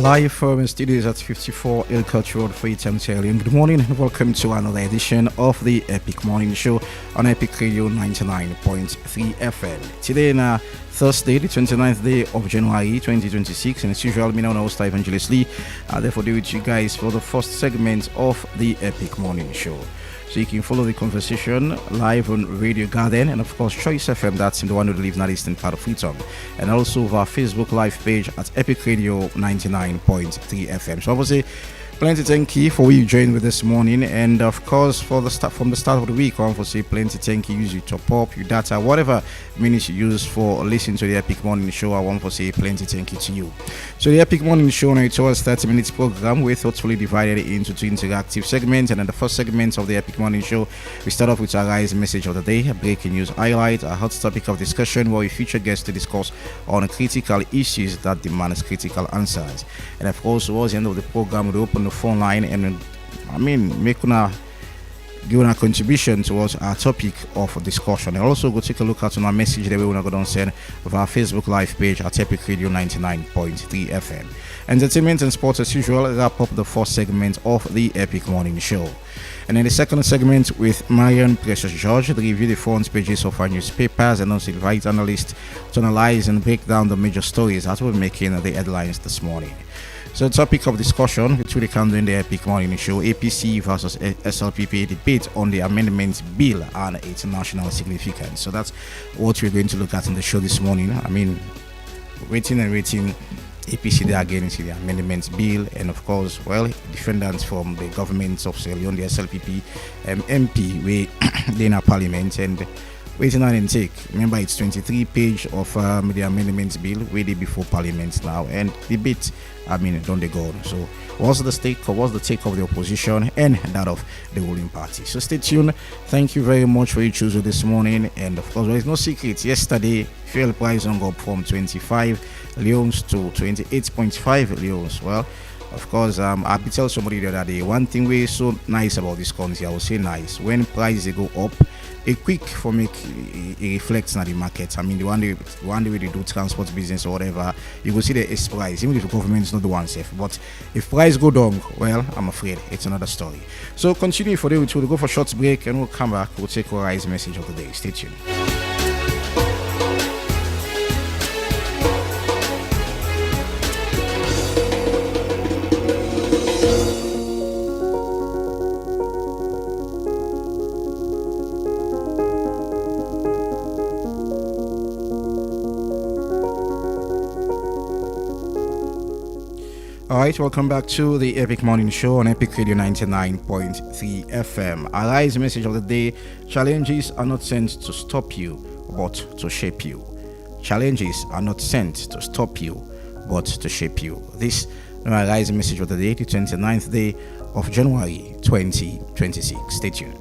Live from studios at 54 Ilcott Road, Freetown, Sierra. Good morning and welcome to another edition of the Epic Morning Show on Epic Radio 99.3 FM. Today, Thursday, the 29th day of January 2026, and as usual, me now host Evangelist Lee. Therefore, do with you guys for the first segment of the Epic Morning Show. So you can follow the conversation live on Radio Garden and of course Choice FM, that's in the one who live in the eastern part of Freetown, and also our Facebook live page at Epic Radio 99.3 FM. So obviously plenty thank you for what you joined with this morning, and of course from the start of the week, I want to say plenty thank you. Use your top up, your data, whatever minutes you use for listening to the Epic Morning Show. I want to say plenty thank you to you. So the Epic Morning Show now, it was 30 minutes program. We're thoughtfully divided into two interactive segments, and in the first segment of the Epic Morning Show, we start off with our guys' message of the day, a breaking news highlight, a hot topic of discussion where we feature guests to discuss on critical issues that demand critical answers. And of course, towards the end of the program, we open the phone line and make una give a contribution towards our topic of discussion. And also go take a look at our message that we want to go down send of our Facebook live page at Epic Radio 99.3 FM. Entertainment and sports as usual wrap up the first segment of the Epic Morning Show. And in the second segment with Marion Precious George, they review the front pages of our newspapers and also invite analysts to analyze and break down the major stories that will be making the headlines this morning. So the topic of discussion which we can do in the Epic Morning Show, APC versus SLPP debate on the amendment bill and its national significance. So that's what we're going to look at in the show this morning. Waiting, APC there against the amendment bill, and of course, defendants from the government of Sierra Leone, the SLPP MP, we in our parliament, and waiting on intake. Remember, it's 23 page of the amendment bill waiting before parliament now, and debate don't they go on. So what's the stake, or what's the take of the opposition and that of the ruling party? So stay tuned. Thank you very much for your choosing this morning. And of course, there is no secret, yesterday fuel price went up from 25 leons to 28.5 leons. Well, of course, I be tell somebody the other day, one thing we so nice about this country, I would say nice, when prices they go up, a quick for me it reflects on the market. The one day they do transport business or whatever, you will see the price, even if the government is not the one safe. But if price go down, well, I'm afraid it's another story. So continue for the we'll go for a short break and we'll come back. We'll take our eyes message of the day. Stay tuned. Alright, welcome back to the Epic Morning Show on Epic Radio 99.3 FM. Our rise message of the day: challenges are not sent to stop you, but to shape you. Challenges are not sent to stop you, but to shape you. This is our rise message of the day, the 29th day of January 2026. Stay tuned.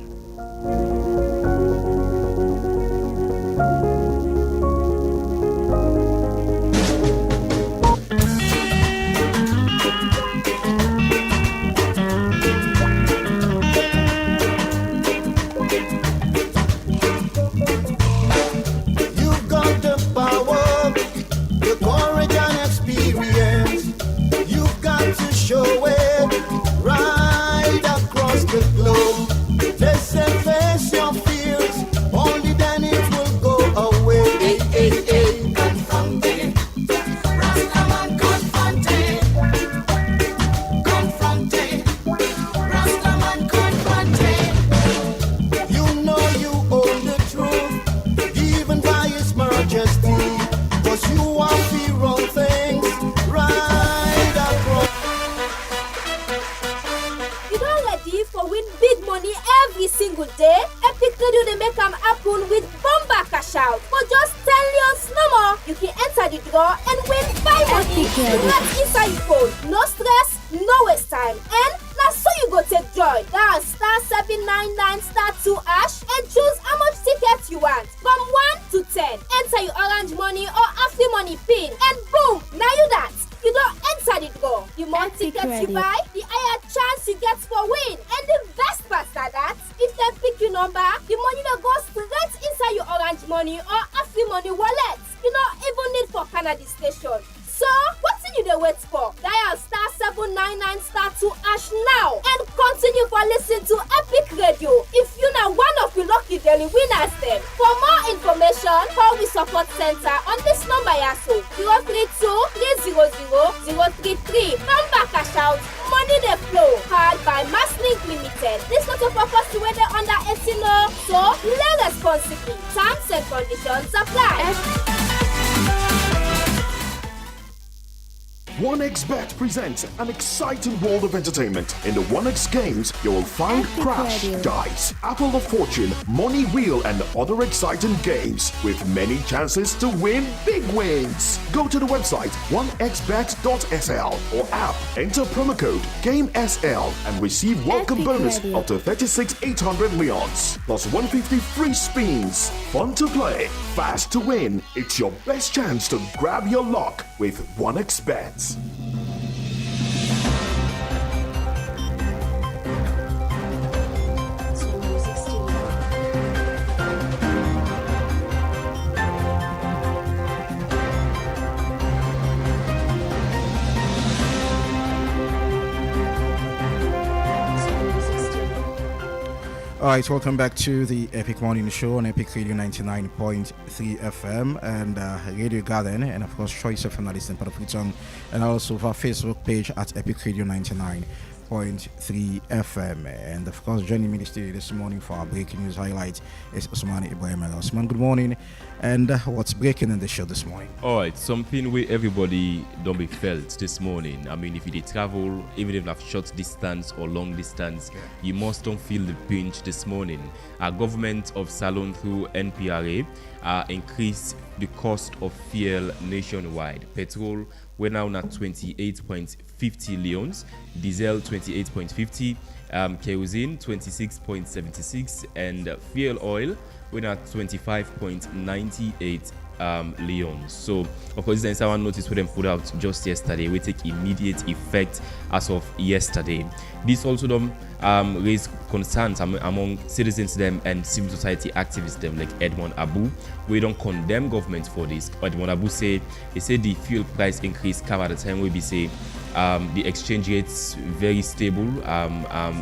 Money or Afri Money wallet. You don't even need for Canada station. So, what's in you the wait for? Dial star *799 *2# now and continue for listening to Epic Radio. If you know one of the lucky daily winners them. For more information, call the support center on this number yaso 032-300-033. Number cash out, money the flow, powered by Masslink Limited. This not a purpose to whether under 18, so play responsibly. Terms and conditions apply. 1xBet presents an exciting world of entertainment. In the 1x games, you will find Crash, Dice, Apple of Fortune, Money Wheel, and other exciting games with many chances to win big wins. Go to the website 1xbet.sl or app, enter promo code GAMESL and receive welcome bonus up to 36,800 leons plus 150 free spins. Fun to play, fast to win. It's your best chance to grab your luck with 1xBet. All right, welcome back to the Epic Morning Show on Epic Radio 99.3 FM and Radio Garden, and of course Choice FM that is in Padofitong, and also our Facebook page at Epic Radio 99.3 FM. And of course, joining me this morning for our breaking news highlight is Usman Ibrahim. Usman, good morning. And what's breaking in the show this morning? All right, something where everybody don't be felt this morning. I mean, if you did travel, even if you have short distance or long distance, you must don't feel the pinch this morning. Our government of Salon through NPRA increased the cost of fuel nationwide. Petrol went now at 28.50 leons, diesel 28.50, kerosene 26.76, and fuel oil went at 25.98 leons. So, of course, this is our notice for them put out just yesterday. We take immediate effect as of yesterday. This also raised concerns among citizens them and civil society activists them like Edmond Abu. We don't condemn government for this. Edmond Abu he said the fuel price increase come at the time we be say the exchange rates very stable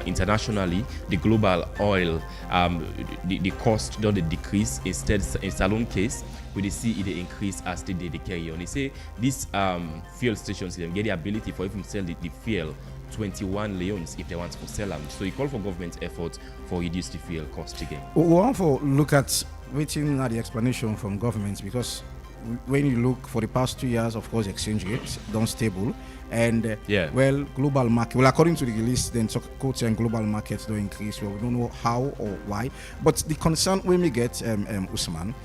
internationally. The global oil the cost don't decrease. Instead, in Salon case, we see it increase as they carry on. They say these fuel stations them get the ability for even sell the fuel 21 leons if they want to sell them. So he called for government effort for reduce the fuel cost again. We want to look at waiting at the explanation from government, because when you look for the past 2 years, of course, exchange rates don't stable, and well, global market. Well, according to the release, then quote and global markets don't increase. Well, we don't know how or why. But the concern when we get Usman,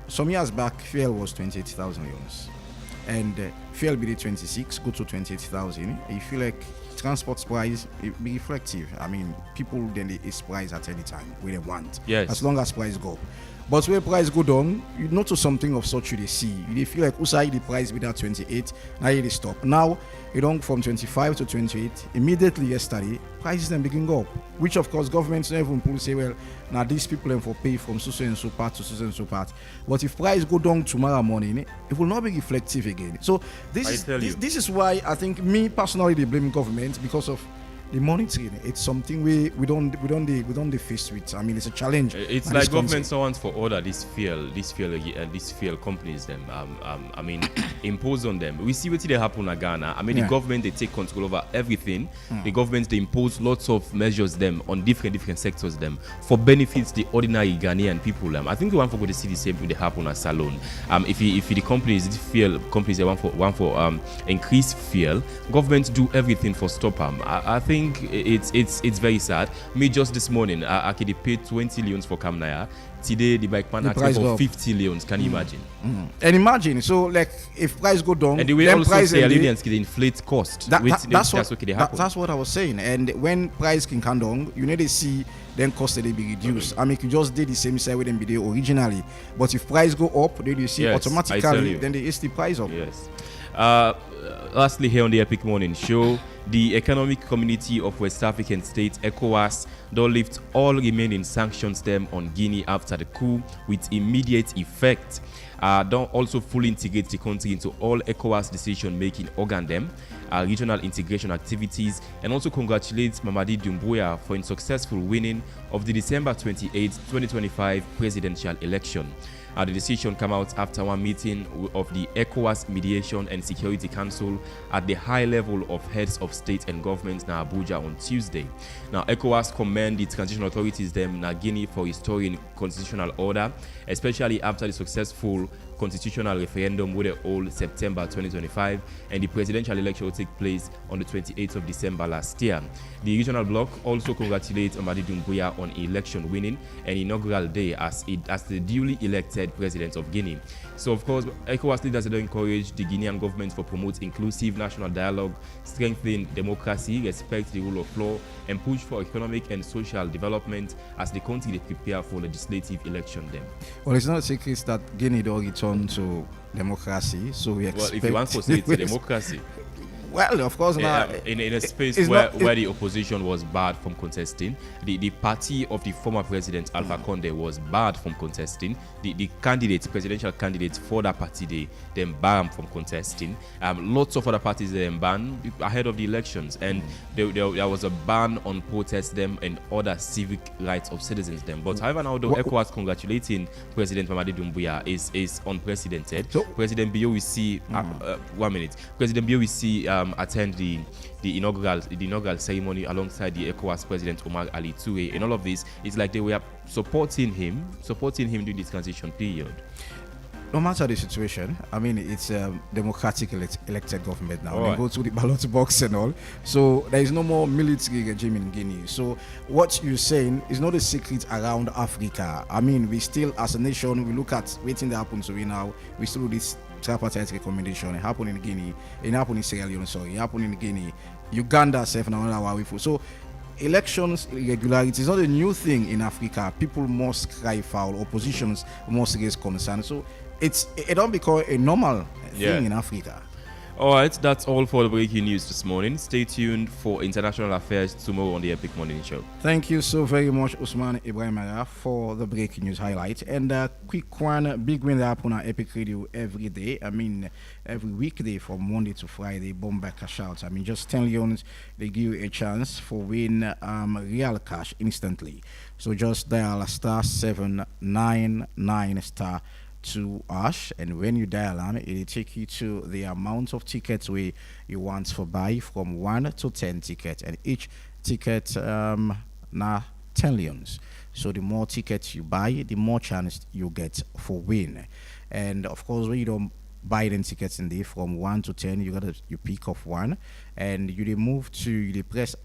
some years back, fuel was 28,000 leons, and fuel be 26, go to 28,000. You feel like transport price it be reflective. I mean, people then is price at any time where they want. Yes. As long as price go. But when price go down, you notice something of such you see. You feel like usai the price without 28, now you stop. Now you don't from 25 to 28. Immediately yesterday, prices then begin go up. Which of course governments don't even pull say, well, now these people then for pay from so and so part to so and so part. But if price go down tomorrow morning, it will not be reflective again. So this is why I think me personally they blame government because of the monitoring. It's something we don't face with. I mean, it's a challenge. It's like government wants for order this fuel companies them. I mean, impose on them. We see what they happen in Ghana. I mean, the government they take control over everything. The government they impose lots of measures them on different sectors them for benefits the ordinary Ghanaian people. I think we want to go to see the same thing they happen at Salon. If the companies, the fuel companies they want for increase fuel, government do everything for stop them. I think it's very sad. Me just this morning, I could pay 20 leons for Kamnaya. Today the bike man asking for 50 leons. Can you imagine? And imagine, so like if price go down, and the way also Aliens can inflate cost. That's what I was saying. And when price can come down, you need to see then cost they be reduced. I mean, you just did the same side with them be there originally. But if price go up, then you see automatically then they is the price up. Yes. lastly, here on the Epic Morning Show, the Economic Community of West African States, ECOWAS, don't lift all remaining sanctions them on Guinea after the coup with immediate effect. Don't also fully integrate the country into all ECOWAS decision-making organ them, regional integration activities, and also congratulate Mamadi Doumbouya for his successful winning of the December 28, 2025 presidential election. The decision came out after one meeting of the ECOWAS Mediation and Security Council at the high level of heads of state and government in Abuja on Tuesday. Now, ECOWAS commend the transitional authorities them in Guinea for restoring constitutional order, especially after the successful constitutional referendum with the all September 2025 and the presidential election will take place on the 28th of December last year. The regional bloc also congratulates Mamadi Doumbouya on election winning and inaugural day as the duly elected president of Guinea. So, of course, ECOWAS leaders have encouraged the Guinean government to promote inclusive national dialogue, strengthen democracy, respect the rule of law, and push for economic and social development as the country they prepare for legislative election then. Well, it's not a secret that Guinea don't return to democracy, so we expect... Well, if you want to say it's a democracy. Well, of course, now in a space where the opposition was barred from contesting, the party of the former president Alpha Conde was barred from contesting. The presidential candidates for that party, they then banned from contesting. Lots of other parties then banned ahead of the elections, and there was a ban on protests them and other civic rights of citizens them. But however, now the ECOWAS congratulating President Mamadi Doumbouya is unprecedented. So, President Biyo we see President Biyo we see attend the inaugural ceremony alongside the ECOWAS President Omar Ali Toure. And all of this is like they were supporting him during this transition period. No matter the situation, I mean, it's a democratic elected government now. Right. They go to the ballot box and all. So there is no more military regime in Guinea. So what you're saying is not a secret around Africa. I mean, we still, as a nation, we look at waiting that happens to we now. We still do this tripartite recommendation. It happened in Guinea. It happened in Sierra Leone. Sorry, it happened in Guinea. Uganda, so elections irregularities is not a new thing in Africa. People must cry foul. Oppositions must raise concern. So it don't become a normal thing in Africa. All right, that's all for the breaking news this morning. Stay tuned for international affairs tomorrow on the Epic Morning Show. Thank you so very much, Usman Ibrahim, for the breaking news highlight. And a quick one, big win that happen on Epic Radio every day. I mean, every weekday from Monday to Friday, bomber cash out. I mean, just 10 Leons, they give you a chance for win real cash instantly. So just dial *799 *2#, and when you dial on it will take you to the amount of tickets you want for buy from 1 to 10 tickets, and each ticket now 10 leons. So the more tickets you buy, the more chance you get for win. And of course, when you don't buy them tickets in there from 1 to 10, you pick off one, and you move to you press **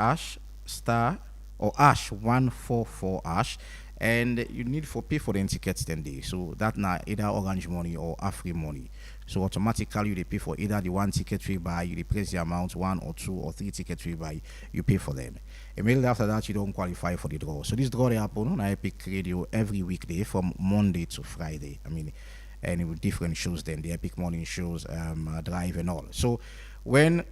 or #144#, and you need for pay for the tickets then day. So that now either Orange Money or Afri Money. So automatically you pay for either the one ticket we buy, you press the amount, 1 or 2 or 3 tickets we buy, you pay for them. Immediately after that, you don't qualify for the draw. So this draw they happen on Epic Radio every weekday from Monday to Friday. I mean, and with different shows then, the Epic Morning shows, Drive and all. So when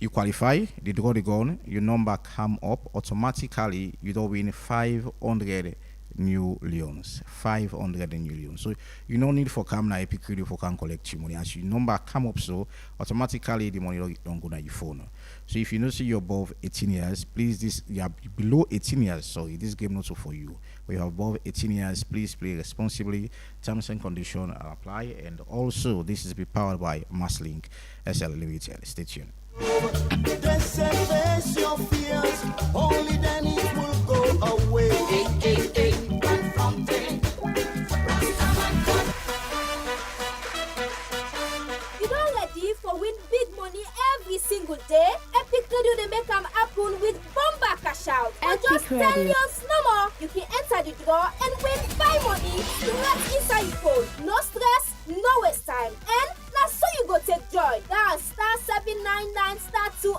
you qualify, the draw the gun, your number come up automatically. You don't win 500 new leons. 500 new leons. So you don't need for come now Epic Radio for can collect your money. As your number come up, so automatically the money don't go to your phone. So if you know see you're above 18 years, please you are below 18 years. Sorry, this game not so for you. We have above 18 years, please play responsibly. Terms and conditions apply. And also this is be powered by Masslink SL Limited. Stay tuned. Face your fears, only then it will go away. You don't ready for win big money every single day? Epic Radio they make them happen with bomber cash out. And just 10 years no more, you can enter the draw and win 5 money right inside your phone. No stress, no waste time. And that's so you go take joy. Dial *799 *2#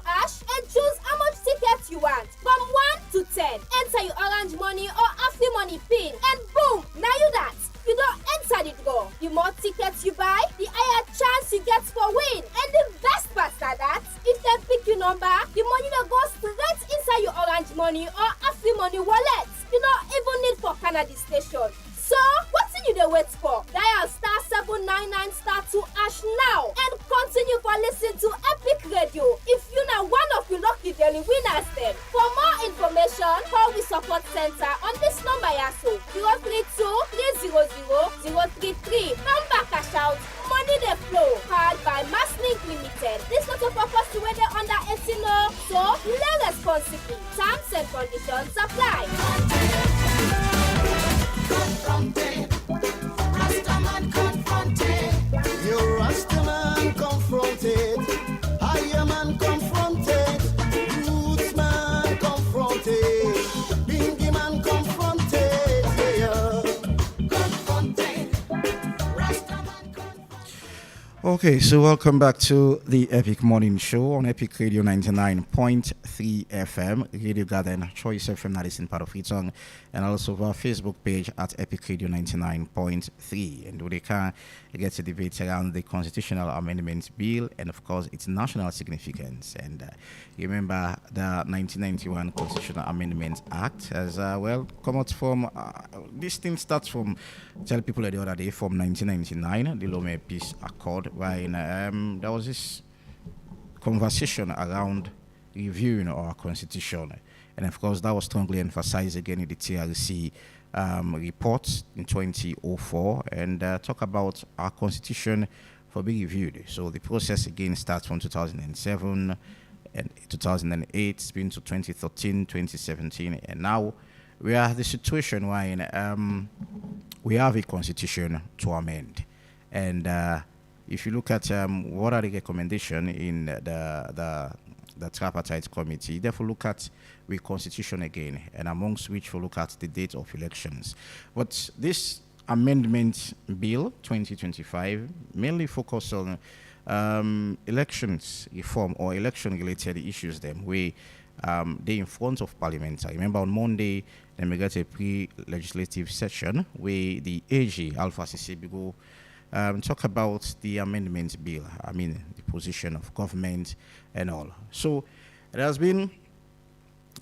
and choose how much tickets you want from 1 to 10. Enter your Orange Money or Afri Money pin, and boom, now you that. You don't enter the draw. The more tickets you buy, the higher chance you get for win. And the best part So play responsibly. Terms and conditions apply. Confronted, Rastaman confronted. You Rastaman confronted. I am man confronted. Roots man confronted. Bingy man confronted. Yeah. Confronted. Rastaman confronted. Okay, so welcome back to the Epic Morning Show on Epic Radio 99.3 FM, Radio Garden, Choice FM, that is in part of Itong, and also our Facebook page at Epic Radio 99.3. And we can get a debate around the Constitutional Amendment Bill and, of course, its national significance. And you remember the 1991 Constitutional Amendment Act has, come out from, this thing starts from, tell people the other day, from 1999, the Lome Peace Accord, where there was this conversation around reviewing our constitution, and of course that was strongly emphasized again in the TRC report in 2004, and talk about our constitution for being reviewed. So the process again starts from 2007 and 2008, it's been to 2013, 2017, and now we are at the situation where we have a constitution to amend. And if you look at what are the recommendations in the tripartite committee, therefore look at the constitution again, and amongst which we look at the date of elections. But this amendment bill 2025 mainly focus on elections reform or election related issues them where they in front of parliament. I remember on Monday then we got a pre-legislative session where the AG Alpha CC go talk about the amendment bill, the position of government and all. So there has been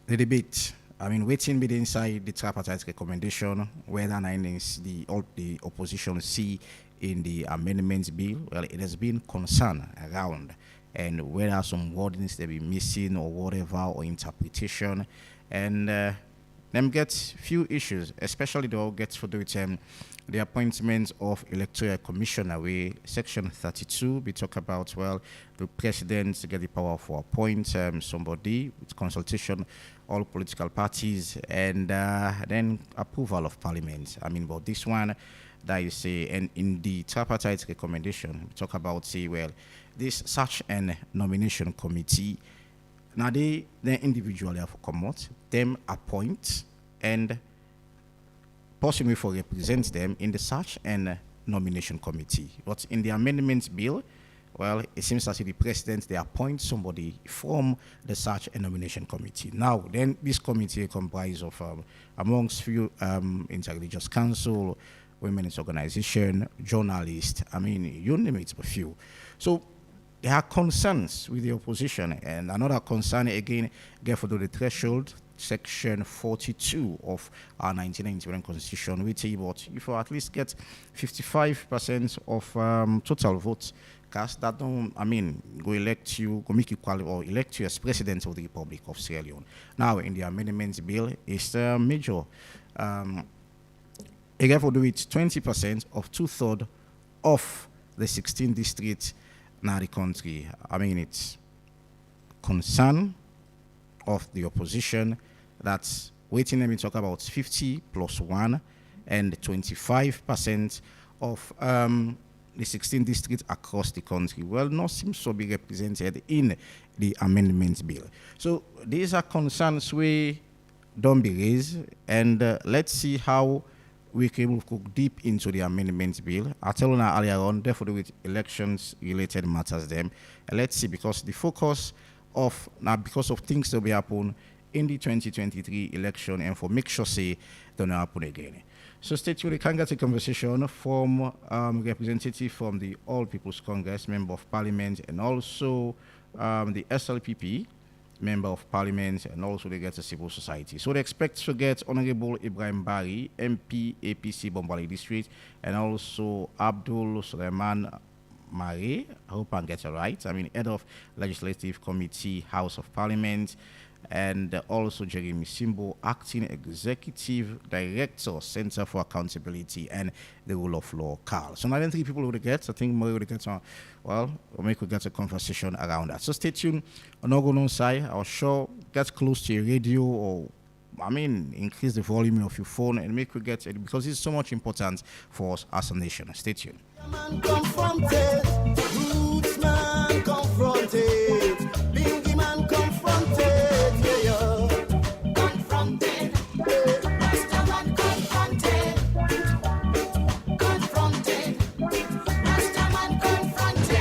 the debate, waiting be inside the tripartite recommendation, whether the opposition see in the amendment bill. Well, it has been concern around, and whether some wordings they be missing or whatever, or interpretation, and them get few issues, especially they'll get to do with the appointment of electoral commissioner, where section 32 we talk about, the president get the power for appoint somebody with consultation all political parties, and then approval of parliament. But this one that you say, and in the tripartite recommendation we talk about this search and nomination committee, now they individually have to come out, them appoint, and possibly for represent them in the search and nomination committee. But in the amendment bill, it seems as if the president, they appoint somebody from the search and nomination committee. Now, then this committee comprises of, amongst few interreligious council, women's organization, journalists, you name it, a few. So there are concerns with the opposition, and another concern again, get for the threshold, section 42 of our 1991 constitution, which is about if you at least get 55% of total votes cast, that don't go elect you, go make you qualify or elect you as president of the Republic of Sierra Leone. Now in the amendments bill is major. Again, for do it 20% of 2/3 of the 16 districts in the country. It's concern of the opposition that's waiting them to talk about 50 plus 1 and 25% of the 16 districts across the country not seems to be represented in the amendment bill. So these are concerns we don't be raised, and let's see how we can go deep into the amendment bill. I tell you earlier on, therefore with elections related matters them, and let's see, because the focus of now because of things that will happen in the 2023 election, and for make sure say don't happen again. So stay tuned. We can get a conversation from representative from the All People's Congress, member of parliament, and also the SLPP, member of parliament, and also they get a civil society. So they expect to get Honorable Ibrahim Bari, MP, APC, Bombali District, and also Abdul Suleiman Mare, I hope I get it right. Head of Legislative Committee, House of Parliament, and also Jeremy Simbo, Acting Executive Director, Center for Accountability and the Rule of Law, Carl. So now then 3 people would get, I think more would get on, well, we'll make we get a conversation around that. So stay tuned on Ogonon side. I'll sure get close to your radio or increase the volume of your phone and make we get it because it's so much important for us as a nation. Stay tuned. Man confronted, roots man confronted, bingy man confronted, yeah. Confronted, Rasta man confronted, confronted, Rasta man confronted.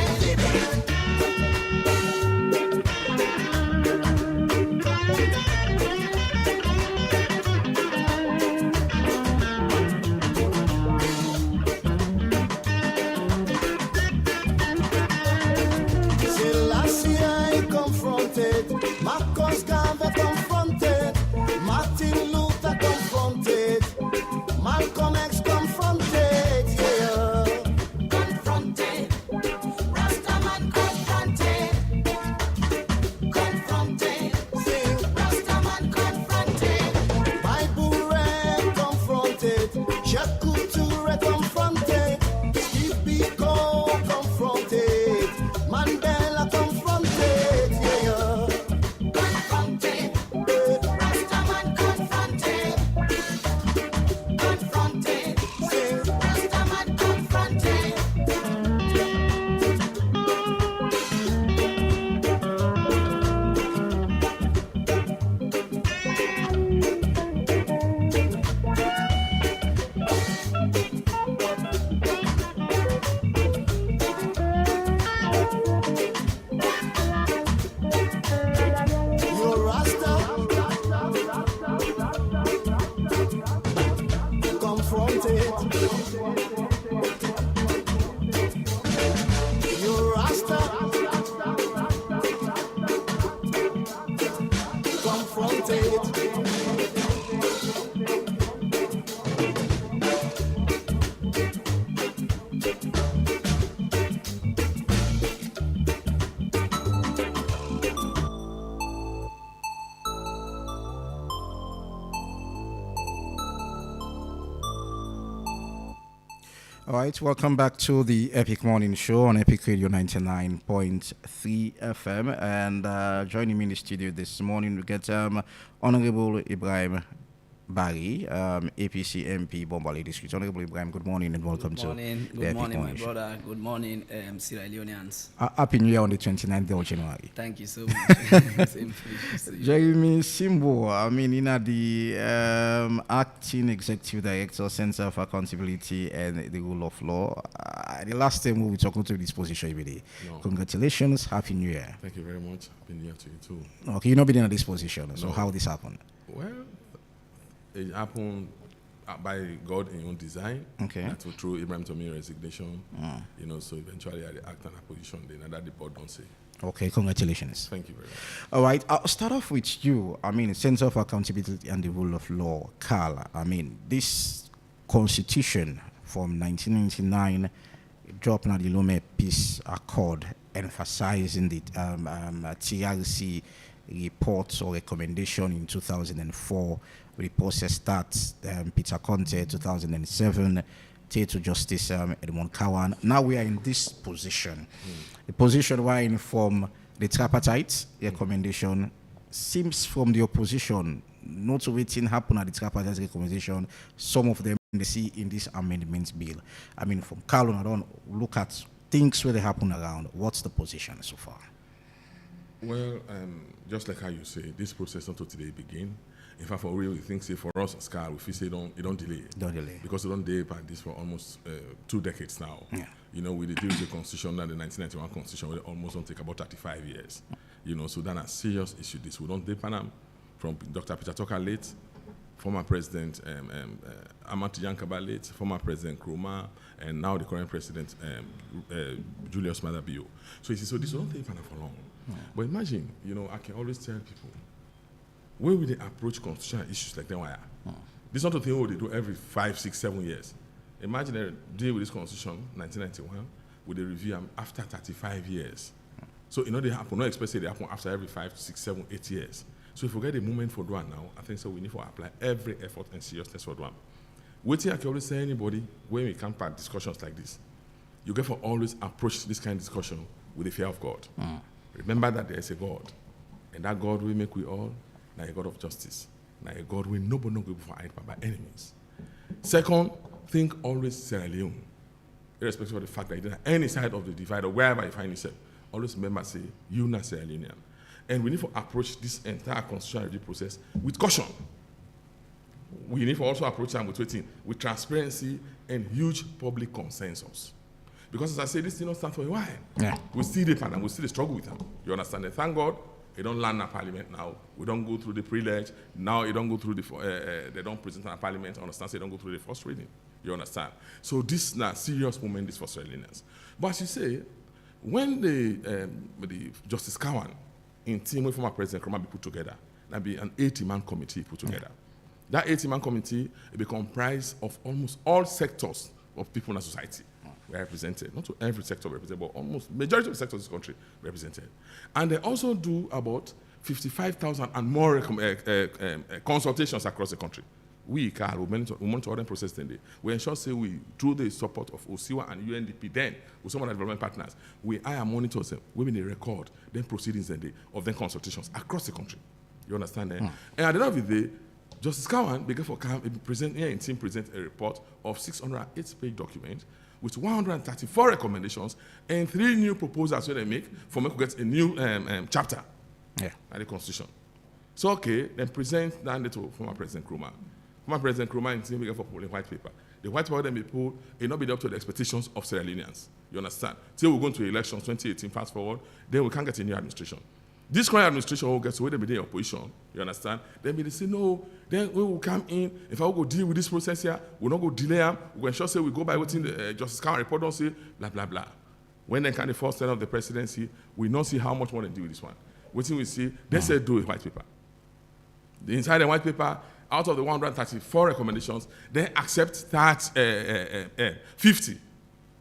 Marcos Garvey confronted, Martin Luther confronted, Malcolm X confronted, yeah. Confronted, Rastaman confronted, confronted, sing Rastaman confronted, Bible Red confronted, Jacques Toure confronted, Steve Biko confronted, Mandela confronted, yeah. Confronted, Rastaman confronted, confronted, sing Rastaman confronted. You're Rasta, confronted. You're Rasta, confronted. All right, welcome back to the Epic Morning Show on Epic Radio 99.3 FM. And joining me in the studio this morning, we get Honorable Ibrahim Barry, APC MP, Bombali District. Honorable Ibrahim, good morning and welcome to the Good Epic morning, my Morning Show. brother. Good morning, Sierra Leoneans. Happy New Year on the 29th of January. Thank you so much. Same to you. Jeremy Simbo, the Acting Executive Director, Center for Accountability and the Rule of Law. The last time we were talking to this position, congratulations, Happy New Year. Thank you very much. Happy New Year to you too. Okay, you've not been in this position, so No. how this happened? Well, it happened by God in your own design. Okay. That was through Ibrahim Tomi resignation. So eventually I act on a position then that the board don't say. Okay, congratulations. Thank you very much. All right, I'll start off with you. Center for Accountability and the Rule of Law, Carl. This constitution from 1999 dropped now the Lome Peace Accord, emphasizing the TRC report or recommendation in 2004. The process starts Peter Conte 2007. To Justice Edmund Kawan. Now we are in this position. The position we're in from the tripartite recommendation seems from the opposition not waiting happen at the tripartite recommendation. Some of them they see in this amendment bill. From Carlo, I don't look at things where they happen around. What's the position so far? Well, just like how you say, this process not to today begin. In fact, for real, we think say for us, Scar, we say it don't delay. Don't delay. Because it don't delay by this for almost 2 decades now. Yeah. We deal with the constitution, now the 1991 constitution, it almost don't take about 35 years. So that's a serious issue. This we don't delay Panam from Dr. Peter Tucker late, former President Amat Yankaba late, former President Krumah, and now the current President Julius Maada Bio. So this will not take Panam for long. Yeah. But imagine, I can always tell people, where will they approach constitutional issues like that? This is not a thing they do every 5, 6, 7 years. Imagine they deal with this constitution, 1991, with a review after 35 years. So, they happen, not expect they happen after every 5, 6, 7, 8 years. So if we get a moment for Duan now, I think so we need to apply every effort and seriousness for Duan. Waiting, I can always say anybody, when we come back discussions like this, you get for always approach this kind of discussion with the fear of God. Remember that there is a God, and that God will make we all, now a God of justice, now a God will nobody no go for by enemies. Second, think always Sierra Leone, irrespective of the fact that you didn't have any side of the divide or wherever you find yourself. Always remember, say, you're not Sierra Leonean. And we need to approach this entire constitutional review process with caution. We need to also approach them with transparency and huge public consensus. Because as I say, this did not stand for a while. Yeah. We still depend and we still struggle with them. You understand? And thank God, they don't land in parliament now. We don't go through the pre-leg. Now they don't go through they don't present in parliament. Understand? So they don't go through the first reading. You understand? So this is a serious moment, this for Australians. But as you say, when the Justice Cowan in team with former President Nkrumah be put together, that be an 80-man committee put together. That 80-man committee will be comprised of almost all sectors of people in the society were represented. Not to every sector represented, but almost majority of the sectors of this country represented. And they also do about 55,000 and more consultations across the country. We, Carl, we monitor all them processes then. We ensure, say, we, through the support of OSIWA and UNDP, then, with some of the development partners, we hire monitors them, women they record, then proceedings then of them consultations across the country. You understand that? And at the end of the day, Justice Cowan began for present a report of 608-page document with 134 recommendations and 3 new proposals that they make for me to get a new chapter at the Constitution. So, okay, then present that to former President Nkrumah. Former President Nkrumah and team began for pulling white paper. The white paper then be pulled, it not be up to the expectations of Sierra Leoneans. You understand? Till we go into elections 2018, fast forward, then we can't get a new administration. This current administration will get to where they be in opposition, you understand? Then they say, no, then we will come in. If I will go deal with this process here, we'll not go delay them. We'll ensure say we go by what's in the Justice Cowan report, don't say, blah, blah, blah. When they can the first term of the presidency, we not see how much more they do with this one. What we see, they say do a white paper. The inside the white paper, out of the 134 recommendations, they accept that 50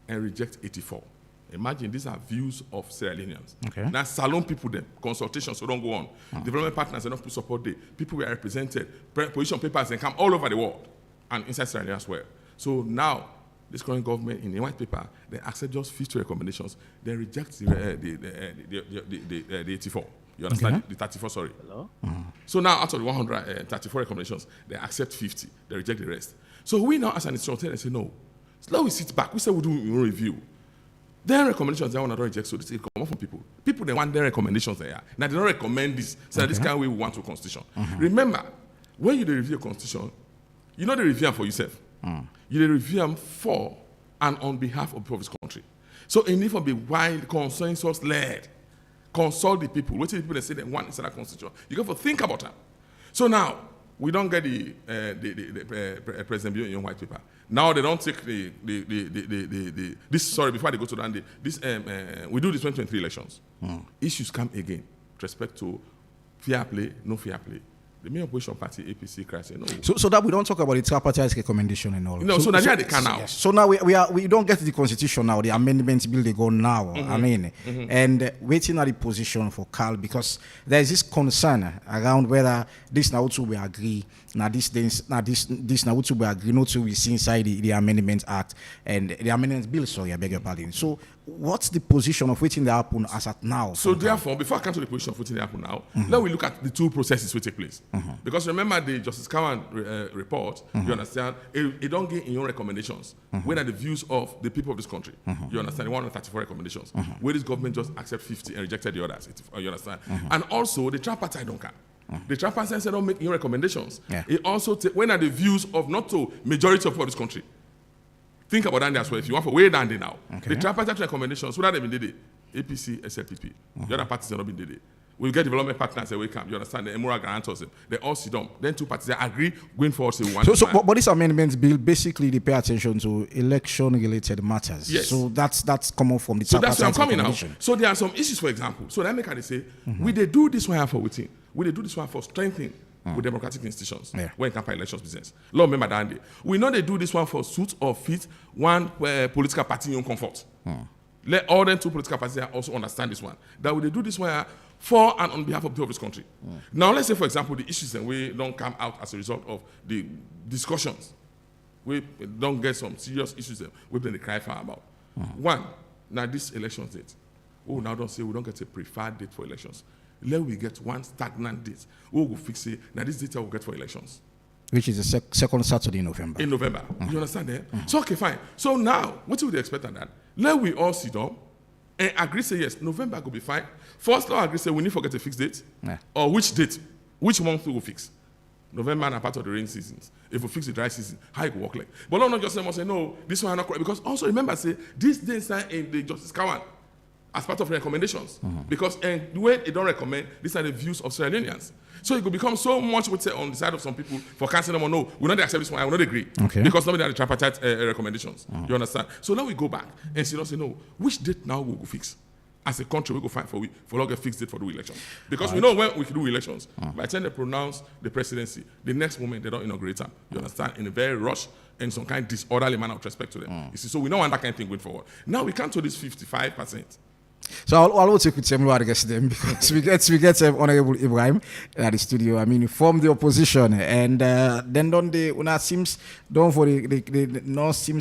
and reject 84. Imagine these are views of Sierra Leoneans. Okay. Now, Salon people, them consultations, so don't go on. Development partners enough to support them. People were represented. Position papers and come all over the world and inside Sierra Leone as well. So now, this current government in the white paper, they accept just 50 recommendations. They reject the 84. You understand? Okay. The 34, sorry. Hello? So now, out of the 134 recommendations, they accept 50. They reject the rest. So we now, as an institution, say no. So now we sit back. We say we'll do a review. Their recommendations, they want to reject, so this is come from people. People, they want their recommendations there. Now, they don't recommend this. So this kind of way we want to constitution. Remember, when you review a constitution, you know they review them for yourself. You review them for and on behalf of people of this country. So it needs to be wide, consensus-led. Consult the people. What the people they say they want inside that constitution? You got to think about that. So now, we don't get the President Bill in white paper. Now they don't take this. Sorry, before they go to the end, we do the 2023 elections. Issues come again with respect to fair play, no fair play. The main opposition party, APC, cries, no. So that we don't talk about the tripartite recommendation and all. No, so now they can now. Yes. So now we don't get to the constitution now. The amendments bill they go now. I mean, and waiting at the position for Carl because there is this concern around whether this now to we agree. Now this now to we agree not to we see inside the Amendment Act and the Amendment Bill. Sorry, I beg your pardon. So what's the position of waiting to happen as at now? So therefore, before I come to the position of waiting to happen now, let we look at the 2 processes which take place. Because remember the Justice Cowan report, you understand, it don't give in your recommendations. When are the views of the people of this country? You understand, the 134 recommendations. Where this government just accept 50 and rejected the others. You understand? And also, the tripartite don't come. The tripartite said don't make your recommendations. It also, when are the views of not to majority of people of this country? Think about that as well. If you want for way down there now. The tripartite recommendations, what have they been did it? APC, SLPP. The other parties have not been did it. We'll get development partners that will come. You understand? The Emura guarantors them. They all sit down. Then 2 parties they agree going forward. Say one. But this amendments bill basically they pay attention to election-related matters. Yes. So that's common from the. So that's where I'm coming now. So there are some issues, for example. So that make they say we they do this one for waiting. We they do this one for strengthening with democratic institutions when campaign elections business. Lord remember that day. We know they do this one for suit or fit one political party in comfort. let all them two political parties also understand this one. That when they do this one for and on behalf of the people of this country. Now, let's say, for example, the issues and we don't come out as a result of the discussions. We don't get some serious issues that we've been cry for about. One, now this election date. Oh, now don't say we don't get a preferred date for elections. Let we get one stagnant date. We will fix it. Now this date we'll get for elections. Which is the second Saturday in November. In November. You understand that? So, okay, fine. So now, what would they expect on that? Let we all sit down and agree, say, yes, November could be fine. First, let's agree, say, we need to forget a fixed date. Or which date? Which month we will fix? November and a part of the rain seasons. If we fix the dry season, how it will work like? But not just say, no, this one is not correct. Because also remember, say, this dates are in the Justice Cowan as part of the recommendations. Because the way they don't recommend, these are the views of Sierra Leoneans. So it could become so much, would say, on the side of some people for canceling them or no, we not accept this one, I will not agree. Okay. Because nobody had the tripartite recommendations. You understand? So now we go back and say, no, which date now we will fix? As a country, we go find for like a fixed date for the election. Because we know when we can do elections. By the time they pronounce the presidency, the next moment they don't inaugurate them. You understand? In a very rush and some kind of disorderly manner with respect to them. You see, so we don't want that kind of thing going forward. Now we come to this 55%. So I'll take with them against them because we get Honorable Ibrahim at the studio. I mean, from the opposition, and then they seems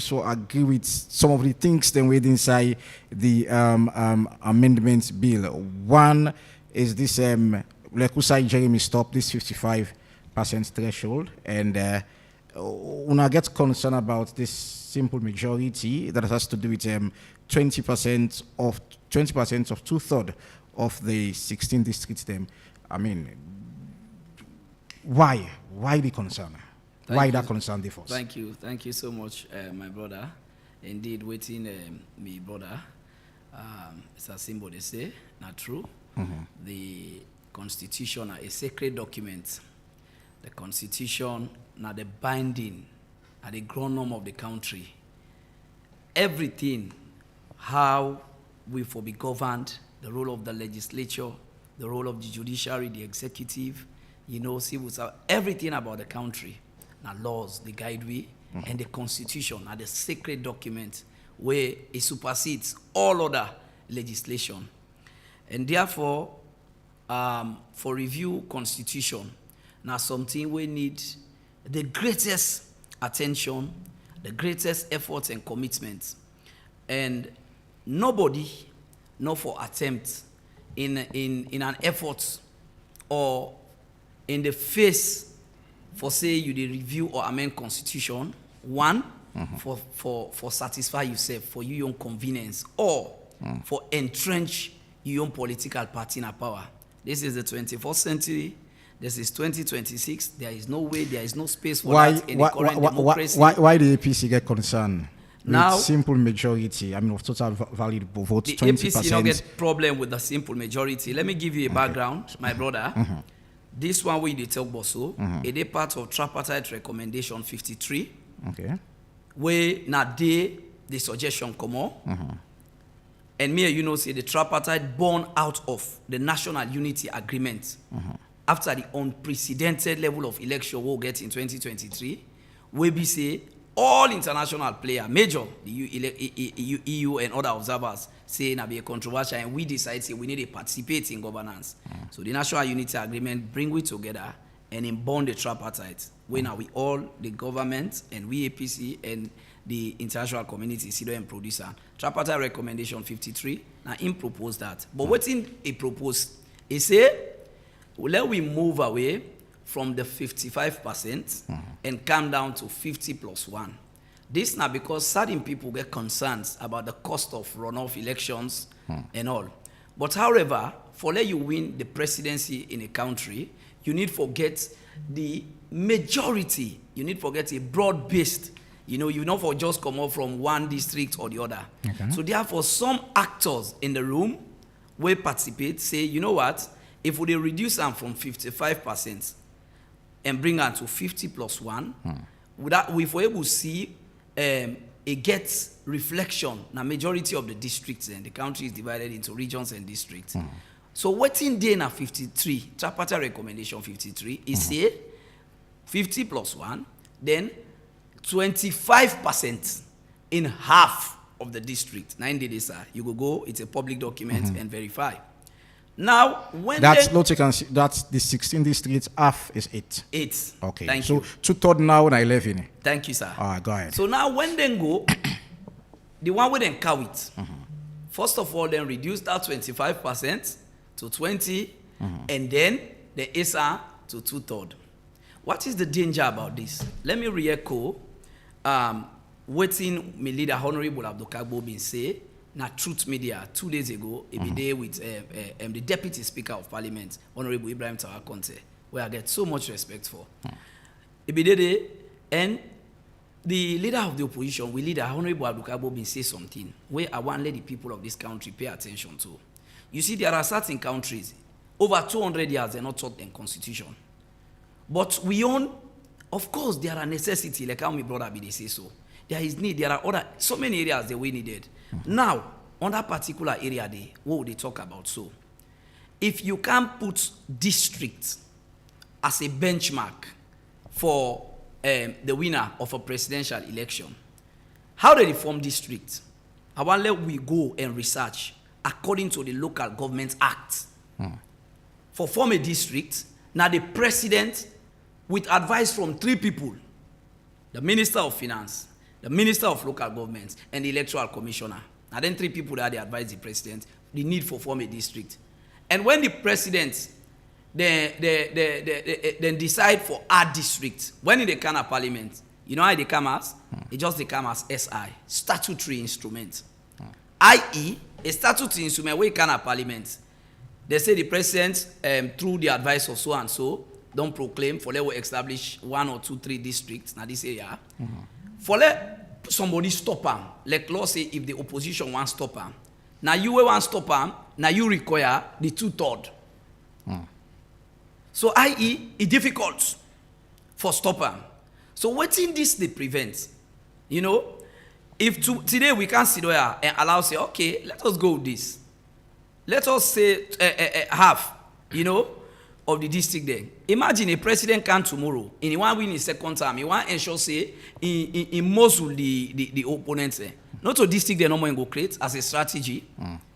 to agree with some of the things then wait inside the amendment bill. One is this like who say Jeremy stop this 55% threshold, and una get concerned about this simple majority that has to do with 20% of 2/3 of the 16 districts. Them, I mean, why the concern? Why that concern the force? Thank you so much, my brother. Indeed, waiting me brother. It's a symbol they say, not true. The Constitution is a sacred document. The Constitution now the binding at the ground norm of the country. Everything, how we for be governed, the role of the legislature, the role of the judiciary, the executive, civil service, everything about the country. Now laws, the guide we, and the Constitution are the sacred document where it supersedes all other legislation. And therefore, for review Constitution, now something we need the greatest attention, the greatest efforts and commitment. And nobody, not for attempt in an effort or in the face for say you the review or amend Constitution, one, for satisfy yourself, for your own convenience, or for entrench your own political party in power. This is the 21st century. This is 2026. There is no way, there is no space for that in the current democracy. Why the APC get concerned? Now, with simple majority, I mean, of total valid votes, the 20%. APC don't get problem with the simple majority. Let me give you a background, my brother. This one we did tell Bosso, it is part of tripartite recommendation 53. Okay. Where now the suggestion come on. And me, say the tripartite born out of the National Unity Agreement. After the unprecedented level of election we'll get in 2023, we be say all international players, major, the EU and other observers, say it be a controversial, and we decide say we need to participate in governance. So the National Unity Agreement bring we together and in bond the tripartite. When now we all, the government and we APC and the international community, CEDAW and producer. Tripartite recommendation 53, now him proposed that. But what in he proposed, he say, let we move away from the 55% and come down to 50+1. This now because certain people get concerns about the cost of runoff elections and all. But however, for let you win the presidency in a country, you need forget the majority. You need forget a broad-based. You not for just come up from one district or the other. Okay. So therefore, some actors in the room will participate, say, you know what? If we reduce them from 55% and bring them to 50+1, if we're able to see it gets reflection. Now, majority of the districts and the country is divided into regions and districts. So what's in there now 53, tripartite recommendation 53, is say 50+1, then 25% in half of the district. 9 days, sir. You go, it's a public document and verify. Now, when that's that's the 16 districts, half is 8. 8. Okay. Thank you. you. So 2/3 now and 11. Thank you, sir. Go ahead. So now when they go, the one with them cow it. First of all, then reduce that 25% to 20, and then the ASA to 2/3. What is the danger about this? Let me re-echo waiting me leader Honorable Abdul Kagbo been say. Na Truth Media 2 days ago, he be there with the Deputy Speaker of Parliament, Honorable Ibrahim Tawakonte, where I get so much respect for. He be there, and the leader of the opposition, we leader Honorable Abdul Kagbo been say something where I want to let the people of this country pay attention to. You see, there are certain countries, over 200 years, they're not taught them constitution. But we own, of course, there are necessity, like how my brother be they say so. There is need, there are so many areas that we needed. Now, on that particular area, what would they talk about? So, if you can put district as a benchmark for the winner of a presidential election, how do they form district? I want to let we go and research according to the Local Government Act. For form a district, now the president, with advice from 3 people, the Minister of Finance, the Minister of Local Governments, and the Electoral Commissioner. And then 3 people that they advise the president the need for form a district. And when the president then decide for our district, when they come at parliament, you know how they come as? It just they come as SI, statutory instrument. I.e., a statutory instrument where you can at parliament. They say the president, through the advice of so and so, don't proclaim for let we establish 1 or 2, 3 districts in this area. For let somebody stop them, like law say if the opposition wants stop them, now you want stop them, now you require the 2/3. So i.e. it's difficult for stop them. So what in this they prevent? You know, if today we can sit there and allow say, okay, let us go with this. Let us say half, you know, of the district there. Imagine a president can tomorrow, and he want win his second term, he want ensure say he muzzle the opponents there. Not to district there no more go create as a strategy.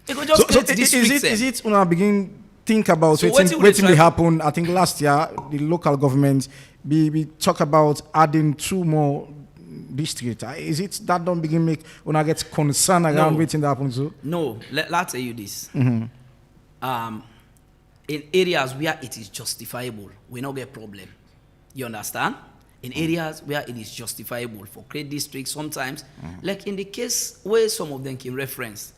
It go just create district. Is it when I begin think about so waiting to happen? I think last year the local government we talk about adding 2 more districts. Is it that don't begin make when I get concerned around waiting to happen too? No, let's tell you this. In areas where it is justifiable, we don't get problem. You understand? In areas where it is justifiable for create districts, sometimes, like in the case where some of them can reference,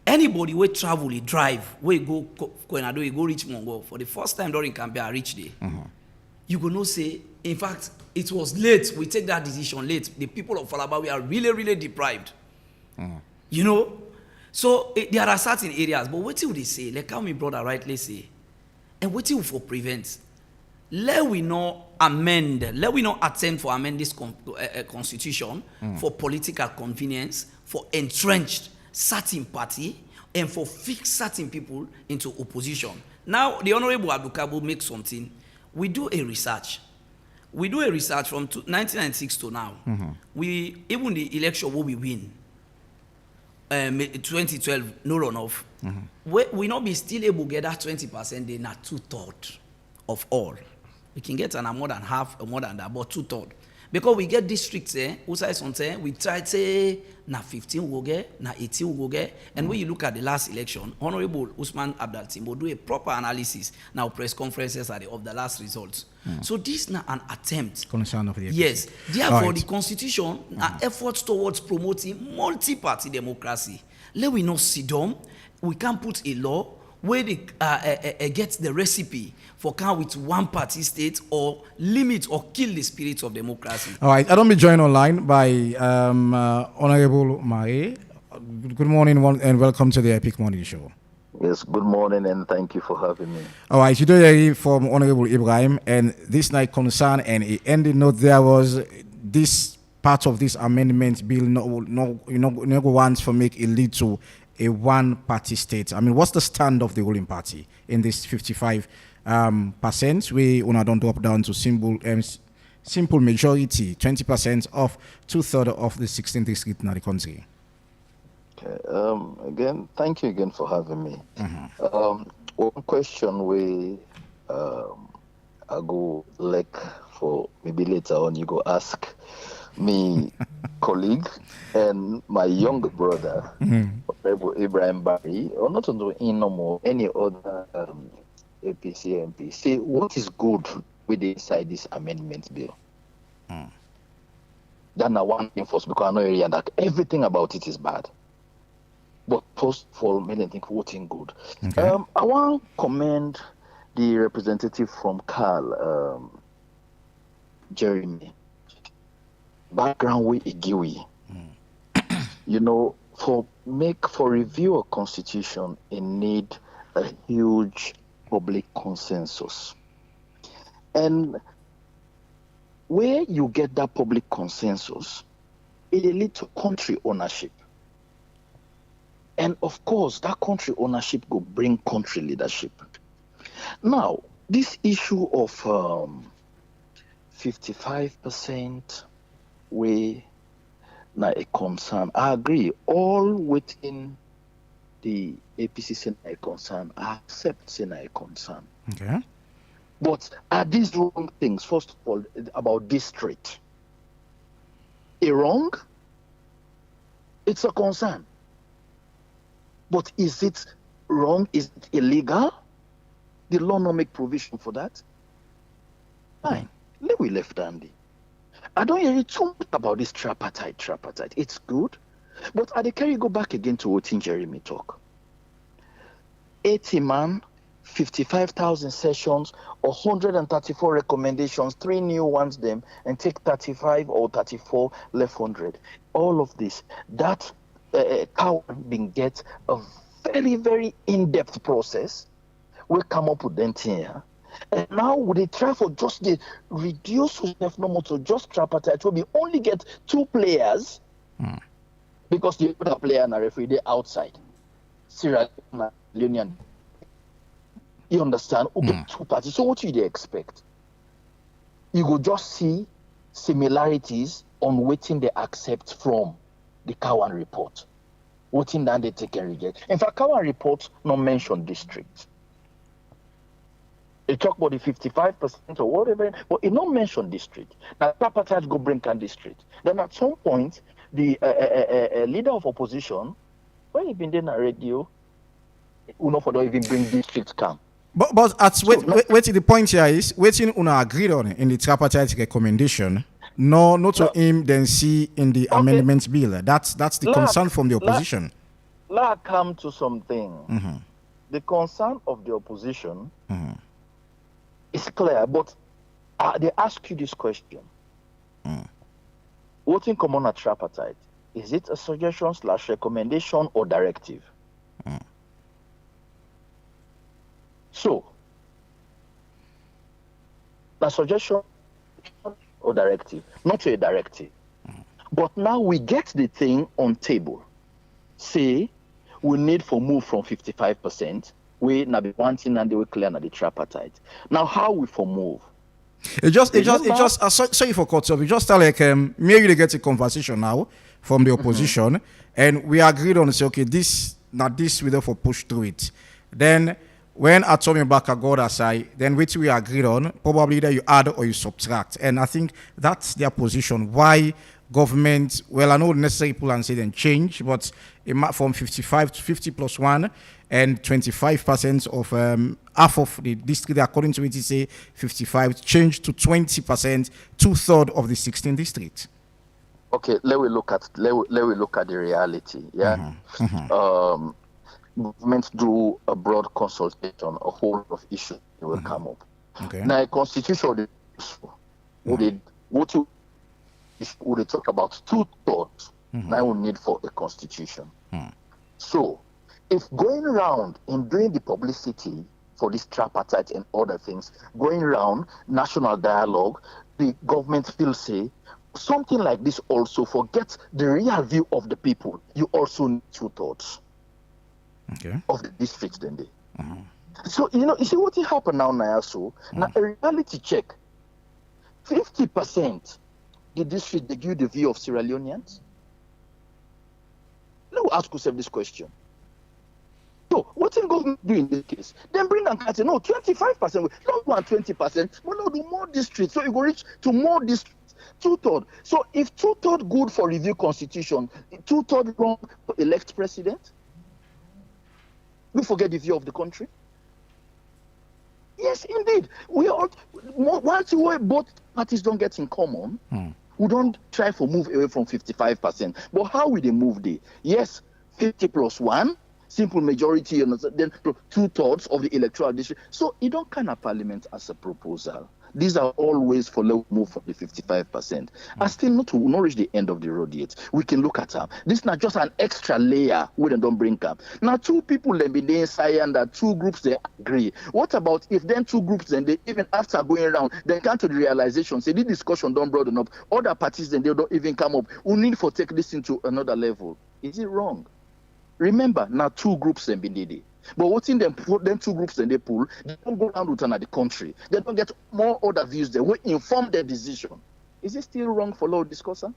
anybody will travel, he drive, where go Kwenado, he go Richmond, go for the first time during campaign, I reach there. You go no say, in fact, it was late. We take that decision late. The people of Falaba, we are really, really deprived. You know. So there are certain areas, but what do they say? Like how my brother rightly say, and what do we for prevent? Let we not amend, let we not attempt for amend this constitution for political convenience, for entrenched certain party, and for fix certain people into opposition. Now, the Honorable Abdul Kagbo makes something. We do a research. We do a research from 1996 to now. We even the election where we win. 2012 no runoff. We not be still able to get that 20%. They not 2/3 of all. We can get more than half or more than that, but 2/3. Because we get districts we try to say na 15 we go get, na 18 we go get. And when you look at the last election, Honorable Usman Abdal Timbo do a proper analysis now press conferences of the last results. So this is not an attempt. Concern of the yes. Therefore, the constitution are efforts towards promoting multi-party democracy. Let we not sit down. We can put a law where they get the recipe for can with one party state or limit or kill the spirit of democracy. All right, I don't be joined online by Honorable Mare. Good morning and welcome to the Epic Morning Show. Yes, good morning and thank you for having me. All right, you do hear from Honorable Ibrahim, and this night concern and the ending note there was this part of this amendment bill no wants to make it lead to a one-party state. I mean, what's the stand of the ruling party in this 55%? We don't drop down to simple majority, 20% of 2/3 of the 16 districts in the country. Okay. Again, thank you again for having me. One question um, I go like for maybe later on you go ask me colleague and my younger brother, Honorable Ibrahim Barry, or not only him no more, any other APC MP. Say what is good with inside this amendment bill. That's not one thing first because I know area that everything about it is bad. But first of all, many think voting good. Okay. I want to commend the representative from Cal, Jeremy. Background with Igiwi. You know, for review of constitution, it need a huge public consensus. And where you get that public consensus, it lead to country ownership. And of course, that country ownership will bring country leadership. Now, this issue of 55% way na a concern. I agree. All within the APC say na a concern. I accept say na a concern. Okay. But are these wrong things? First of all, about district. A wrong? It's a concern. But is it wrong? Is it illegal? The law no make provision for that. Fine. Let we left handy. I don't hear too much about this tripartite. It's good. But I carry go back again to what Jeremy talk. 80 man, 55,000 sessions, 134 recommendations, 3 new ones them, and take 35 or 34 left 100. All of this, that Cowan been get a very, very in-depth process. We come up with them here. And now with the try for just the reduce normal to just tripartite, we only get 2 players because the other player and a referee they outside. Sierra Leone. You understand? We get 2 parties. So what do they expect? You will just see similarities on waiting they accept from the Cowan report. Waiting that they take and reject. In fact, Cowan report not mention districts. They talk about the 55% or whatever, but it not mention district. Now, tripartite go bring can district. Then at some point, the leader of opposition, when he been there on radio, you know, for don't even bring district come. But at wait, the point here is waiting una agreed on in the tripartite recommendation. No, not to him then see in the amendment bill. That's the concern from the opposition. Let come to something. The concern of the opposition is clear, but they ask you this question. Voting common at tripartite, is it a suggestion / recommendation or directive? So, the suggestion or directive, not a directive. But now we get the thing on table. Say, we need for move from 55%. We now be wanting and they will clear na the tripartite. Now, how we for move? It just sorry for cut off. You just tell like maybe they get a conversation now from the opposition, and we agreed on say okay, this we therefore push through it. Then when Atomi Baka got aside, then which we agreed on, probably either you add or you subtract. And I think that's their position. Why government, well, I know necessary people and say then change, but from 55 to 50 plus 1 and 25% of half of the district, according to it, say 55, change to 20%, 2/3 of the 16 districts. Okay, let we look at the reality. Yeah. Government do a broad consultation, a whole lot of issues will come up. Okay. Now, a constitution would they talk about 2/3 now we need for a constitution. So, if going around and doing the publicity for this tripartite and other things, going around national dialogue, the government will say something like this also forget the real view of the people. You also need 2/3. Okay. Of the districts then they. So you see what happened now so now a reality check. 50% the district they give the view of Sierra Leoneans. Let me ask yourself this question. So, what in government do in this case? Then bring and say, no, 25%, not 20%, but no, do more districts. So you go reach to more districts, 2/3. So if 2/3 good for review constitution, 2/3 wrong to elect president, we forget the view of the country. Yes, indeed. We are once both parties don't get in common, we don't try to move away from 55%. But how will they move there? Yes, 50 plus 1. Simple majority, and then 2/3 of the electoral district. So you don't kind of parliament as a proposal. These are always for low move for the 55%. I still not reach the end of the road yet. We can look at them. This is not just an extra layer we don't bring up. Now, two people they be inside and that two groups they agree. What about if then two groups then they even after going around they come to the realization, say this discussion don't broaden up. Other parties then they don't even come up. We need to take this into another level. Is it wrong? Remember, now two groups then be needy. But what's in them two groups then they pull, they don't go down with another country. They don't get more other views. They will inform their decision. Is it still wrong for law discussion?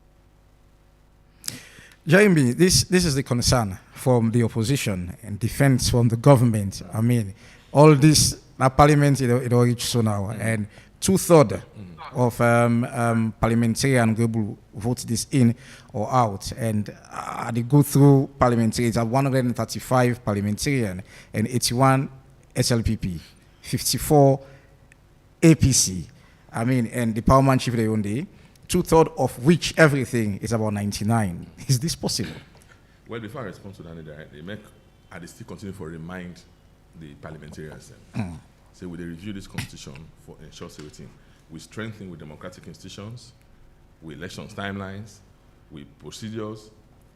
Jaime, this is the concern from the opposition and defense from the government. I mean, all this parliament it all reached so now, and 2/3 of parliamentarian will vote this in or out, and they go through parliamentarians are 135 parliamentarian and 81 SLPP, 54 APC. I mean, and the powerman chief they own day, 2/3 of which everything is about 99. Is this possible? Well, before I respond to that, I still continue to remind the parliamentarians. Say, will they review this constitution for ensure safety? We strengthen with democratic institutions, with elections timelines, with procedures,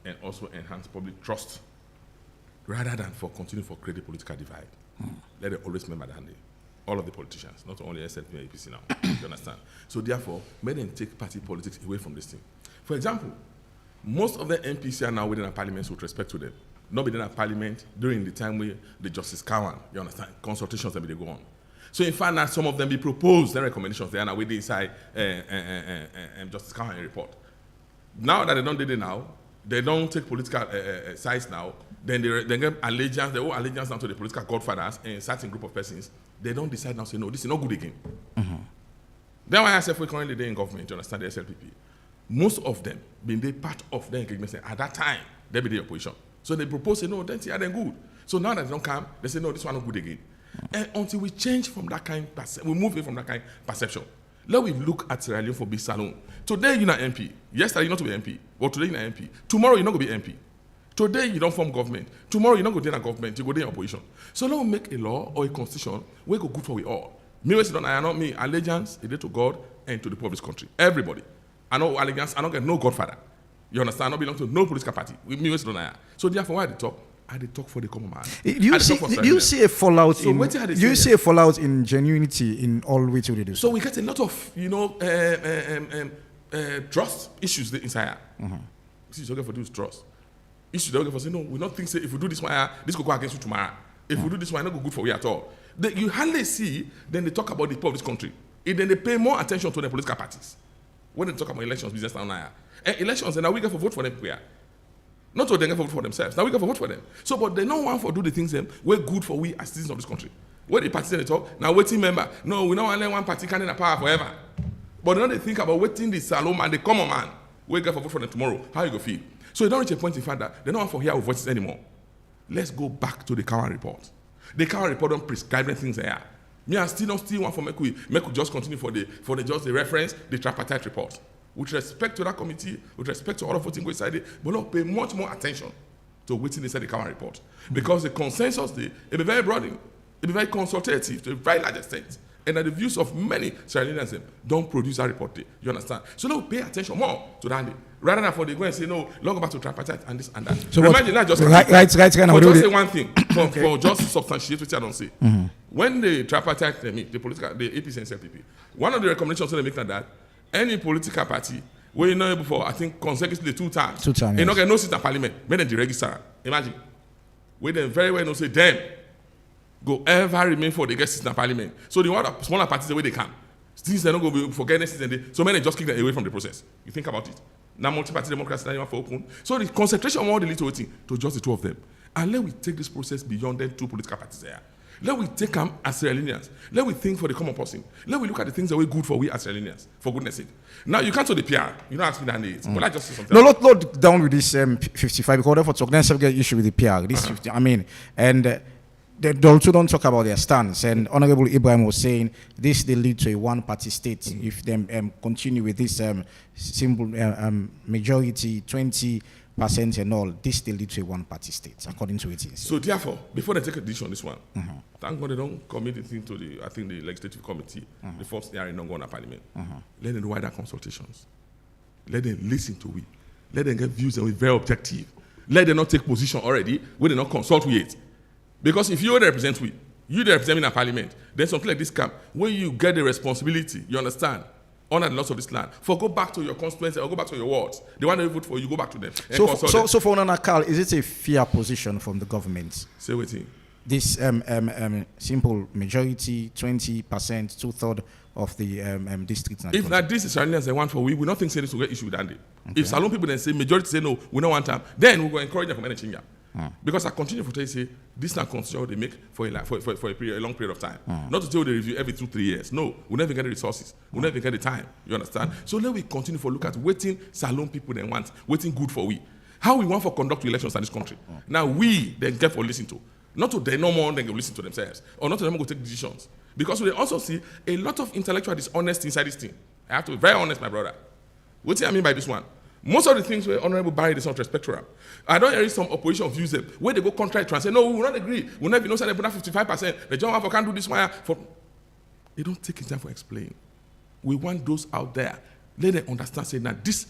and also enhance public trust, rather than for continue for create a political divide. Let them always remember that, all of the politicians, not only SLPP and APC now. You understand? So therefore, may them take party politics away from this thing. For example, most of the MPs are now within a parliament with respect to them. Not within a parliament during the time where the Justice Cowan, you understand, consultations that they go on. So in fact, now some of them be proposed, their recommendations, they are now within inside Justice Cowan report. Now that they don't do it now, they don't take political sides now, then they get allegiance, they owe allegiance now to the political godfathers and a certain group of persons. They don't decide now, say, no, this is not good again. Then why I say, if we're currently in government, you understand the SLPP, most of them, being they part of their engagement, say, at that time, they be the opposition. So they propose, say, no, then they are good. So now that they don't come, they say, no, this one not good again. And until we change from that kind, we move away from that kind of perception. Let we look at Sierra Leone for big salon. Today you're not MP. Yesterday you're not to be MP. But today you're not MP. Tomorrow you're not going to be MP. Today you don't form government. Tomorrow you're not going to be in a government. You go in opposition. So let we make a law or a constitution where go good for we all. Me, I not me allegiance is to God and to the people of this country. Everybody. I know allegiance. I don't get no godfather. You understand? I don't belong to no political party. So therefore, why I talk? I talk for the common man. Do you see a fallout in genuinity in all which we do? So we get a lot of trust issues inside. This is okay for this trust. Issues they okay for say no. We don't think say if we do this one, this could go against you tomorrow. If we do this one, not go good for we at all. You hardly see. Then they talk about the people of this country. Then they pay more attention to the political parties when they talk about elections, business now. And elections, and now we get to vote for them. Not so they get to vote for themselves. Now we get to vote for them. So, but they don't want to do the things them we're good for we as citizens of this country. Where the parties they talk, now waiting member. No, we don't want to let one party can in a power forever. But now they think about waiting the Salome and the common man. We get to vote for them tomorrow. How you go feel? So you don't reach a point in fact that they don't want to hear our voices anymore. Let's go back to the Cowan report. The Cowan report don't prescribe things there. Me I still want for make we just continue for the just the reference the tripartite report. With respect to that committee, with respect to all of voting go inside it, but not pay much more attention to waiting inside the Cowan report. Because the consensus it be very broad, it be very consultative to a very large extent. And that the views of many Sierra Leoneans don't produce that report. You understand? So now pay attention more to that. Rather than for the go and say no, long about to tripartite and this and that. So imagine that just just say one thing for just substantiate what I don't say. When the tripartite they meet, the APC and SLPP, one of the recommendations they make that any political party where you know before, I think consecutively 2 times. 2 times. You don't get no seat in parliament. Make them register. Imagine. Where them very well don't say them go ever remain for the get seats in parliament. So the one smaller parties the way they can. Since they're not going to be forgetting seats, so many just kick them away from the process. You think about it. Now multi-party democracy now for open. So the concentration on all the little thing to just the two of them. And let we take this process beyond them two political parties there. Let we take them as Sierra Leoneans. Let we think for the common person. Let we look at the things that are good for we as Sierra Leoneans, for goodness sake. Now, you can't do the PR. You don't ask me that needs. But I just say something. No, not down with this 55, because therefore talk, then get issue with the PR. This 50, I mean, and they also don't talk about their stance. And Honorable Ibrahim was saying this will lead to a one-party state if they continue with this simple majority, 20% and all. This will lead to a one-party state, according to it. So therefore, before they take a decision on this one, thank God they don't commit the thing to the, I think, the legislative committee, the first hearing don't go on a parliament. Let them do wider consultations. Let them listen to it. Let them get views and be very objective. Let them not take position already when they not consult with it. Because if you represent we, you represent in a parliament, then something like this come, when you get the responsibility, you understand, honor the laws of this land, for go back to your constituency or go back to your wards. They want to vote for you, go back to them. So for Nana Carl, is it a fair position from the government? Say what thing? This simple majority, 20%, 2/3 of the districts. If not this is Sierra they want for we will not think say this will get issue with Andy. Okay. If Salon people then say majority say no, we don't want time, then we will encourage them from any change. Because I continue to say this is not constitution they make for a long period of time. Not to tell they review every 2-3 years. No, we'll never get the resources. We'll never get the time. You understand? So let we continue to look at waiting Salon people they want, waiting good for we. How we want for conduct elections in this country. Now we then get for listen to. Not to they no more than go listen to themselves. Or not to them go take decisions. Because we also see a lot of intellectual dishonesty inside this thing. I have to be very honest, my brother. What do I mean by this one? Most of the things where Honorable Barry does not respect her. I don't hear some opposition views them where they go contrary and say, no, we will not agree. We'll never know they put 55%. The John can't do this one. They don't take his time for explain. We want those out there. Let them understand, say that this,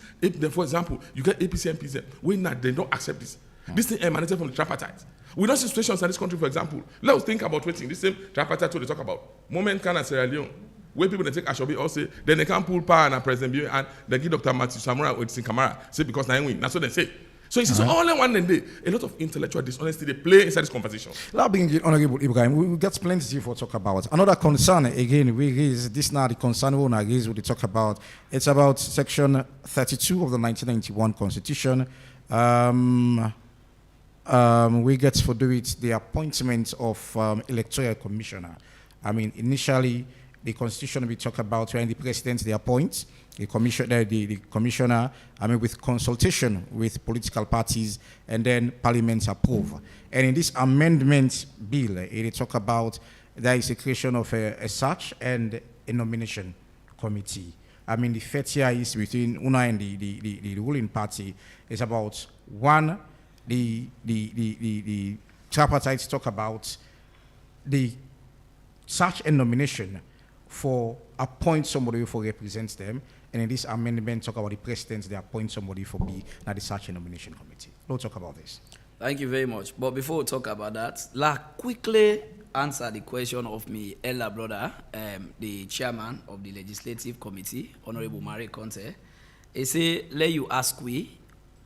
for example, you get APC and PZ, when they don't accept this. This thing emanated from the tripartite. We don't see situations in this country, for example. Let us think about waiting. This same tripartite they talk about. Moment can at Sierra Leone. Where people they take Ashobi or say, then they can't pull power and President Bill and they give Dr. Matthew Samura or Edson Kamara. Say because they win. That's what they say. So it's all in one day. A lot of intellectual dishonesty they play inside this conversation. That being Honorable Ibrahim, we get plenty to talk about. Another concern again, we raise this now the concern we raise we talk about. It's about Section 32 of the 1991 Constitution. We get for do it the appointment of electoral commissioner. I mean, initially the Constitution we talk about when the president they appoint the commissioner. I mean, with consultation with political parties, and then Parliament approve. And in this amendment bill, it talk about there is a creation of a search and a nomination committee. I mean, the failure is between UNA and the ruling party. It's about one. The tripartite talk about the search and nomination for appoint somebody for represent them, and in this amendment talk about the president they appoint somebody for be now the search and nomination committee. We'll talk about this. Thank you very much. But before we talk about that, quickly answer the question of me elder brother, the chairman of the legislative committee, Honorable Mary Conte. He say let you ask we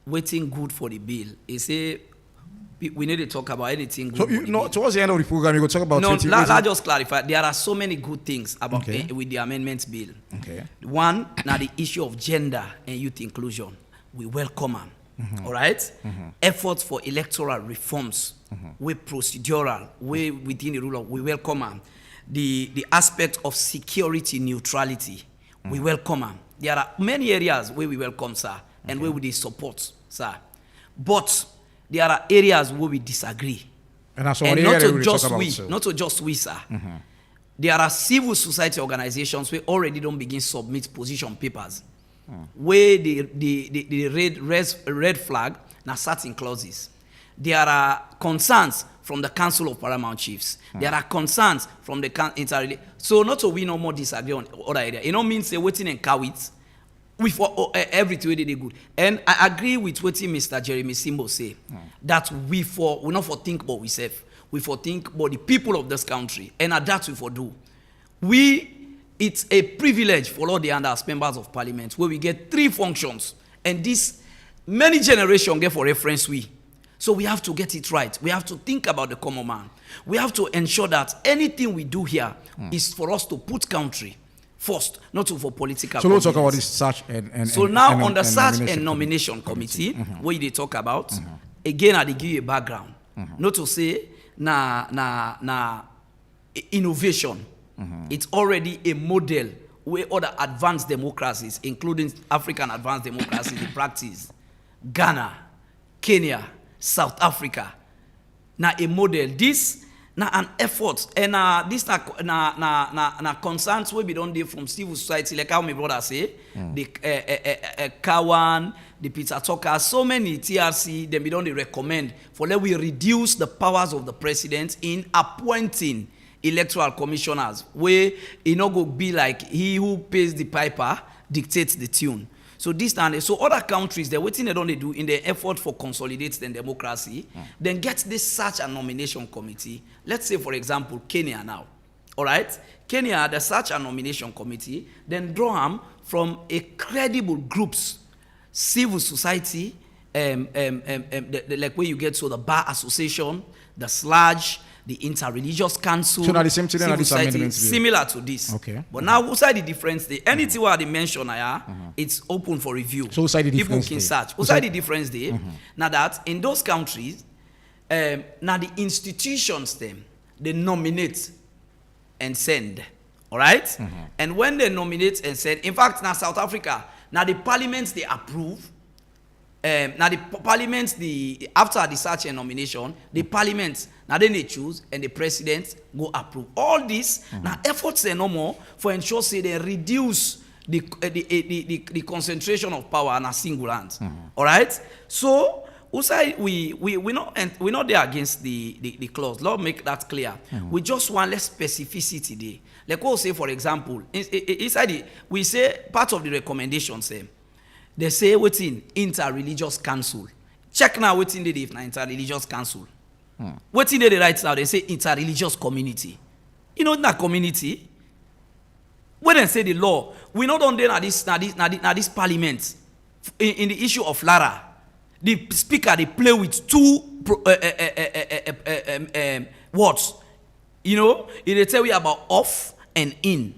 waiting good for the bill. He say we need to talk about anything good. So towards the end of the program, you go talk about. No, let's just clarify. There are so many good things about with the amendments bill. Okay. One, now the issue of gender and youth inclusion. We welcome them. All right. Efforts for electoral reforms, we procedural, we within the rule of we welcome them. The aspect of security neutrality, we welcome them. There are many areas where we welcome, sir, and where we support, sir. But there are areas where we disagree. And not to just we, sir. There are civil society organizations where already don't begin submit position papers. Where the red flag now certain clauses. There are concerns from the Council of Paramount Chiefs. There are concerns from the So not to we no more disagree on other area. It don't mean say waiting and Kawit. With everything they good. And I agree with what Mr. Jeremy Simbo say, that we not for think about ourselves, we for think about the people of this country, and that we for do. It's a privilege for all the others members of parliament where we get 3 functions, and this many generations get for reference we. So we have to get it right. We have to think about the common man. We have to ensure that anything we do here is for us to put country first, not for political. So we'll talk about this search and so now and on the search nomination and nomination committee, Mm-hmm. what they talk about, again, I dey give you a background. Not to say na innovation. It's already a model where other advanced democracies, including African advanced democracies, they practice. Ghana, Kenya, South Africa. Now a model. This na an effort, and this na concerns where we don't do from civil society, like how my brother say, the Kawan, the Peter Tucker, so many TRC, then we don't recommend for let we reduce the powers of the president in appointing electoral commissioners, where it not go be like he who pays the piper dictates the tune. So this time, so other countries, they're waiting they don't do in their effort for consolidating democracy, then get this search and nomination committee. Let's say, for example, Kenya now. All right? Kenya, the search and nomination committee, then draw them from a credible groups, civil society, like where you get so the Bar Association, the SLAJ, the Interreligious Council, So now the same thing, civil this society, amendment bill. similar to this. Okay. But now, what's the difference? There, anything what they mention, it's open for review. So what's the People difference can there? search. What's the difference there? Now that in those countries, now the institutions them they nominate and send. All right? And when they nominate and send, in fact, now South Africa, now the parliaments they approve. Now the parliament, after the search and nomination, the parliament now then they choose and the president go approve. All this now efforts are no more for ensure say they reduce the concentration of power in a single hand. All right. So we're not there against the clause. Let's make that clear. We just want less specificity there. Like we'll say, for example, inside we say part of the recommendations. They say what's in interreligious council. Check now what's in the interreligious council. What's in the right now? They say interreligious community. You know that community. When they say the law, we not on there this parliament in the issue of Lara. The speaker they play with two words. You know, they tell you about off and in.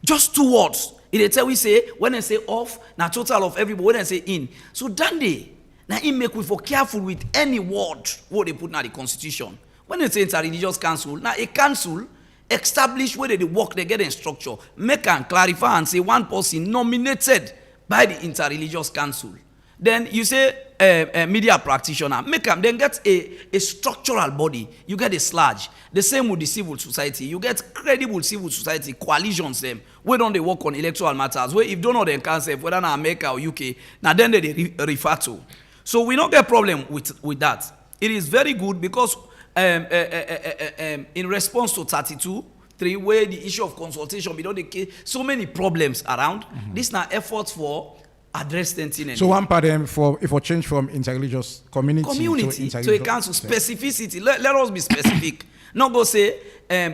Just two words. It tell we say when they say off, now total of everybody. When they say in, so that day now it make we for careful with any word what they put in the constitution. When they say interreligious council, now a council establish where they work, they get in structure, make and clarify and say one person nominated by the interreligious council. Then you say a media practitioner, make them then get a structural body. You get a SLAJ. The same with the civil society. You get credible civil society coalitions. Them where don't they work on electoral matters? Where if don't know them concept whether na America or UK, now then they refer to. So we don't get problem with that. It is very good because in response to 32(3), where the issue of consultation, we don't so many problems around. This now efforts for address anything. So one part for change from interreligious community to a council specificity. Let us be specific. Not go say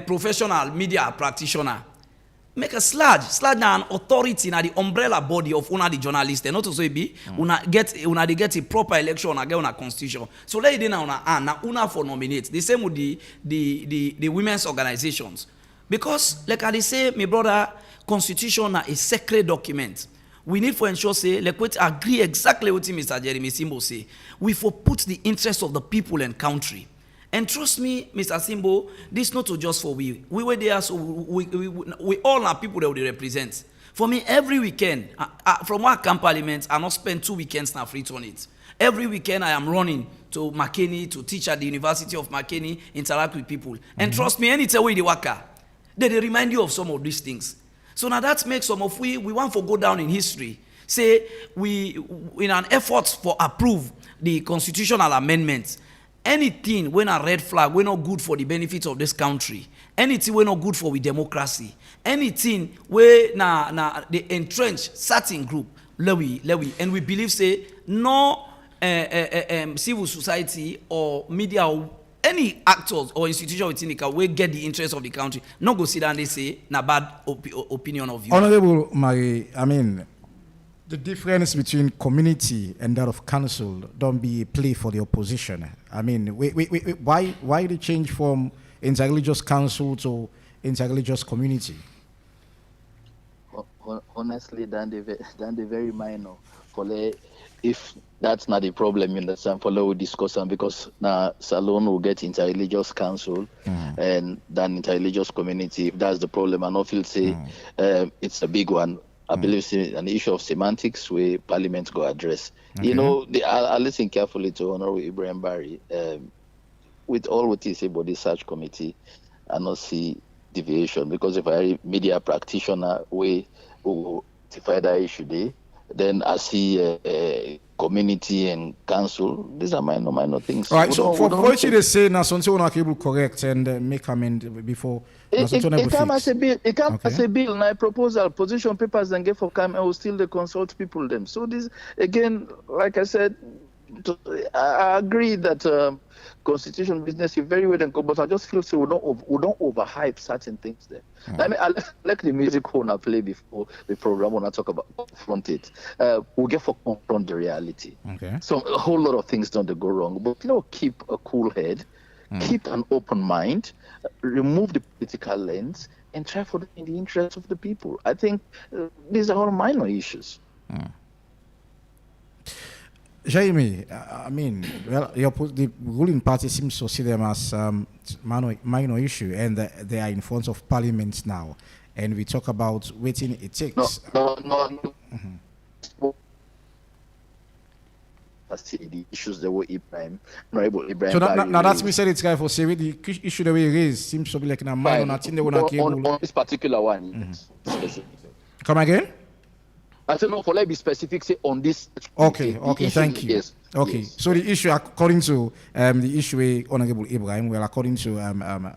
professional media practitioner. Make a SLAJ na an authority na the umbrella body of una the journalists. Not to say be una they get a proper election una get una constitution. So let it na una for nominate. The same with the women's organizations. Because like I say, my brother, constitution na a sacred document. We need for ensure say like we agree exactly what Mr. Jeremy Simbo say. We for put the interests of the people and country. And trust me, Mr. Simbo, this not just for we. We were there, so we all are people that we represent. For me, every weekend, from our camp parliament, I not spend 2 weekends now free on it. Every weekend, I am running to Makeni to teach at the University of Makeni, interact with people. And trust me, anytime we work, they remind you of some of these things. So now that makes some of we want to go down in history. Say we in an effort for approve the constitutional amendments. Anything when a red flag, we're not good for the benefits of this country. Anything we're not good for with democracy. Anything where the entrenched certain group, lewi, and we believe say no civil society or media or any actors or institution within the country will get the interest of the country. Not go sit down and they say na bad opinion of you. Honorable Mary, I mean, the difference between community and that of council don't be a play for the opposition. I mean, why the change from interreligious council to interreligious community? honestly, than the very minor. For if that's not a problem, you understand, for we discuss them because now Salon will get interreligious council and then interreligious community. If that's the problem, and I feel say it's a big one. I believe it's an issue of semantics where Parliament go address. Okay. You know, I listen carefully to Honorable Ibrahim Barry. With all what he say about the search committee, I not see deviation because if I media practitioner way who defy that issue there, then I see community and council. These are minor things. All right, so for what you say now, something we not able correct and make amend before. It come as a bill. It come as a bill. Now proposal, position papers, and get for come and will still they consult people them. So this again, like I said, I agree that constitution business is very well and good, but I just feel so we don't overhype certain things there. I mean, I let the music owner play before the program when I talk about confront it. We get for confront the reality. Okay. So a whole lot of things don't go wrong, but keep a cool head, keep an open mind, remove the political lens, and try for in the interest of the people. I think these are all minor issues. Jamie, I mean, well, the ruling party seems to see them as minor issue, and they are in front of Parliament now, and we talk about waiting it takes. No. I see the issues that were Ibrahim. So now that's me said it's guy for say the issue that we raised seems to be like a minor, nothing they were not able. On this particular one, Come again? I don't know for let be specific. Say on this. Okay, thank you. Yes. Okay, yes. So the issue, according to the issue, Honorable Ibrahim, well, according to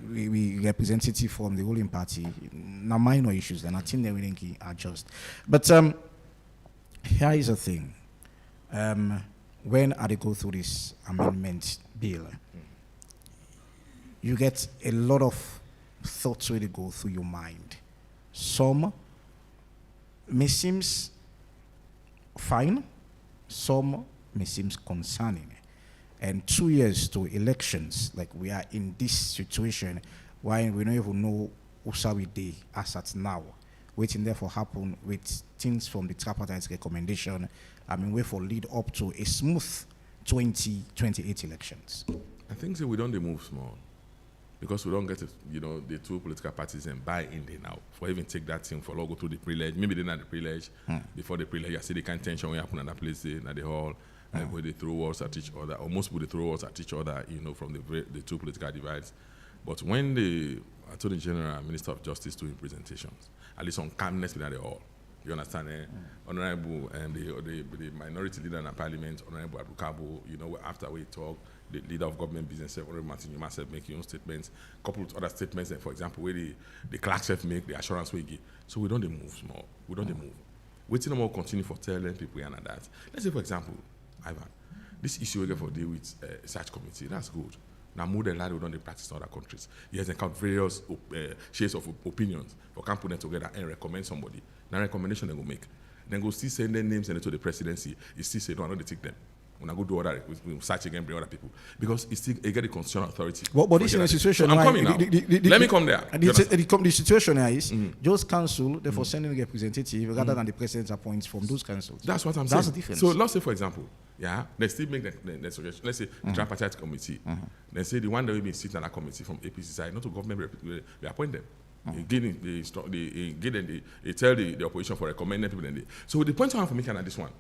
we representative from the ruling party, now minor issues, and I think they will adjust. But here is the thing: when they go through this amendment bill, you get a lot of thoughts really go through your mind. Some may seems fine, some may seems concerning. And 2 years to elections, like we are in this situation, why we don't even know who we day as at now, waiting there for happen with things from the tripartite recommendation. I mean, wait for lead up to a smooth 2028 elections. I think so we don't move small. Because we don't get, the two political parties and buy in there now. For even take that thing for go to the privilege. Maybe they're not the privilege. Before the privilege, I see the kind of tension when happen in that place there, at the hall, where they throw words at each other, or most people they throw words at each other, from the two political divides. But when the Attorney General, Minister of Justice doing presentations, at least on calmness within the hall. You understand? Honorable and the minority leader in the parliament, Honorable Abukabo, after we talk, the leader of government business, Honorable Martin, you must make your own statements, coupled with other statements, and for example, where the clerks have make the assurance we give. So we don't move small. We don't move. Waiting more continue for telling people and that. Let's say, for example, Ivan, this issue we get for deal with search committee, that's good. Now more than likely we don't practice in other countries. Yes, they count various shades of opinions for can put them together and recommend somebody. Now recommendation they go make. Then go still send their names and to the presidency. You still say no, I don't take them. When I go do other, we search again, bring other people because it's still get the constitutional authority. But this is a situation. So I'm coming now. Let me come there. The situation is those council therefore sending a representative rather than the president appoints from those councils. That's what I'm saying. That's the difference. So let's say, for example, they still make the suggestion. Let's say the tripartite committee. They say the one that will be sitting on that committee from APC side, not to government, they appoint them. They tell the opposition for recommending people. So the point I want to make on this one,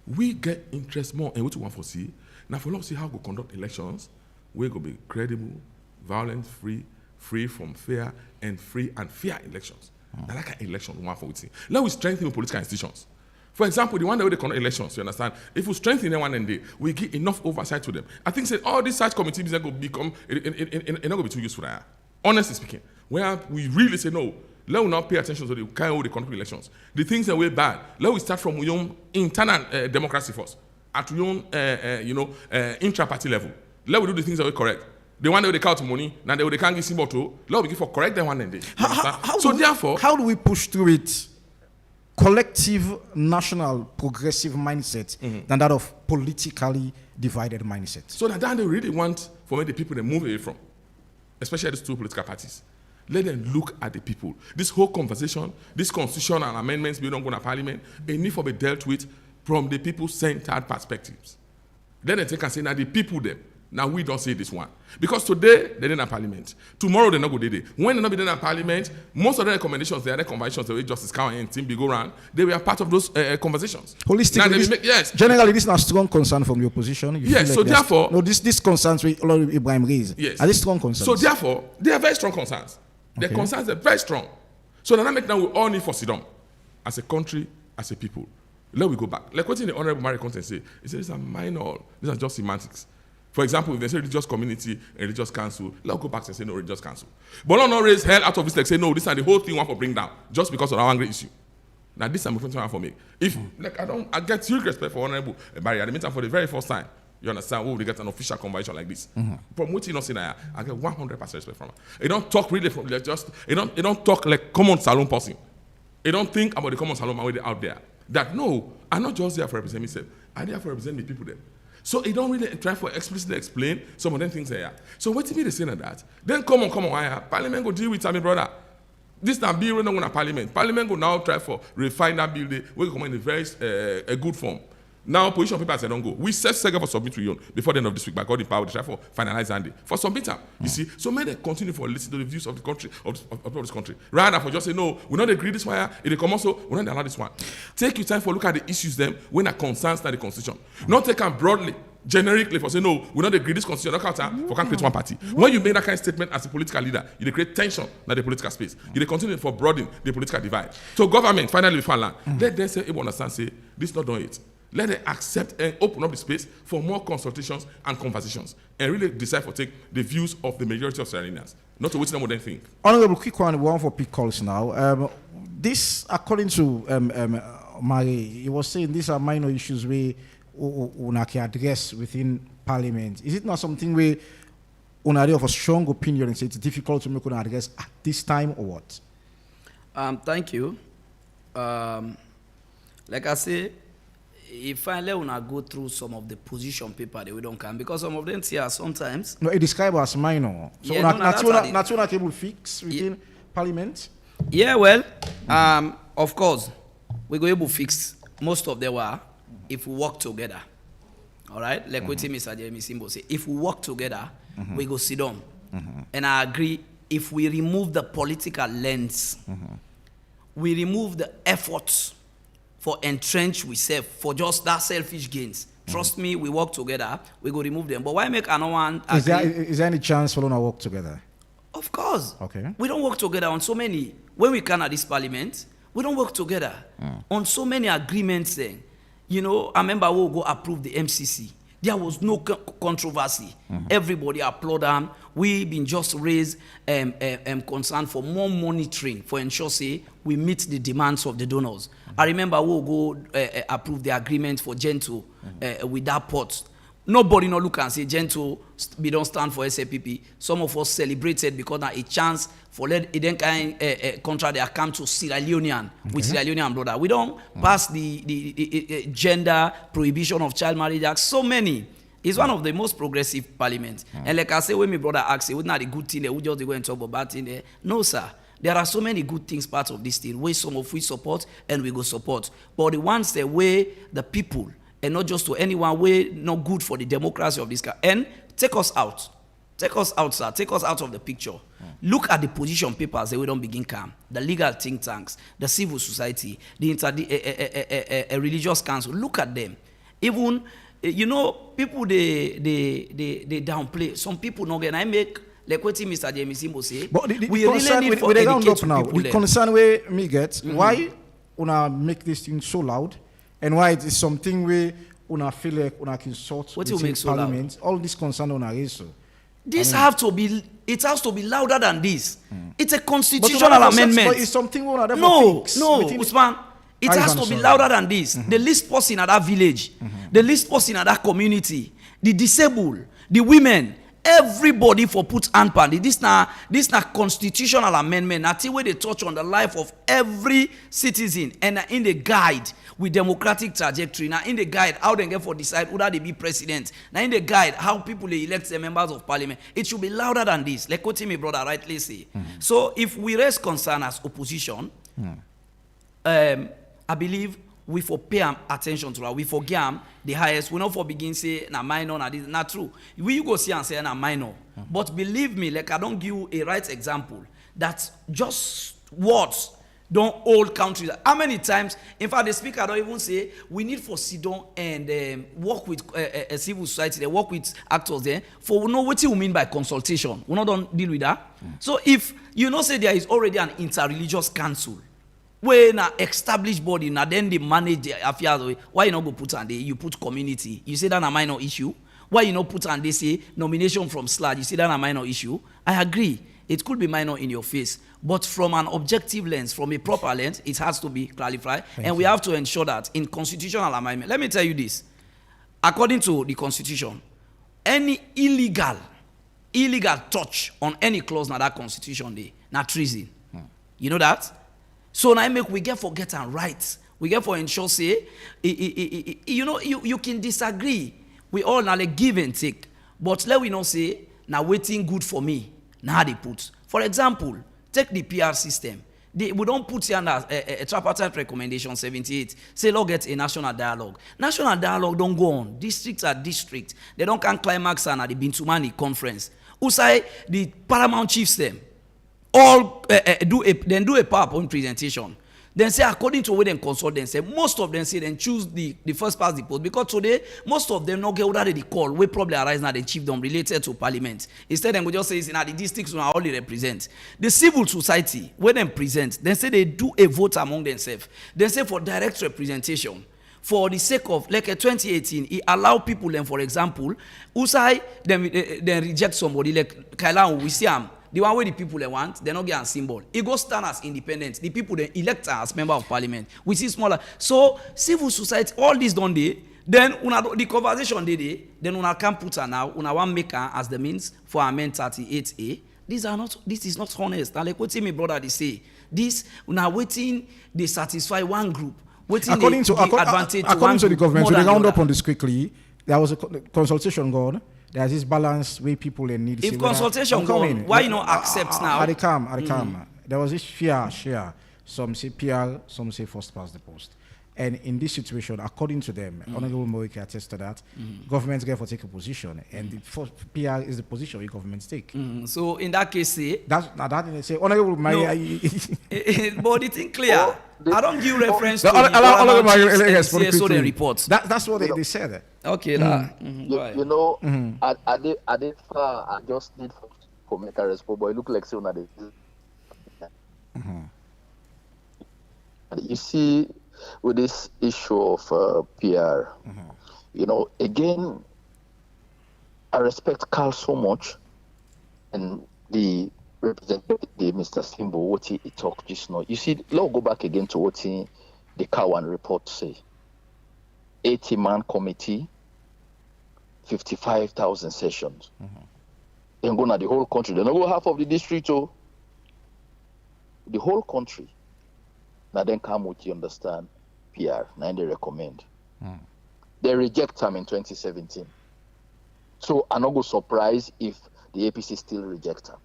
we get interest more in what we want to see. Now for us see how we conduct elections, we go be credible, violent, free from fear, and free and fair elections. Now that kind of election we want for see. Let we strengthen the political institutions. For example, the one that we conduct elections, you understand? If we strengthen them one day, we give enough oversight to them. I think that all these search committees are going to become, it's not going to be too useful. Honestly speaking. Where we really say no, let us not pay attention to the kind of the conduct elections. The things that were bad, let us start from your own internal democracy first, at your own intra-party level. Let us do the things that were correct. The one that they count money, now they can't give symbol to. Let us give for correct that one and day. How do we push through it? Collective, national, progressive mindset than that of politically divided mindset. So that they really want for many people to move away from, especially these two political parties. Let them look at the people. This whole conversation, this constitutional amendments we don't go to parliament, they need to be dealt with from the people-centered perspectives. Then they take and say, now the people them. Now we don't say this one. Because today, they didn't have parliament. Tomorrow, they're not go there. When they're not in parliament, most of the recommendations, the other conversations, the way Justice Cowan and Tim go around, they were part of those conversations. Holistically, yes. Generally, this is not a strong concern from the opposition. Yes, so therefore... No, this concerns with Ibrahim raised. Yes. Are these strong concerns? So therefore, they are very strong concerns. Their concerns are very strong. So now we all need for freedom. As a country, as a people. Let we go back. Like what the Honorable Mary Content say, he said, these are minor, these are just semantics. For example, if they say religious community and religious council, let's go back and say no religious council. But not raise hell out of this, like say no, this is the whole thing we want to bring down just because of our angry issue. Now this is a movement for me. If I get huge respect for Honorable Barry. At the meantime, for the very first time, you understand, we will get an official convention like this. From what you not saying, I get 100% respect from her. It don't talk really from just it don't talk like common salon person. It don't think about the common salon way out there. That no, I'm not just there for represent myself. I'm there for represent the people there. So it don't really try to explicitly explain some of them things there. So what to me they say that? Then come on, Parliament go deal with me, brother. This now bill we don't go to Parliament. Parliament go now try for refine that bill. We come in a very a good form. Now position people say don't go. We set second for submit to you before the end of this week. By God in power, they try for finalize Andy for submit them. You see, so may they continue for listen to the views of the country of this country. Rather for just say no, we not agree this one. If they come also, we not allow this one. Take your time for look at the issues them when it concerns the constitution. Not take them broadly. Generically for say no, we not agree this constitution, not for can't create one party. When you make that kind of statement as a political leader, you create tension in the political space. You continue for broaden the political divide. So government finally we find land. Let them say, understand, say this not done it. Let them accept and open up the space for more consultations and conversations and really decide for take the views of the majority of Sierra-Leoneans, not to wait them what they think. Honorable, quick one for pick calls now. This, according to Mary, he was saying these are minor issues where una can address within Parliament. Is it not something where una have a strong opinion and say it's difficult to make una address at this time or what? Thank you. Like I say, if I let una go through some of the position paper that we don't come, because some of them here sometimes. No, it described as minor. So yeah, not una able fix within Parliament? Yeah, well, of course, we go able to fix most of them were if we work together. All right? Like what Mr. Jeremy Simbo say, if we work together, we go sit down. And I agree, if we remove the political lens, we remove the efforts for entrench we self, for just that selfish gains. Trust me, we work together, we go remove them. But why make another one agree? Is there any chance for us to work together? Of course. Okay. We don't work together on so many. When we can at this parliament, we don't work together on so many agreements then. You know, I remember we'll go approve the MCC. There was no controversy. Everybody applaud them. We been just raised concern for more monitoring for ensure say we meet the demands of the donors. I remember we'll go approve the agreement for Gento with that port. Nobody no look and say Gento we don't stand for SLPP. Some of us celebrated because now a chance for let it then kind contract they come to Sierra Leonean with Sierra Leonean brother. We don't pass the gender prohibition of child marriage act. So many. It's one of the most progressive parliaments. And like I say, when my brother asks, it's not a good thing there, we just go and talk about bad thing there. No, sir. There are so many good things part of this thing, where some of we support and we go support. But the ones that way the people, and not just to anyone, way not good for the democracy of this country. And take us out. Take us out, sir. Take us out of the picture. Look at the position papers that we don't begin calm. The legal think tanks, the civil society, the religious council. Look at them. Even, you know, people, they downplay. Some people not get, I make, like what Mr. James Simbo say, but the we really need for educate people. The concern where me get, why una make this thing so loud, and why it is something where una feel like una can sort within Parliament, all this concern una raise so. This have to be, it has to be louder than this. It's a constitutional amendment. But it's something we never fix. No, Usman. It has to be louder than this. The least person at that village, the least person at that community, the disabled, the women, everybody for put hand pan this na constitutional amendment na thing wey dey touch on the life of every citizen and na in the guide with democratic trajectory na in the guide how dem get for decide whether they be president na in the guide how people dey elect the members of parliament. It should be louder than this, like what my brother rightly say. So if we raise concern as opposition, I believe we for pay attention to that. We for give the highest. We not for begin say na minor na this not true. We go see and say na minor. But believe me, like I don't give you a right example that just words don't hold countries. How many times? In fact, the speaker don't even say we need for sit down and work with a civil society. They work with actors there for know what you mean by consultation. We not don't deal with that. So if you know say there is already an interreligious council where na established body na then they manage the affairs, why you not go put on there? You put community. You say that a minor issue. Why you not put on they say nomination from SLAD? You say that a minor issue. I agree. It could be minor in your face, but from an objective lens, from a proper lens, it has to be clarified. And we have to ensure that in constitutional amendment, let me tell you this, according to the constitution, any illegal touch on any clause na that constitution dey na treason. You know that? So now make we get forget and right. We get for ensure say, you know, you can disagree. We all now like give and take, but let we not say now waiting good for me. Now they put, for example, take the PR system. We don't put here under a tripartite recommendation 78. Say, Lord, get a national dialogue. National dialogue don't go on. Districts are district. They don't can climax and at the Bintumani conference. Who say the paramount chiefs them all do a PowerPoint presentation. Then say according to what they consult, then say most of them say then choose the first past the post because today most of them not get whether they call we probably arise now the chief them related to parliament. Instead them go just say it's in the districts now all they represent. The civil society when them present, then say they do a vote among themselves. Then say for direct representation. For the sake of like a 2018, it allow people then for example, who say then reject somebody like Kailan we see him. The one way the people they want, they not get a symbol. It goes stand as independent. The people they elect as member of parliament. We see smaller. So civil society, all this done there. Then the conversation they then una can put her now. Una one make her as the means for amend 38A. This is not honest. And like what my brother they say, this una waiting they satisfy one group. According to the government, so they round up on this quickly. There was a consultation going. There's this balance where people need. If consultation going, why you not accept now? At the calm. There was this fear share. Some say PR, some say first past the post. And in this situation, according to them, Honorable Moike attests to that, governments get for take a position, and the first PR is the position where governments take. So in that case, say that they say Honorable Moike. But it's clear. I don't give reference to the so the reports. That's what they said. Okay, you know, I did far. I just need for make a response, but it look like so now. You see, with this issue of PR, you know, again, I respect Carl so much, and the representative, Mr. Simbo, what he talked just now. You see, let's go back again to what the Cowan report say. 80-man committee, 55,000 sessions. Then go now the whole country. They not go half of the district, the whole country. Now then come with you understand PR. Now they recommend. They reject them in 2017. So I'm not go surprised if the APC still reject them.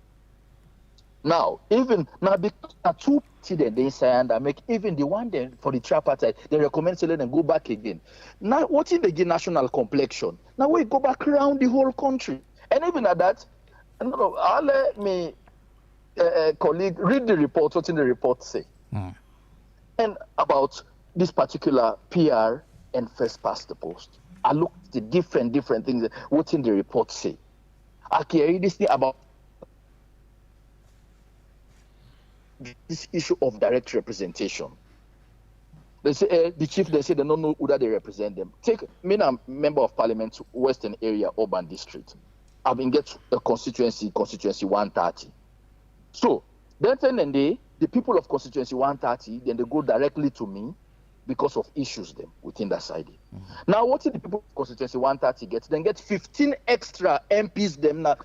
Now, even now because two they say and I make even the one then for the tripartite, they recommend to let them go back again. Now what if they get national complexion? Now we go back around the whole country. And even at that, I'll let me colleague read the report, what in the report say. And about this particular PR and first past the post. I looked at the different things what in the report say. I can read this thing about this issue of direct representation. They say the chief, they say they don't know who that they represent them. Take me, I'm member of parliament, Western Area, Urban District. I've been get a constituency 130. So then the people of constituency 130, then they go directly to me because of issues them within that side. Now, what did the people of constituency 130 get? Then get 15 extra MPs them now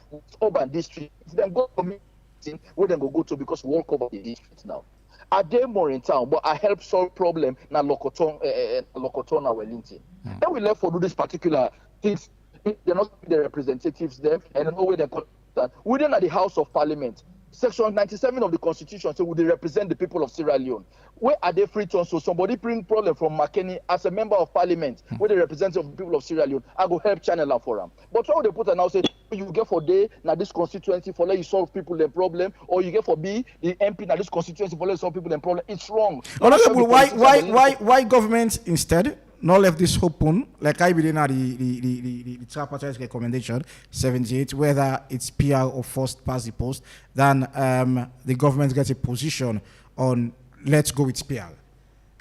urban district. Then go to meeting where they go to because we won't cover the district now. Are they more in town? But I help solve problem na Lokoton na Wellington. Then we left for do this particular things. They're not the representatives there, and no way they that within the House of Parliament. Section 97 of the Constitution says, would they represent the people of Sierra Leone? Where are they free to? So somebody bring problem from McKinney as a member of Parliament, where they represent the people of Sierra Leone, I go help channel them for them. But how they put and now say, you get for day, now this constituency for let you solve people the problem, or you get for B, the MP now this constituency for let you solve people the problem. It's wrong. Honorable, why government instead not left this open, like I believe now the tripartite recommendation 78, whether it's PR or first past the post, then the government gets a position on let's go with PR.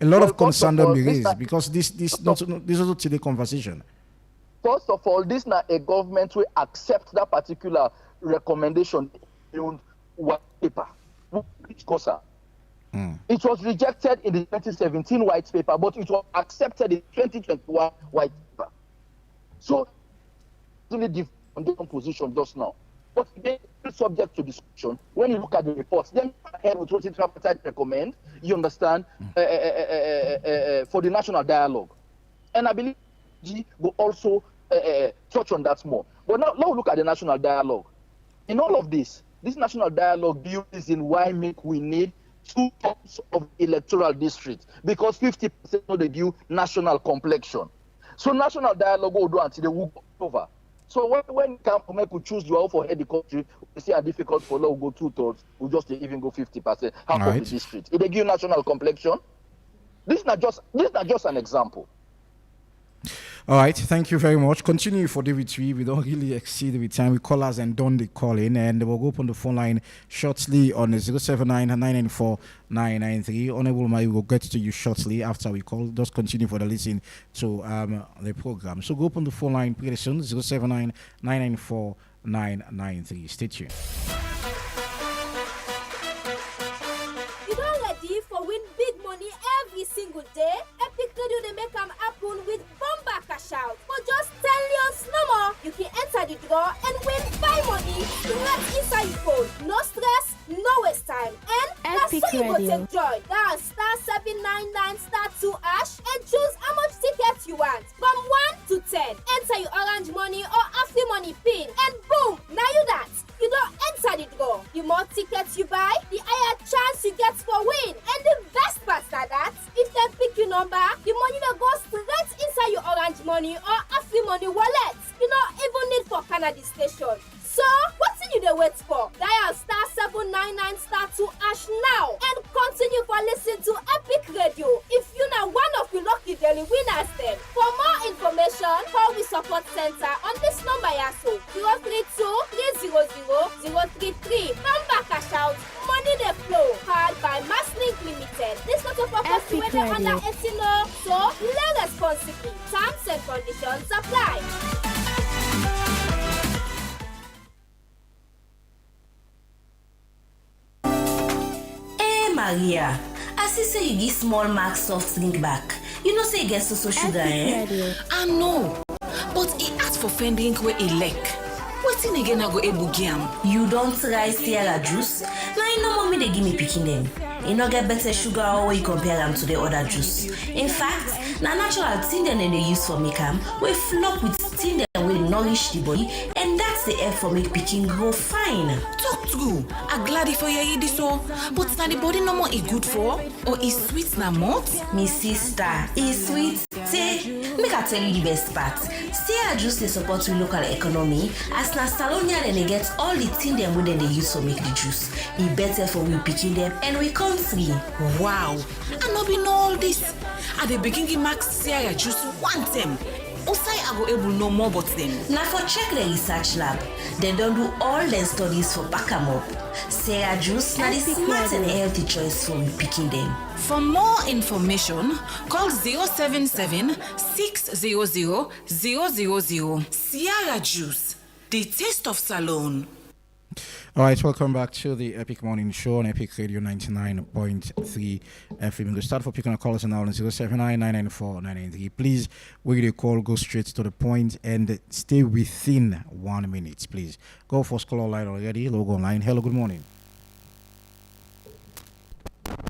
A lot of concern don't be raised because this also today conversation. First of all, this not a government will accept that particular recommendation in white paper. It was rejected in the 2017 white paper, but it was accepted in 2021 white paper. So, it's only different position just now. But they are subject to discussion. When you look at the reports, then ahead with what tripartite recommend, you understand, for the national dialogue. And I believe G will also touch on that more. But now look at the national dialogue. In all of this national dialogue builds in why we need 2 types of electoral districts because 50% of the due national complexion. So national dialogue will do until they will go over. So when Camp we choose you for head the country, we see how difficult for law go 2/3, we just even go 50%, half of the district. If they give national complexion, this is not just an example. All right, thank you very much. Continue for David 3. We don't really exceed the time. We call us and done the calling, and we'll go open the phone line shortly on 079-994-993. Honorable Mai will get to you shortly after we call. Just continue for the listen to the program. So go open the phone line pretty soon. 079-994-993. Stay tuned. You don't ready for win big money every single day? Epic Radio they make them happen with Bomba Cash Out. For just 10 years no more, you can enter the draw and win 5 money right inside your phone. No stress, no waste time. And that's how you go take joy. Dial *799*2# and choose how much tickets you want. From 1 to 10. Enter your orange money or Afri money pin. And boom, now you that. You don't enter the draw. The more tickets you buy, the higher chance you get for win. And the best part is that if they pick your number, the money that goes straight inside your orange money or Afri money wallet. You don't even need for Canada station. So, what's you they wait for? Dial *799*2# now and continue for listening to Epic Radio. If you're not one of the lucky daily winners then. For more information, call the support center on this number yaso 032-300-033. Number Cash Out, money the flow, powered by Masslink Limited. This not a purpose to whether under 18 law, so play responsibly. Terms and conditions apply. Maria, I see say you give small mark soft drink back. You know say you get so sugar, eh? I know, but he asked for fending where he like. What's in again I go able game? You don't try Sierra juice. Now you know mommy they give me picking them. You no get better sugar or you compare them to the other juice. In fact, na natural thing them they use for make them. We flop with thing them will nourish the body, and that's the help for make picking grow fine. Talk true. I'm glad if you hear this so, but na the body no more is good for, or is sweet na mouth? Me sister, is sweet. Say, make I tell you the best part. Sierra juice they support with local economy, as na Salonia then they get all the thing them when they use to make the juice. It better for we picking them and we come free. Wow, I no be know all this. At the beginning max Sierra juice one time. Also, I go able know more about them. Now for check the research lab, they don't do all their studies for back 'em up. Sierra juice now the smart and healthy choice for we picking them. For more information, call 077-600-000. Sierra Juice, the taste of Salon. All right, welcome back to the Epic Morning Show on Epic Radio 99.3 FM. We'll start for picking a call now on 079 Please, when you call, go straight to the point and stay within 1 minute, please. Go for caller line already, logo online. Hello, good morning.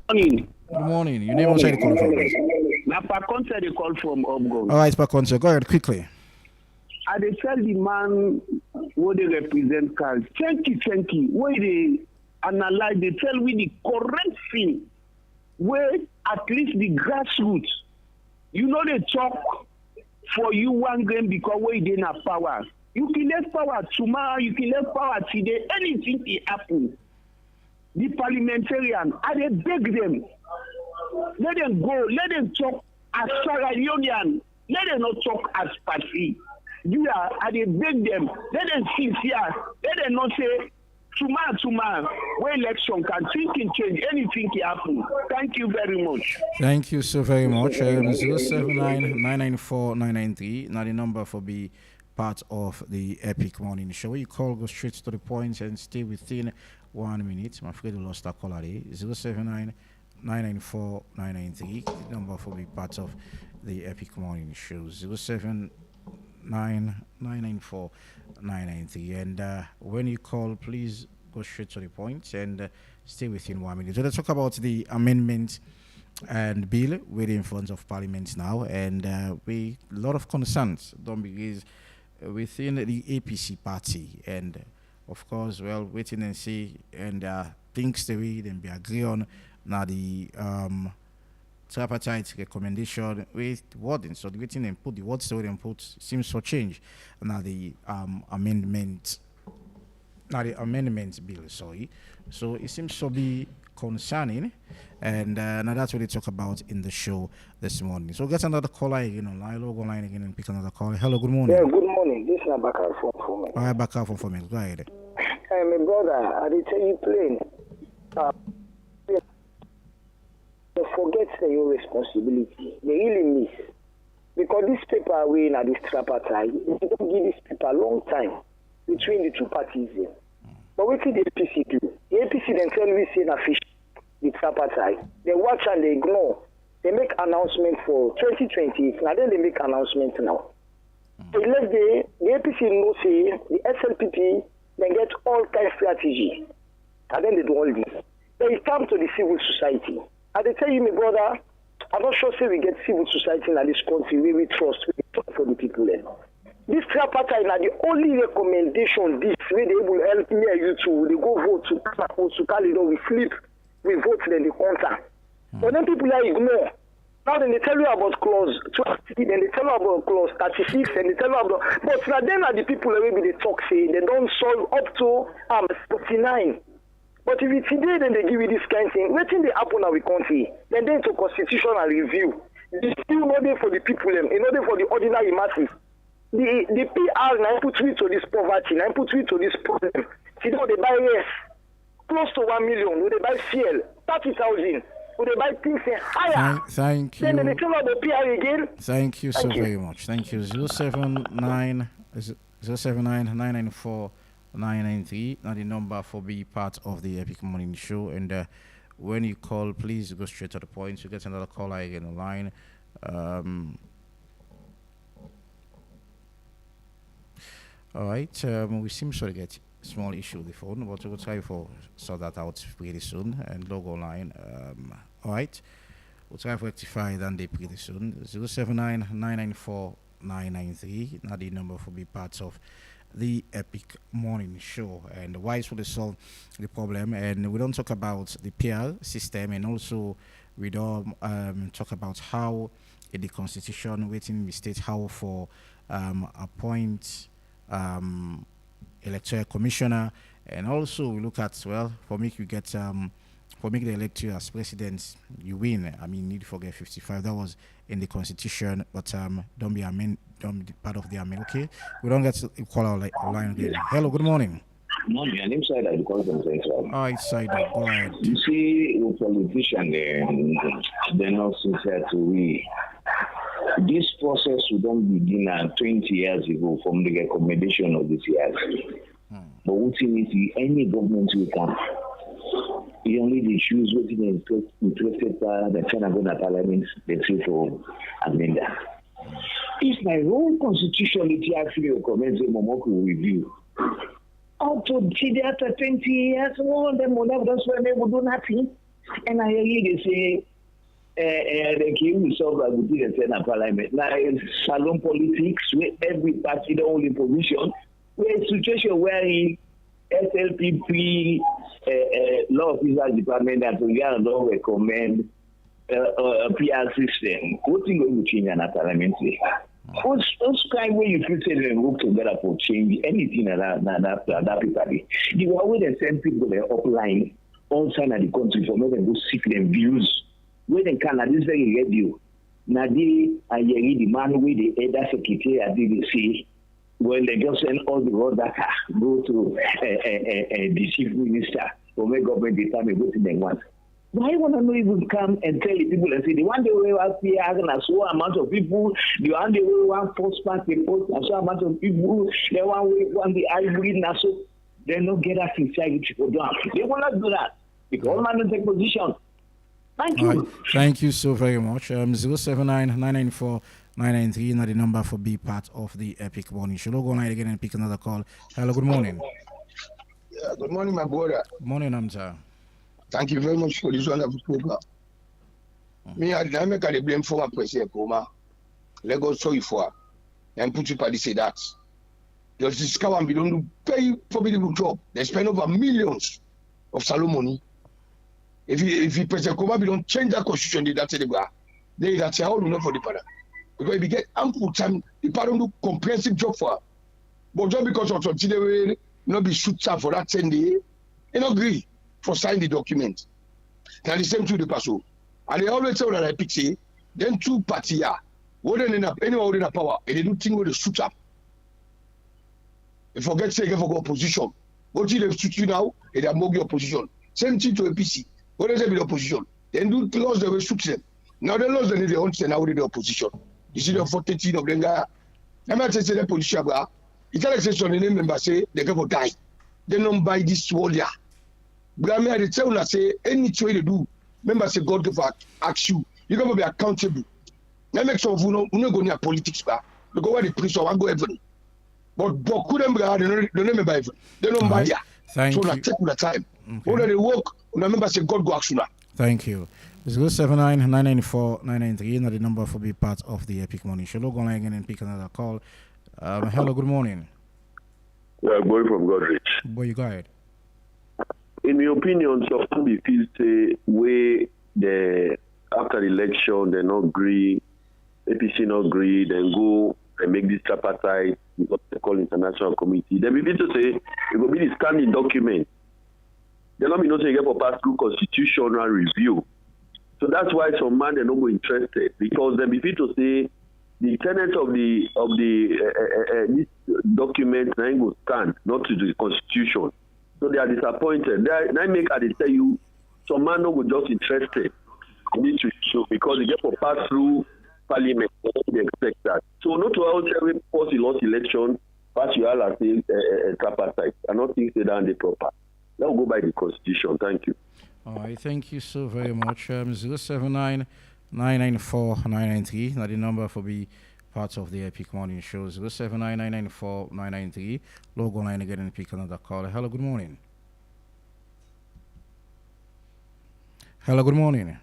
Morning. Good morning. Your name was the call from, please. Now, Pakon said the call from Obgo. All right, Pakon, so go ahead quickly. I dey tell the man what they represent cars. Thank you. Where they analyze, they tell we the correct thing. Where at least the grassroots, you know they talk for you 1 gram because where they have power. You can have power tomorrow, you can have power today, anything can happen. The parliamentarian, I dey beg them. Let them go, let them talk as Sarah Union, let them not talk as party. Yeah, I dey beg them. Let them see here. Let them not say tomorrow, where election can think can change, anything can happen. Thank you very much. Thank you so very much. 079-994-993. Now the number for be part of the Epic Morning Show. You call, go straight to the point and stay within 1 minute. I'm afraid we lost our caller. 079-994-993. The number for be part of the Epic Morning Show. 079-994-993. And when you call, please go straight to the point and stay within 1 minute. So let's talk about the amendment and bill with the influence of Parliament now, and we a lot of concerns don't because within the APC party, and of course, well, waiting and see, and things the way then be agree on now the tripartite recommendation with wording, so waiting and put the words the way and put seems to change now the amendment bill, sorry. So it seems to be concerning, and now that's what they talk about in the show this morning. So get another caller again online, log online again and pick another call. Hello, good morning. Yeah, good morning. This is Abakar from me. All right, Abakar from me. Go ahead. My brother, I did tell you plain. Forget your responsibility. They really miss. Because this paper we in this tripartite, they don't give this paper a long time between the two parties. But what did the APC do? The APC then tell me say fish the tripartite. They watch and they ignore. They make announcement for 2020. Now then they make announcement now. So let the APC know say the SLPP then get all kind of strategy. And then they do all this. Then it's time to the civil society. And they tell you, my brother, I'm not sure say we get civil society in this country where we trust, we talk for the people then. This tripartite is the only recommendation this way they will help me and you to they go vote to Calidon, we sleep, we vote then the counter. But then people are ignore. Now then they tell you about clause 20, then they tell you about clause 36, and they tell you about but now then are the people that maybe they talk say they don't solve up to 49. But if it's today, then they give you this kind of thing. What thing they happen in our country? Then they into constitutional review. It's still not there for the people, not there for the ordinary masses. The PR now put me to this poverty, now put me to this problem. See, they buy less, close to 1 million. They buy fuel, 30,000. They buy things higher. Thank you. Then they tell about the PR again. Thank you very much. Thank you. 079-994-993. Now the number for be part of the Epic Morning Show, and when you call, please go straight to the point. You get another caller again online. All right, we seem to get small issue with the phone, but we'll try for sort that out pretty soon and log online. All right, we'll try to rectify that day pretty soon. 079-994-993. Now the number for be part of the Epic Morning Show, and why should they solve the problem? And we don't talk about the PR system, and also we don't talk about how in the constitution waiting the state how for appoint electoral commissioner, and also we look at for make you get for make the elector as president you win. I mean, need to forget 55 that was in the constitution, but don't be part of the amendment. Okay, we don't get to call our line again. Hello, good morning. Morning, my name is Saida. I call from Central. All right, Saida, go ahead. You see, the politician, they're not sincere to we. This process will don't begin 20 years ago from the recommendation of the CRC. But what thing is any government will come. You only they choose what is interested the China go to parliament, they say for amenda. If my own constitution it actually recommends a Momoko review. Up to after 20 years, all them will have that's why they will do nothing. And I hear they say they came to solve a good in Senate parliament. Now it's salon politics where every party the only position. Where a situation where SLPP law officers department that we don't recommend a PR system. What thing going to change in a parliament? What's kind where you feel say they work together for change anything that people? The way they send people there upline outside of the country for them go seek them views. Where they can at this very radio. Nadi Ayeri, the man with the head secretary at BBC. Well, they just send all the road that go to the chief minister or make government determine what they want. Why want to know even come and tell the people and say the one day we have here and so amount of people, the one day we want post pass the post and so amount of people, the one we want the hybrid and so they don't get us inside to go down. They will not do that because all man take position. Thank you. Right. Thank you so very much. 079-994-993 now the number for be part of the Epic Morning Show. Go on again and pick another call. Hello, good morning. Yeah, good morning, my brother. Good morning, Amza. Thank you very much for this wonderful program. Me, I make a blame for my president, Koma. Let go sorry for and put you party say that. Because this cow we don't do pay formidable job. They spend over millions of salon money. If you President Koma, we don't change that constitution, that's how we know for the partner. Because if you get ample time, the partner do comprehensive job for her. But just because of something they will not be shoot time for that 10 days, they don't agree for sign the document. Now the same to the person. And they always tell that I pick say, then two parties are holding up anyone holding up power, and they do things where they shoot up. They forget say for opposition. What do they shoot you now? And they mug your opposition. Same thing to APC. What does they be the opposition? Then do laws they will shoot them. Now the laws they own say now the opposition. You see the 14 of them guy. I'm not saying the police bra. It's not say some name member say they go die. They don't buy this wall here. But I tell you say any way they do, remember say God give ask you. You gotta be accountable. Now make some of you no go near politics back. Because where the priest or go heaven. But could them they don't remember heaven. They don't buy here. Thank so you. take the time. When they work, remember say God go ask you now. Thank you. 079-994-993 now the number for be part of the Epic Morning Show. Go on again and pick another call. Hello, good morning. Yeah, boy from Godrich. Boy, you go ahead. In my opinion, some be feel say way the after the election they not agree, APC not agree, then go and make this tripartite what they call international committee. Then be to say it will be the standing document. They not be not saying for pass through constitutional review. So that's why some man they not go interested because then be to say the tenets of the this document now will stand not to the constitution. So they are disappointed. They make they tell you some man no go just interested in this issue because they get for pass through parliament. They expect that. So not to all say post the lost election, pass you all as a tripartite. I don't think they done the proper. Let's go by the constitution. Thank you. All right, thank you so very much. 079-994-993. Now the number for be part of the Epic Morning Show. 079-994-993. Logo line again and pick another call. Hello, good morning. Hello, good morning.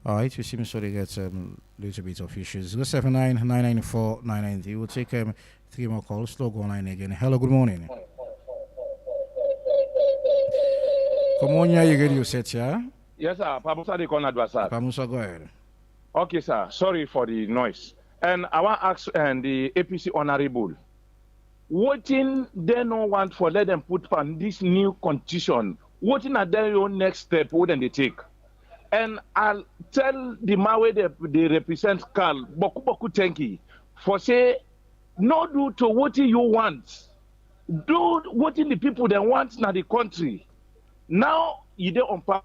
All right, we seem to get a little bit of issues. 079-994-993. We'll take 3 more calls. Logo line again. Hello, good morning. Come on, you get your set, yeah? Yes, sir. Pamusa de Conadwa, sir. Pamusa, go ahead. Okay, sir. Sorry for the noise. And I want to ask the APC honorable, what in they don't want for let them put on this new constitution? What in are their next step? Wouldn't they take? And I'll tell the Mawe they represent Carl Boku Tenki for say no do to what you want. Do what in the people they want in the country. Now you don't on.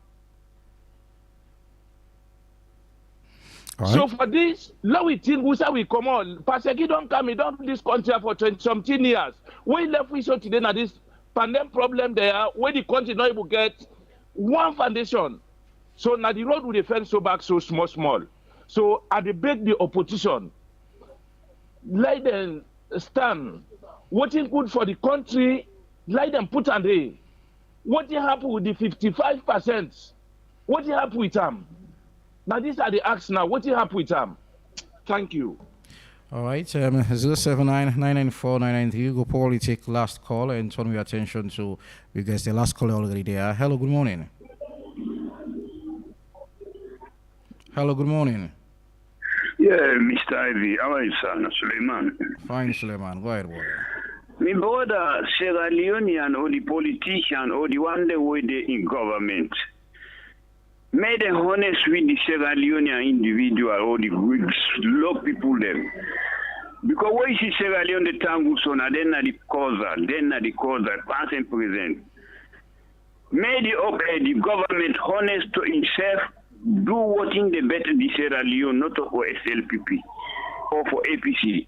All So right. for this, now we think we say we come on. Paseki don't come, he don't this country for 20-something years. We left we show today now this pandemic problem there, where the country not able to get one foundation. So now the road will defend so back so small. So I debate the opposition. Let them stand. What is good for the country, let them put on there. What happened with the 55%? What happened with them? Now these are the acts now. What happened with them? Thank you. All right. 079-994-993. Go probably take last call and turn your attention to, because the last call already there. Hello, good morning. Hello, good morning. Yeah, Mr. Ivy, how are you, sir? Suleiman. Fine, Suleiman. Go ahead, boy. Me brother, Sierra Leonean or the politician or the one that were in government, made them honest with the Sierra Leonean individual or the low people them. Because when you see Sierra Leone, the Tanguson, then not the cause, past and present. Made the government honest to himself, do what in the better the Sierra Leone, not for SLPP or for APC.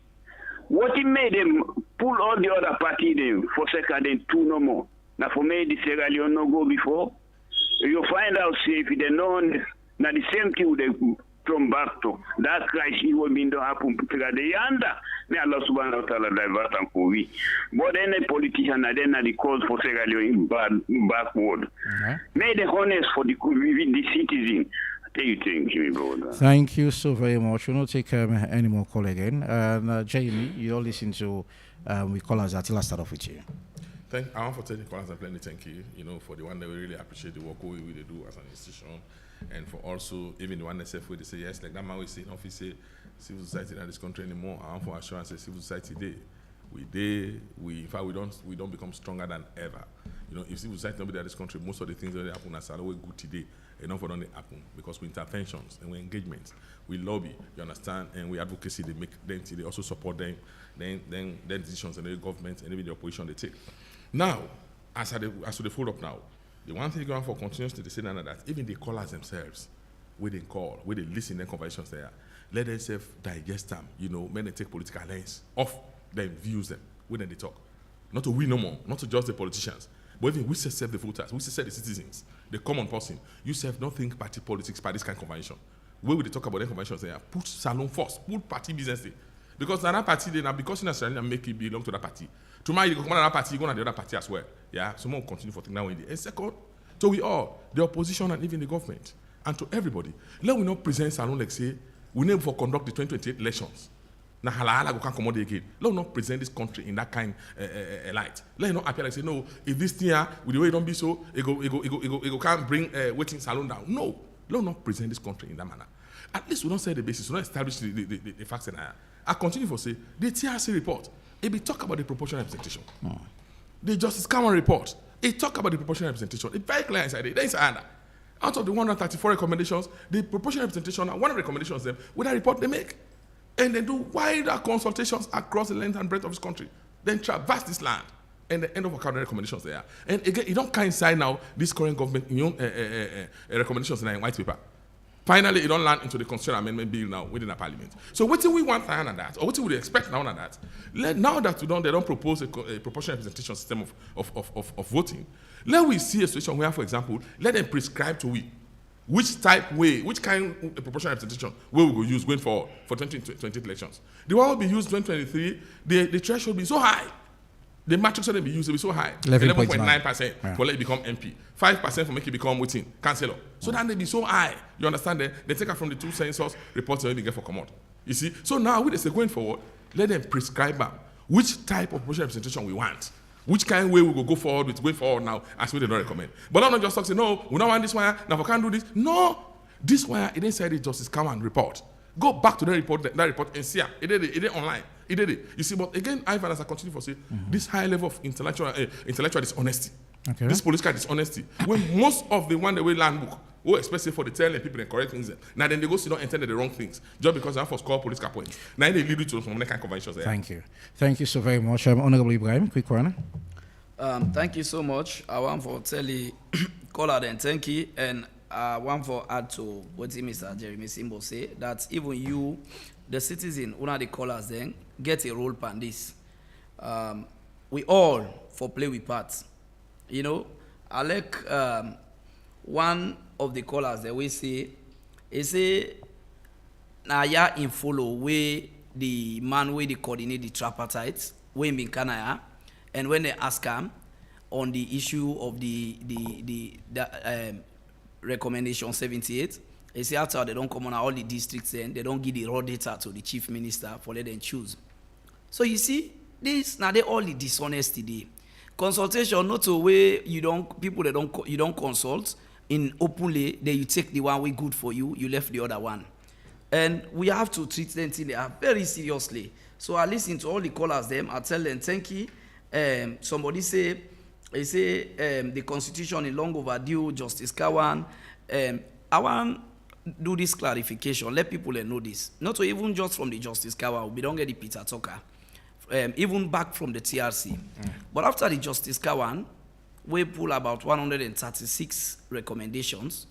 What it made them pull all the other party them for second and two no more. Now for me the Sierra Leone no go before. You find out see if they know now the same thing they come back to. That crisis will be to happen because they under. May Allah subhanahu wa ta'ala divert and for we. But then the politician and then the cause for Sierra Leone backward. May the honest for the citizen. Thank you, brother. Thank you so very much. We'll not take any more call again. And Jamie, you're listening to we call us at last start off with you. I want to tell the callers and plenty thank you, for the one that we really appreciate the work we do as an institution, and for also even the one that say where they say yes, like that man we say, don't say civil society in this country anymore. I want for assurance say civil society in fact we don't become stronger than ever. If civil society don't be there in this country, most of the things that happen as are always good today. Enough for don't happen because we interventions and we engagements, we lobby, you understand, and we advocacy. They make them, they also support them, then decisions and the government and even the opposition they take. Now, as to the fold up now, the one thing going for continuously to say that even the callers themselves, where they call, where they listen to conversations there, let themselves digest them. When they take political lens off them, views them when they talk, not to we no more, not to just the politicians. But even we serve the voters, we serve the citizens, the common person. You serve not think party politics by this kind of convention. Where we talk about the conventions there, put salon first, put party business there. Because that party they now because you know make it belong to that party. Tomorrow you go come another party, you go to the other party as well. Yeah. So more continue for thing now in the and second, so we all, the opposition and even the government, and to everybody, let we not present salon like say we need for conduct the 2028 elections. Now, halala go can't come again. Let us not present this country in that kind light. Let us not appear like say no. If this thing with the way it don't be so, it go can't bring waiting salon down. No, let us not present this country in that manner. At least we don't say the basis. We don't establish the facts and I continue for say the TRC report. It be talk about the proportional representation. The Justice Cameron report. It talk about the proportional representation. It's very clear inside it. There is another. Out of the 134 recommendations, the proportional representation are one of the recommendations them with that report they make. And they do wider consultations across the length and breadth of this country. Then traverse this land. And the end of our recommendations there. And again, you don't coincide now this current government recommendations in a white paper. Finally, it don't land into the constitutional amendment bill now within the parliament. So what do we want now on that? Or what do we expect now on that? Now that they don't propose a proportional representation system of voting, let we see a situation where, for example, let them prescribe to we which kind of proportional representation we will use going forward for 2020 elections. The one will be used 2023, the threshold will be so high. The matrix that will be used will be so high. 11.9% for let it become MP. 5% for make it become waiting, councillor. So then they be so high. You understand that? They take it from the two census reports and they get for commode. You see? So now we say going forward, let them prescribe which type of proportional representation we want. Which kind of way we will go forward with going forward now as we do not recommend. But I'm not just talking, no, we don't want this one, now we can't do this. No, this one, it didn't say the Justice Cameron report. Go back to that report and see it. It did online. It did it. You see, but again, Ivan, as I continue to say, this high level of intellectual dishonesty, this political dishonesty, when most of the one that we land book, who especially for the telling people and correct things, now then they go sit down and tell the wrong things just because they have to score political points. Now they lead you to some kind of conventions there. Thank you so very much, Honorable Ibrahim. Quick one. Thank you so much. I want to tell you, caller and thank you. And one for add to what Mr. Jeremy Simbo say, that even you, the citizen, one of the callers then, get a role pan this. We all for play with parts. You know, I like one of the callers that we say, he say, na ya in follow where the man where they coordinate the tripartite, where in Canada, and when they ask him on the issue of the recommendation 78, they say after they don't come on all the districts and they don't give the raw data to the chief minister for let them choose. So you see, this now they all the dishonesty there. Consultation not a way you don't people that you don't consult in openly, then you take the one way good for you, you left the other one. And we have to treat them till they are very seriously. So I listen to all the callers them, I tell them thank you. Somebody say the constitution is long overdue, Justice Kawan. I want do this clarification, let people know this. Not to even just from the Justice Kawan, we don't get the Peter Tucker. Even back from the TRC. But after the Justice Kawan, we pull about 136 recommendations.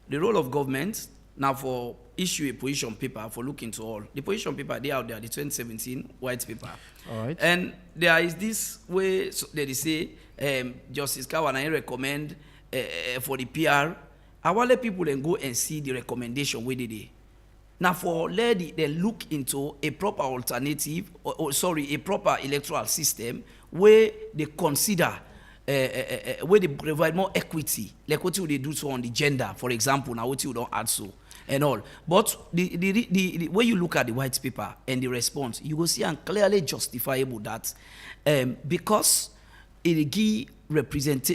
The role of government now for issue a position paper for looking to all. The position paper, they out there, the 2017 white paper. All right. And there is this way so they say, Justice Kawan, I recommend for the PR. I want let people then go and see the recommendation where they did. Now, for lady, they look into a proper alternative, a proper electoral system where they consider, where they provide more equity, like what they do so on the gender, for example, now what you don't add so and all. But the way you look at the white paper and the response, you will see and clearly justifiable that because it give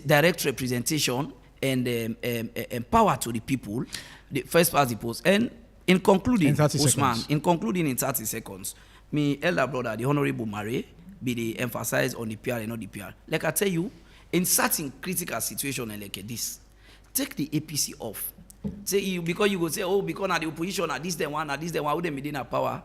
direct representation and power to the people, the first past the post, and in concluding, Usman, in concluding in 30 seconds, my elder brother, the Honorable Murray, be the emphasize on the PR and not the PR. Like I tell you, in certain critical situation like this, take the APC off. Say you because you go say, oh, because now the opposition are this one, who they mean power.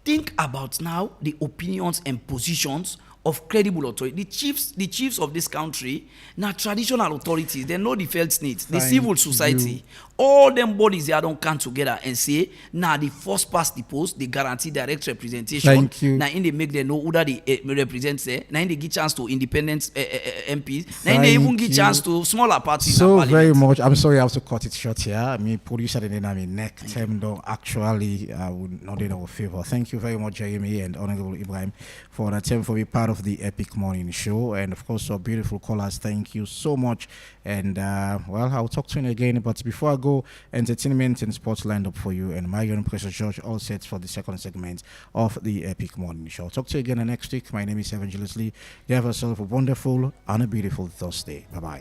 Think about now the opinions and positions of credible authority. The chiefs of this country, now traditional authorities, they know the felt needs, the civil society, all them bodies they don't come together and say, now the first past the post, they guarantee direct representation. Thank you. Now in they make them know who that they represent there. Now in they give chance to independent MPs. Now in they even give chance to smaller parties. So very much. I'm sorry I have to cut it short here. I mean, producer and I mean neck term don't actually would not in our favor. Thank you very much, Jeremy and Honorable Ibrahim, for the time for being part of the Epic Morning Show, and of course our beautiful callers. Thank you so much. And well, I'll talk to you again. But before I go, entertainment and sports lined up for you, and my own Professor George all set for the second segment of the Epic Morning Show. I'll talk to you again next week. My name is Evangelist Lee. You have yourself a wonderful and a beautiful Thursday. Bye bye.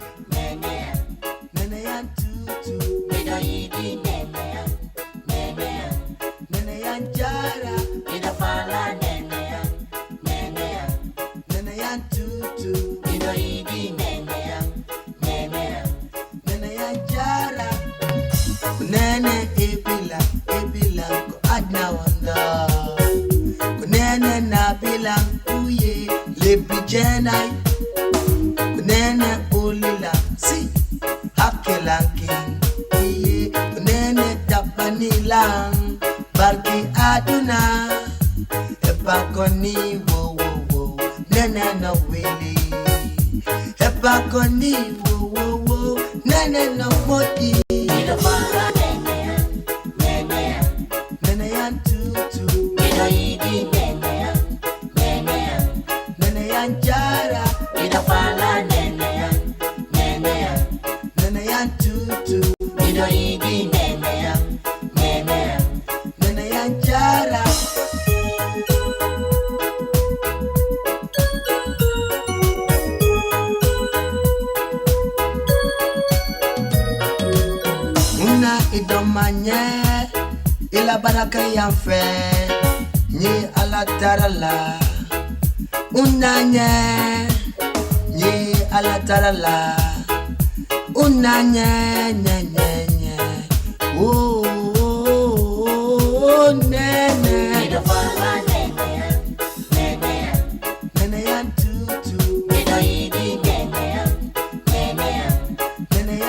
Kunene ebila ko adna wanda. Kunene na bilang uye lebijenai. Kunene ulila si hakelanking iye. Kunene tapanilang barki aduna. Epakoni wo wo wo nene na wili. Epakoni wo wo wo nene na moti. Idomanye ila baraka ya fe ni ala tarala unanye ni ala tarala unanye nye nye nye oh nene nene ya tutu nene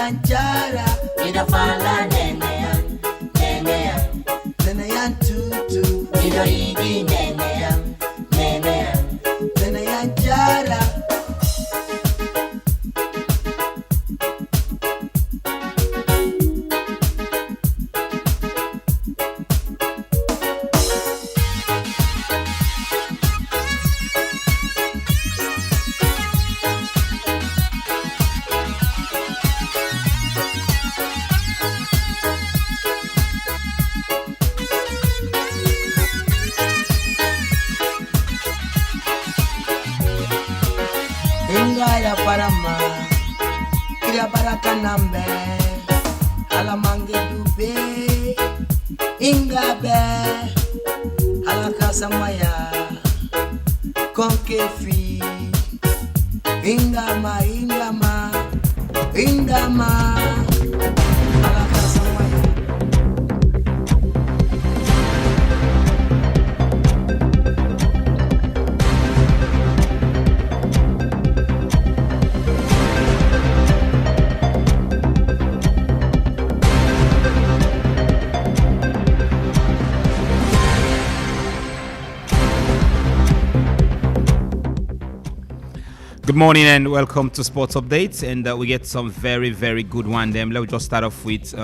Tenayan Jara, Midafala Nenean, Nenean, Tenayan Tutu, Midoidi Nenean, Nenean, Tenayan Jara. Ingaya parama, kira barakanambe, alamange dube, ingabe, alakasamaya, konkefi, ingama, ingama, ingama, alakasamaya. Good morning and welcome to Sports Updates, and we get some very, very good one. Let's just start off with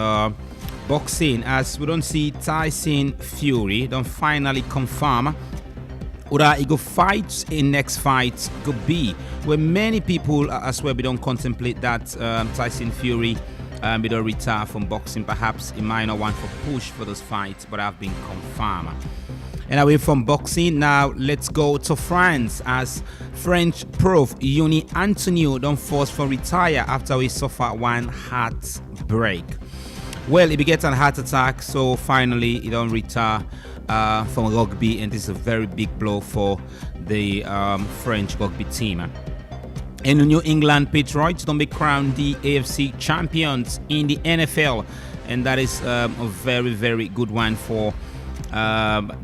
boxing, as we don't see Tyson Fury don't finally confirm whether he go fight in next fight could be where many people as well we don't contemplate that Tyson Fury we don't retire from boxing. Perhaps he might not want to push for those fights, but have been confirmed. And away from boxing, now let's go to France, as French prof Uni Antonio don't force for retire after he suffered one heartbreak. Well, he began a heart attack, so finally he don't retire from rugby, and this is a very big blow for the French rugby team. And the New England Patriots don't be crowned the AFC champions in the NFL, and that is a very, very good one for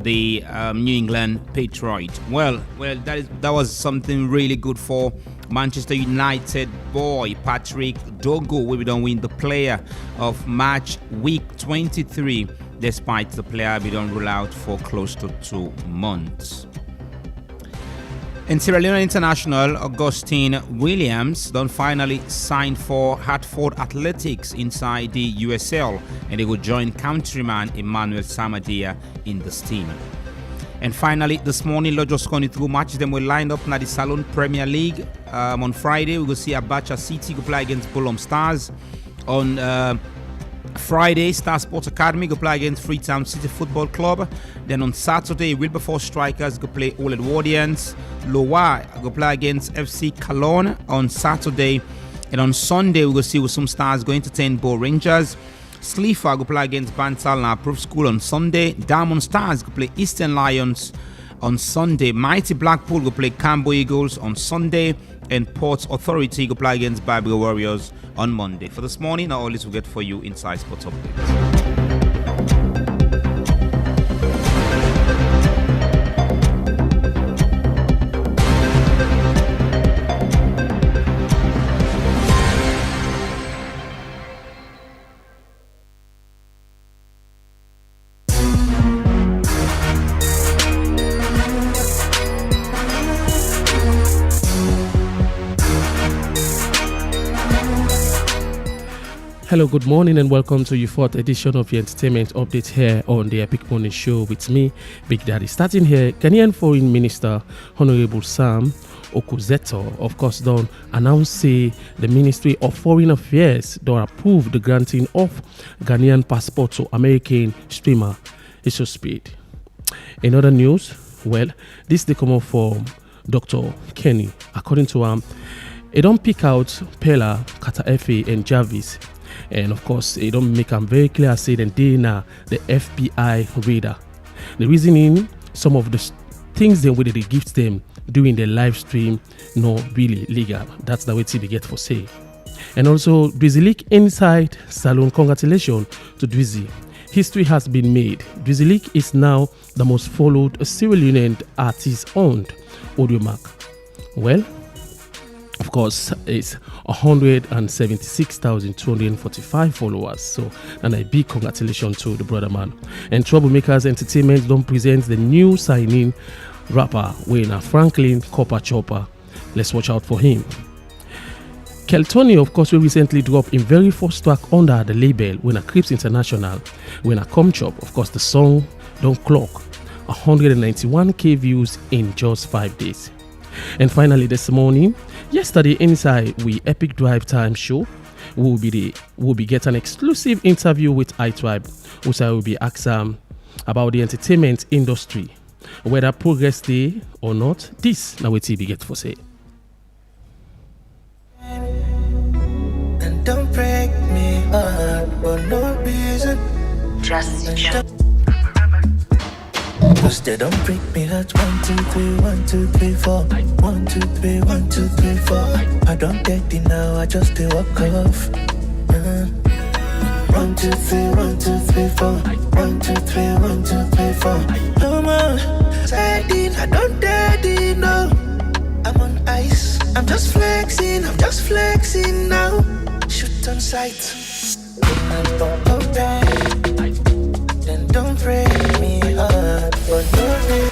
the New England Patriots. Well, that was something really good for Manchester United boy Patrick Dogo. We don't win the player of match week 23, despite the player we don't rule out for close to 2 months. In Sierra Leone International, Augustine Williams don't finally sign for Hartford Athletics inside the USL, and they will join countryman Emmanuel Samadia in the team. And finally, this morning, let's just going through matches. Then we'll line up in the Salon Premier League. On Friday, we will see Abacha City go play against Bulham Stars. On Friday, Star Sports Academy go play against Freetown City Football Club. Then on Saturday, Wilberforce Strikers go play Old Edwardians. Loa go play against FC Cologne on Saturday. And on Sunday, we go see some Stars go entertain Bow Rangers. Sleaford go play against Bansal and Proof School on Sunday. Diamond Stars go play Eastern Lions on Sunday. Mighty Blackpool go play Cambo Eagles on Sunday. And Ports Authority go play against Bible Warriors on Monday. For this morning, all this will get for you inside Sports Updates. Hello, good morning and welcome to your fourth edition of the Entertainment Update here on the Epic Morning Show with me, Big Daddy. Starting here, Ghanaian Foreign Minister Honorable Sam Okuzeto, of course, don't announce the Ministry of Foreign Affairs don't approve the granting of Ghanaian passport to American streamer Iso Speed. In other news, well, this they come up from Dr. Kenny. According to him, it don't pick out Pella, Kata Efe, and Jarvis. And of course, it don't make them very clear, say that they now the FBI radar. The reasoning, some of the things they would they give them during the live stream, no really legal. That's the way they get for say. And also, Drizzy Leak inside Salon. Congratulations to Drizzy. History has been made. Drizzy Leak is now the most followed Sierra Leonean artist owned audio mark. Well, of course, is 176,245 followers. So, and a big congratulations to the brother man. And Troublemakers Entertainment don't present the new signing rapper winner Franklin Copper Chopper. Let's watch out for him. Keltoni, of course, will recently drop in very first track under the label Winner Crips International, Winner Come Chop. Of course, the song don't clock 191k views in just 5 days. And finally, this morning, yesterday, inside we Epic Drive Time show, we'll be get an exclusive interview with iTribe, which I will be asking about the entertainment industry, whether progress day or not. This now what we get for say. And don't break me heart for no reason. Trust me. Cause they don't break me heart. 1, 2, 3, 1, 2, 3, 4. 1, 2, 3, 1, 2, 3, 4. I don't get it now, I just walk off. 1, 2, 3, 1, 2, 3, 4. 1, 2, 3, 1, 2, 3, 4. Come on, sliding, I don't daddy, no. I'm on ice, I'm just flexing now. Shoot on sight. Okay. Then don't break me heart for no reason.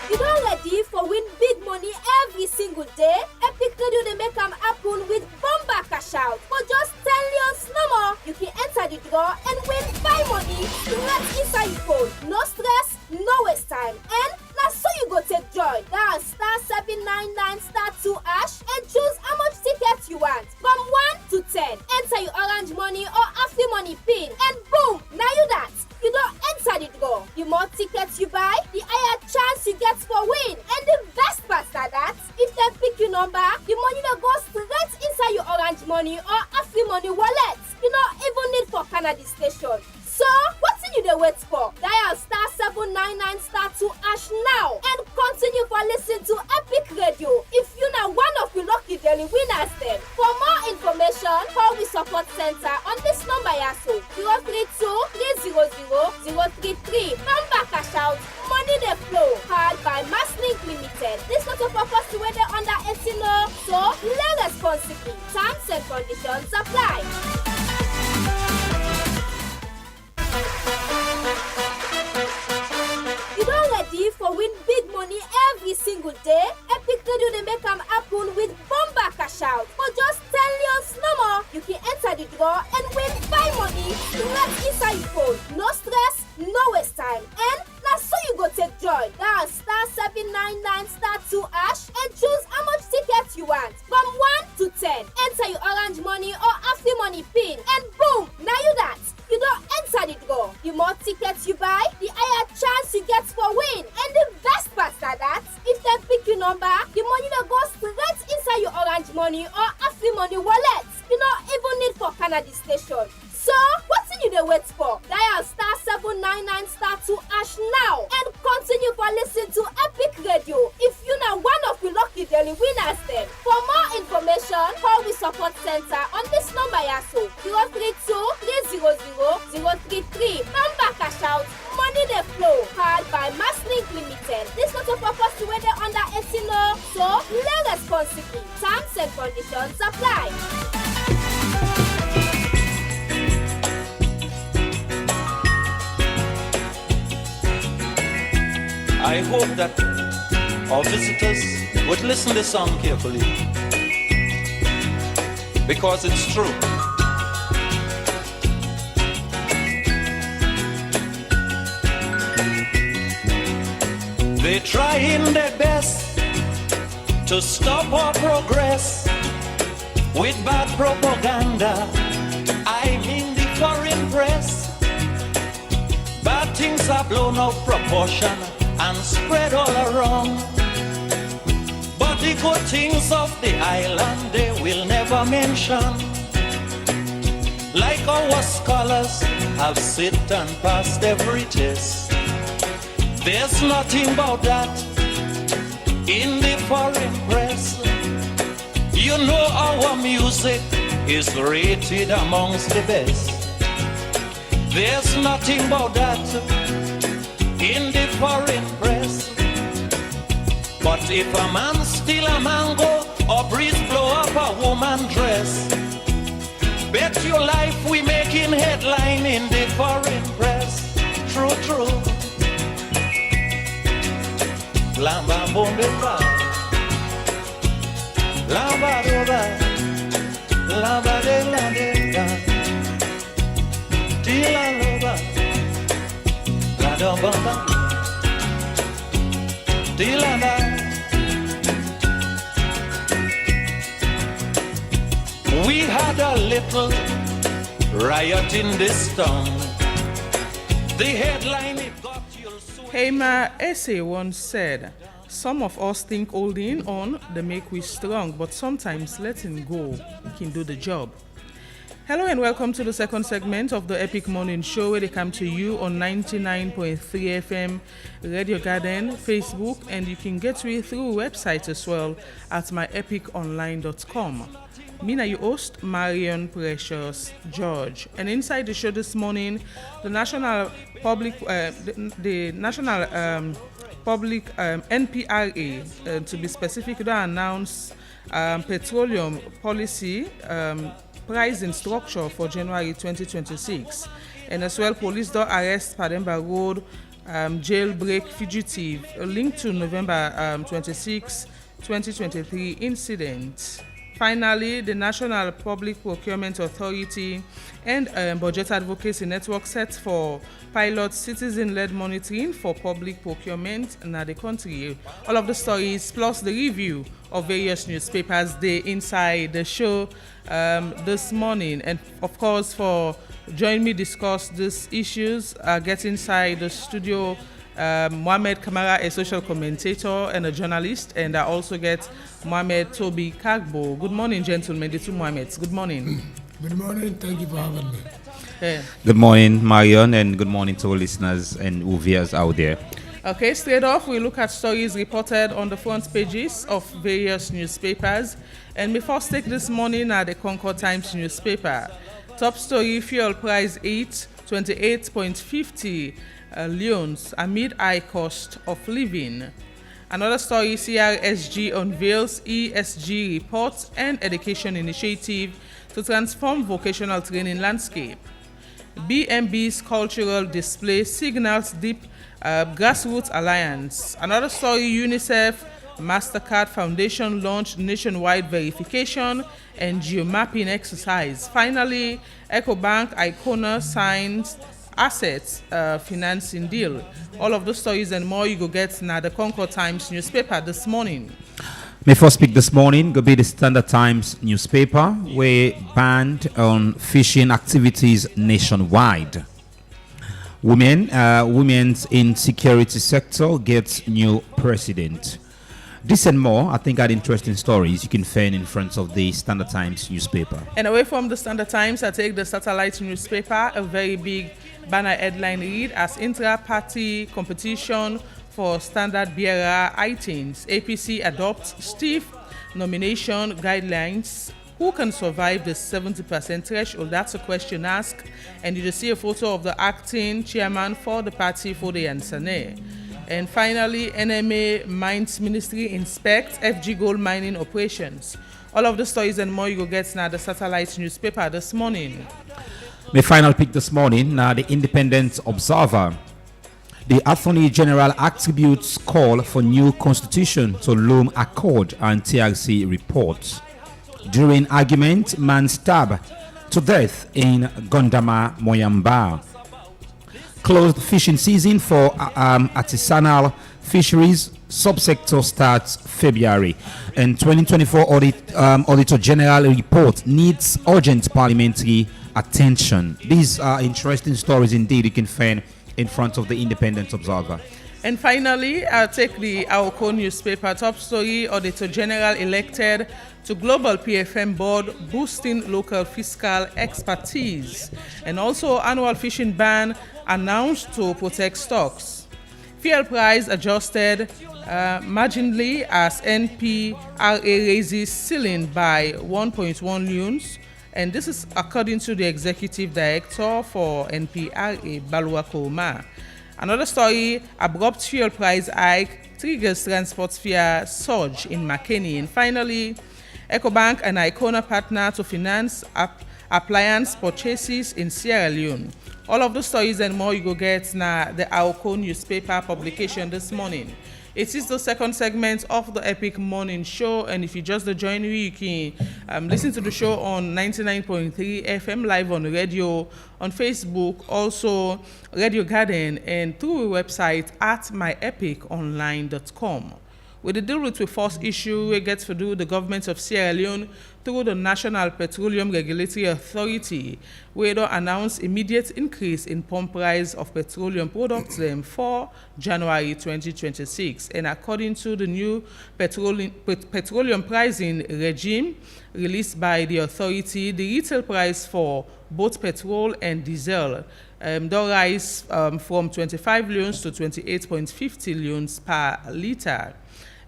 You don't ready for win big money every single day? Epic Radio they make them happen with Bomba Cash Out. For just 10 years no more, you can enter the draw and win 5 money straight inside your phone. No stress, no waste time. And now so you go take joy. Dial *799*2# and choose how much tickets you want. From 1 to 10. Enter your orange money or Afri money pin. And boom! Now you that. You don't enter the draw. The more tickets you buy, the higher chance you get for win. And the best part is that if they pick your number, the money that goes straight inside your orange money or Afri money wallet. You don't even need for Canada station. So, what's you they wait for? Dial *799*2# now and continue for listening to Epic Radio. If you're not one of your lucky daily winners then. For more information, call the support center on this number also 032-300-033. Number Cash Out, money they flow, powered by Masslink Limited. This not a purpose to whether under 18 so play responsibly. Terms and conditions apply. You don't ready for win big money every single day? Epic Radio they make them happen with Bomba Cash Out. For just 10 years no more, you can enter the draw and win 5 money straight inside your phone. No stress, no waste time. And now so you go take joy. Dial *799*2# and choose how much tickets you want. From 1 to 10. Enter your orange money or Afri money pin. And boom! Now you that. You don't enter the draw. The more tickets you buy, the higher chance you get for win. And the best part is that if they pick your number, the money that goes straight inside your orange money or Afri money wallet. You don't even need for Canada station. So, what's you they wait for? Dial *799*2# now and continue for listening to Epic Radio. If you're not one of your lucky daily winners then. For more information, call the support center on this number also 032-300-033. Number Cash Out, money they flow, powered by Masslink Limited. This not a purpose to whether under 18 so play responsibly. Terms and conditions apply. I hope that our visitors would listen to this song carefully, because it's true. They're trying their best to stop our progress with bad propaganda. I mean the foreign press. Bad things are blown out of proportion and spread all around. But the good things of the island they will never mention. Like our scholars have sit and passed every test. There's nothing about that in the foreign press. You know our music is rated amongst the best. There's nothing about that in the foreign press. But if a man steal a mango or breeze blow up a woman dress, bet your life we making headline in the foreign press. True, true. Lamba bombe pa, lamba roba, lamba de la de da, tila loba, la domba, tila da. We had a little riot in this town. The headline it got you so. Hema Ese once said, "Some of us think holding on they make we strong, but sometimes letting go can do the job." Hello and welcome to the second segment of the Epic Morning Show, where they come to you on 99.3 FM, Radio Garden, Facebook, and you can get to it through website as well at myepiconline.com. Mina, your host, Marion Precious George. And inside the show this morning, the National Public, NPRA, to be specific, they announced petroleum policy pricing structure for January 2026. And as well, police do arrest Pademba Road jailbreak fugitive linked to November 26, 2023 incident. Finally, the National Public Procurement Authority and Budget Advocacy Network set for pilot citizen-led monitoring for public procurement in the country. All of the stories plus the review of various newspapers they inside the show this morning. And of course, for join me discuss these issues, get inside the studio Mohamed Kamara, a social commentator and a journalist, and I also get Mohamed Toby Kagbo. Good morning, gentlemen, the two Mohameds. Good morning. Good morning, thank you for having me. Good morning, Marion, and good morning to all listeners and viewers out there. Okay, straight off, we look at stories reported on the front pages of various newspapers. And we first take this morning at the Concord Times newspaper. Top story, fuel price 28.50 leons amid high cost of living. Another story, CRSG unveils ESG report and education initiative to transform vocational training landscape. BMB's cultural display signals deep grassroots alliance. Another story, UNICEF MasterCard Foundation launched nationwide verification and geomapping exercise. Finally, EcoBank Icona signs assets financing deal. All of those stories and more you go get now the Concord Times newspaper this morning. My first speak this morning will be the Standard Times newspaper, where banned on fishing activities nationwide. Women's insecurity sector gets new president. This and more, I think, are interesting stories you can find in front of the Standard Times newspaper. And away from the Standard Times, I take the Satellite newspaper, a very big banner headline read as intra-party competition for standard bearer items. APC adopts stiff nomination guidelines. Who can survive the 70% threshold? That's a question asked. And you just see a photo of the acting chairman for the party, Fode Yansane. And finally, NMA Mines Ministry inspects FG gold mining operations. All of the stories and more you go get now the Satellite newspaper this morning. My final pick this morning, now the Independent Observer. The Attorney General attributes call for new constitution to loom accord and TRC reports. During argument, man stabbed to death in Gondama, Moyamba. Closed fishing season for artisanal fisheries subsector starts February. And 2024 Auditor General report needs urgent parliamentary attention. These are interesting stories indeed you can find in front of the Independent Observer. And finally, I'll take the Aoko newspaper. Top story, Auditor General elected to Global PFM Board, boosting local fiscal expertise. And also, annual fishing ban announced to protect stocks. Fuel price adjusted marginally as NPRA raises ceiling by 1.1 leons. And this is according to the Executive Director for NPRA, Balwa Koma. Another story, abrupt fuel price hike triggers transport fare surge in McKinney. And finally, EcoBank and Icona partner to finance appliance purchases in Sierra Leone. All of the stories and more you go get now the Aoko newspaper publication this morning. It is the second segment of the Epic Morning Show, and if you just join me, you can listen to the show on 99.3 FM live on radio, on Facebook, also Radio Garden, and through a website at myepiconline.com. With the deal with the first issue, we get to do the government of Sierra Leone through the National Petroleum Regulatory Authority, where they announce immediate increase in pump price of petroleum products for January 2026. And according to the new petroleum pricing regime released by the authority, the retail price for both petrol and diesel they'll rise from 25 leones to 28.50 leones per litre.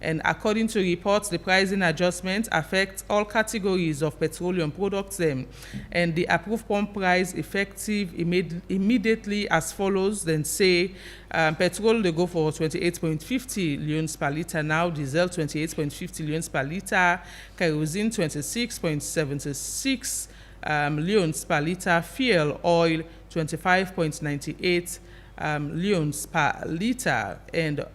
And according to reports, the pricing adjustment affects all categories of petroleum products and the approved pump price effective immediately as follows. Then say petrol, they go for 28.50 leones per litre now, diesel 28.50 leones per litre, kerosene 26.76 leones per litre, fuel oil 25.98 leones per litre, and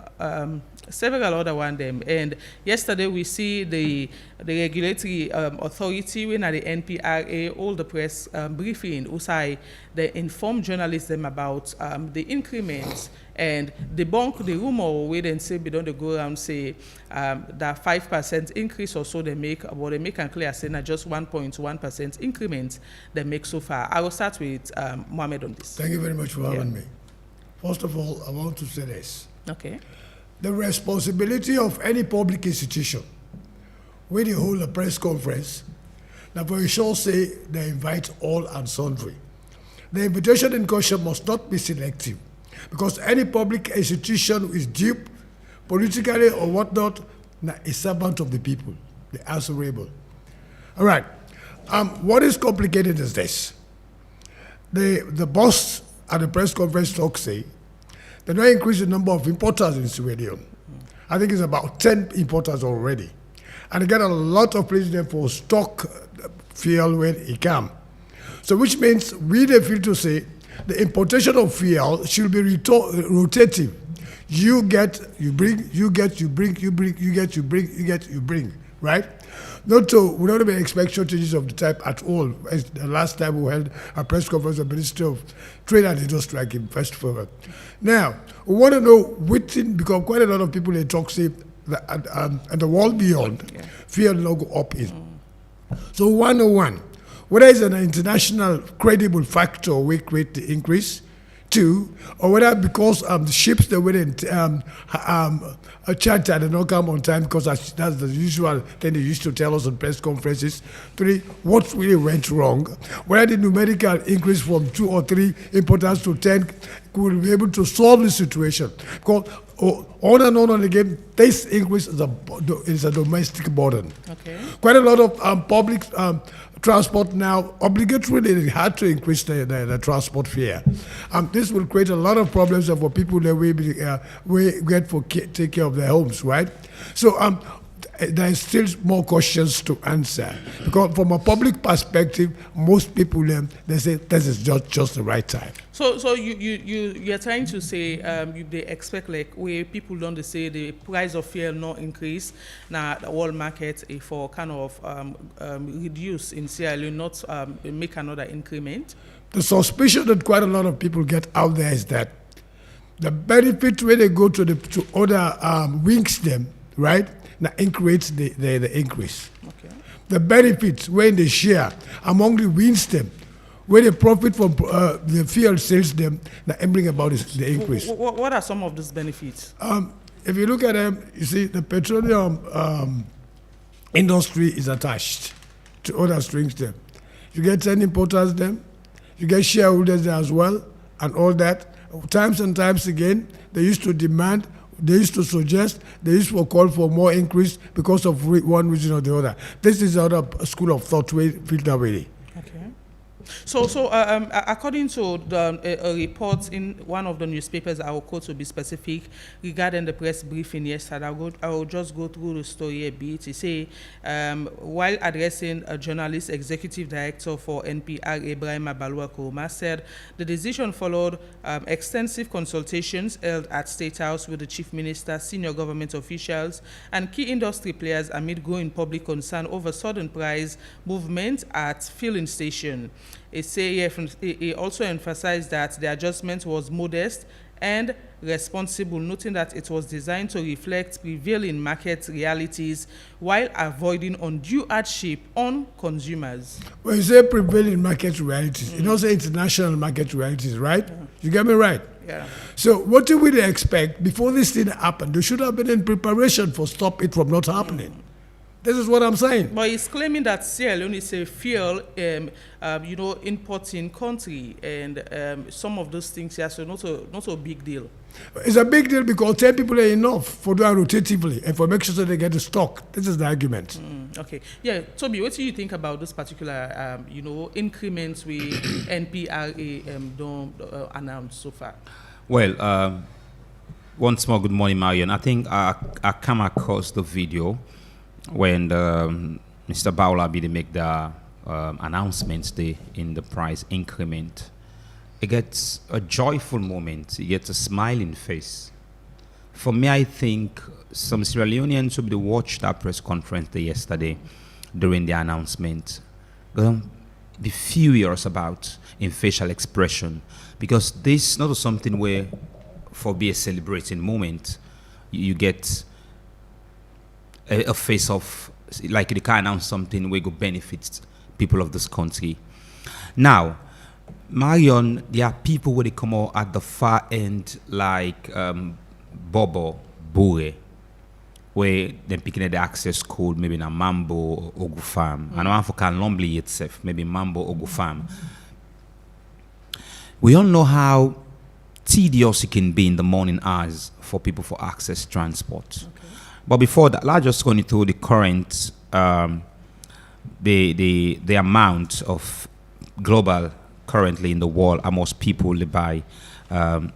several other one them. And yesterday we see the regulatory authority when at the NPRA all the press briefing usai they inform journalists them about the increments and debunk the rumor where then say we don't go around say that 5% increase or so they make, but they make and clear say not just 1.1% increment they make so far. I will start with Mohammed on this. Thank you very much for having me. First of all, I want to say this. Okay. The responsibility of any public institution when they hold a press conference, now for sure say they invite all and sundry. The invitation in question must not be selective because any public institution is duped politically or whatnot, now a servant of the people, the answerable. All right. What is complicated is this. The boss at the press conference talk say they don't increase the number of importers in Sierra Leone. I think it's about 10 importers already. And they get a lot of places there for stock fuel when it comes. So which means we they feel to say the importation of fuel should be rotative. You get, you bring, you get, you bring, you bring, you get, you bring, you get, you bring, right? Not so, we don't even expect shortages of the type at all. As the last time we held a press conference with the Minister of Trade and Industry like in first February. Now, we want to know which thing, because quite a lot of people they talk say that and the world beyond, fear no go up in. So 101, whether it's an international credible factor we create the increase, two, or whether because the ships that were in a charter and not come on time because that's the usual thing they used to tell us on press conferences. Three, what really went wrong? Whether the numerical increase from 2 or 3 importers to 10 could be able to solve the situation. Because on and on again, this increase is a domestic burden. Okay. Quite a lot of public transport now, obligatorily they had to increase the transport fare. This will create a lot of problems for people that we get for take care of their homes, right? So there is still more questions to answer because from a public perspective, most people they say this is just the right time. So you're trying to say they expect like where people don't say the price of fuel not increase now the world market for kind of reduce in Sierra Leone, not make another increment. The suspicion that quite a lot of people get out there is that the benefit when they go to other wings them, right? Now increase the increase. Okay. The benefits when they share among the wins them, when they profit from the fuel sales them, that bring about the increase. What are some of those benefits? If you look at them, you see the petroleum industry is attached to other strings them. You get 10 importers them, you get shareholders there as well, and all that. Times and times again, they used to demand, they used to suggest, they used to call for more increase because of one reason or the other. This is another school of thought we feel that way. Okay. According to a report in one of the newspapers, I will quote to be specific regarding the press briefing yesterday. I will just go through the story a bit. He say, while addressing a journalist, executive director for NPR, Ibrahim Abalwa Kouma, said the decision followed extensive consultations held at State House with the Chief Minister, senior government officials, and key industry players amid growing public concern over sudden price movement at filling station. He also emphasized that the adjustment was modest and responsible, noting that it was designed to reflect prevailing market realities while avoiding undue hardship on consumers. When you say prevailing market realities, you don't say international market realities, right? Yeah. You get me right? Yeah. So what do we expect before this thing happened? They should have been in preparation for stop it from not happening. This is what I'm saying. But he's claiming that Sierra Leone is a fuel, importing country, and some of those things here, so not a big deal. It's a big deal because 10 people are enough for doing rotatively and for make sure that they get the stock. This is the argument. Okay. Yeah, Toby, what do you think about this particular, increments we NPRA don't announce so far? Well, once more, good morning, Marion. I think I come across the video when Mr. Baula did make the announcements in the price increment. He gets a joyful moment. He gets a smiling face. For me, I think some Sierra Leoneans who watched that press conference yesterday during the announcement gonna be furious about in facial expression, because this is not something where for be a celebrating moment you get a face of, like they can announce something where go benefit people of this country. Now, Marion, there are people where they come out at the far end, like Bobo, Bure, where they're picking at the access code, maybe in a Mambo or Ogu Farm. And one for can Lombly itself, maybe Mambo, Ogu Farm. We all know how tedious it can be in the morning hours for people for access transport. Okay. But before that, let's just go through the current, the amount of global currently in the world, how much people buy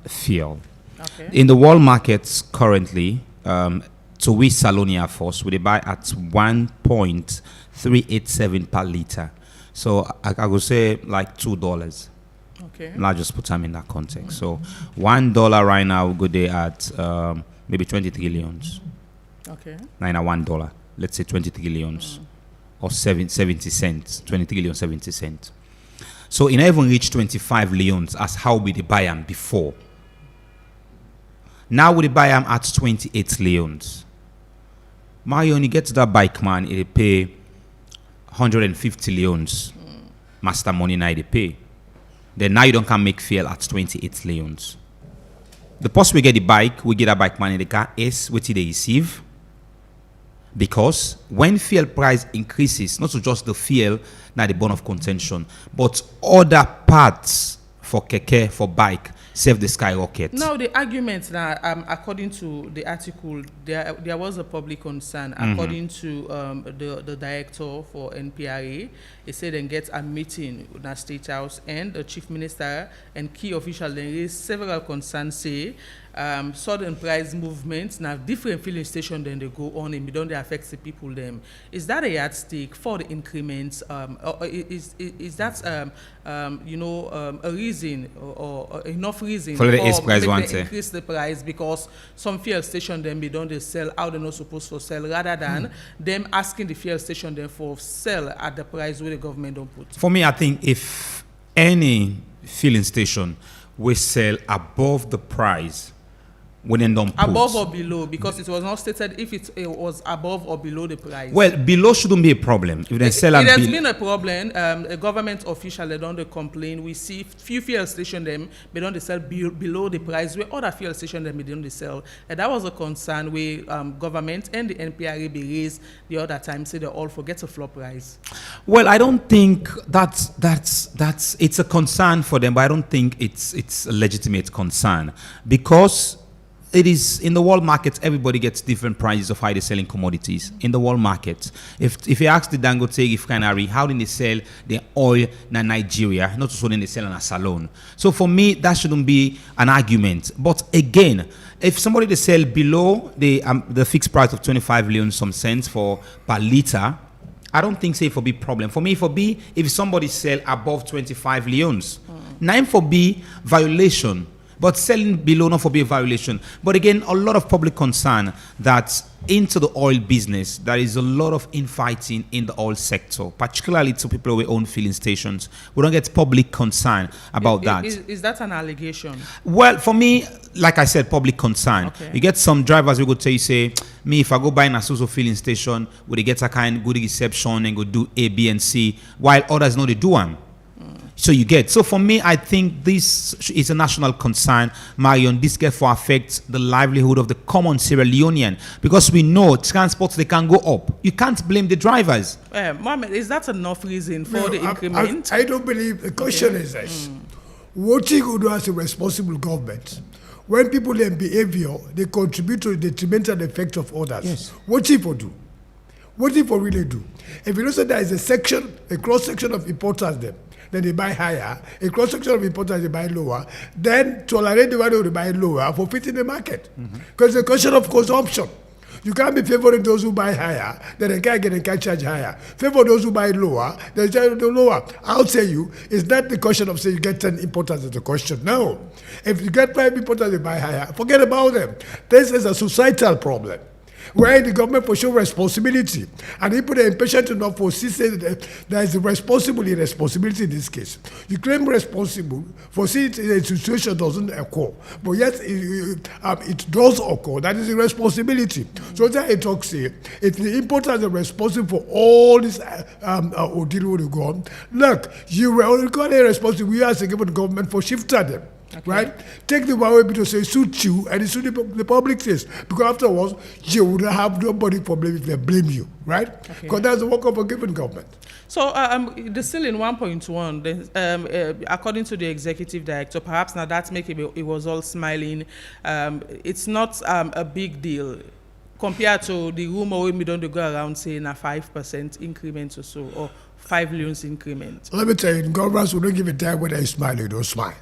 fuel. Okay. In the world markets currently, so we Salonia first, we buy at 1.387 per liter. So I would say like $2. Okay. Let's just put them in that context. So $1 right now will go there at maybe 20 trillions. Okay. At $1, let's say 20 trillions or 70 cents, 20 trillion 70 cents. So it even reached 25 leons as how we buy them before. Now we buy them at 28 leons. Mario, when you get to that bike, man, it pay 150 leons. Master money now they pay. Then now you don't can make fuel at 28 leons. The post we get the bike, we get a bike man in the car is what they receive. Because when fuel price increases, not just the fuel, not the bone of contention, but other parts for keke, for bike, save the skyrocket. Now the argument now, according to the article, there was a public concern. According to the director for NPRA, he said then get a meeting in the State House, and the Chief Minister and key officials then raised several concerns, say sudden price movements now different filling stations then they go on and don't they affect the people them. Is that a yardstick for the increments? Or is that a reason or enough reason for the price increase the price, because some fuel station then they don't they sell how they're not supposed to sell, rather than them asking the fuel station then for sell at the price where the government don't put? For me, I think if any filling station will sell above the price when they don't put above or below, because it was not stated if it was above or below the price. Well, below shouldn't be a problem. If they sell it has been a problem. A government official they don't complain. We see few fuel stations them they don't sell below the price where other fuel stations them they don't sell. And that was a concern where government and the NPRA be raised the other time, say they all forget to floor price. Well, I don't think that's it's a concern for them, but I don't think it's a legitimate concern, because it is in the world market, everybody gets different prices of how they're selling commodities in the world market. If you ask the Dangote refinery how did they sell the oil in Nigeria, not so they sell in a salon. So for me, that shouldn't be an argument. But again, if somebody they sell below the fixed price of 25 million some cents for per liter, I don't think say for be problem. For me, for B, if somebody sell above 25 leons, 9 for B violation. But selling below not for be a violation. But again, a lot of public concern that into the oil business, there is a lot of infighting in the oil sector, particularly to people who own filling stations. We don't get public concern about that. Is that an allegation? Well, for me, like I said, public concern. Okay. You get some drivers who go tell you, say, me, if I go buy an Asuso filling station, would they get a kind good reception and go do A, B, and C, while others know they do one. So you get. So for me, I think this is a national concern, Marion. This can affect the livelihood of the common Sierra Leonean because we know transport, they can go up. You can't blame the drivers. Mohammed, is that enough reason for the increment? I don't believe. The question is this. What you do as a responsible government, when people in behavior, they contribute to the detrimental effect of others. Yes. What people do? What people really do? If you know that there is a cross-section of importance there, then they buy higher. A cross-section of importance, they buy lower. Then tolerate the one who buy lower for fitting the market. Because it's a question of consumption. You can't be favoring those who buy higher, then they can't charge higher. Favor those who buy lower, they charge the lower. I'll tell you, it's not the question of saying you get 10 importance as a question. No. If you get 5 importance, they buy higher. Forget about them. This is a societal problem, where the government for show responsibility, and people are impatient enough for see that there is a responsible irresponsibility in this case. You claim responsible for see the situation doesn't occur, but yet it does occur. That is a responsibility. So that it talks here, if the importers are responsible for all this ordeal will go on, look, you were only responsible. We as a government for shifting them. Okay. Right? Take the one way to say suit you and it suit the public says. Because afterwards, you would have nobody for blame if they blame you. Right? Because that's the work of a given government. So the ceiling 1.1, according to the executive director, perhaps now that's making it was all smiling. It's not a big deal compared to the rumor we don't go around saying a 5% increment or so, or 5 loans increment. Let me tell you, in governments, we don't give a damn whether you smile or you don't smile.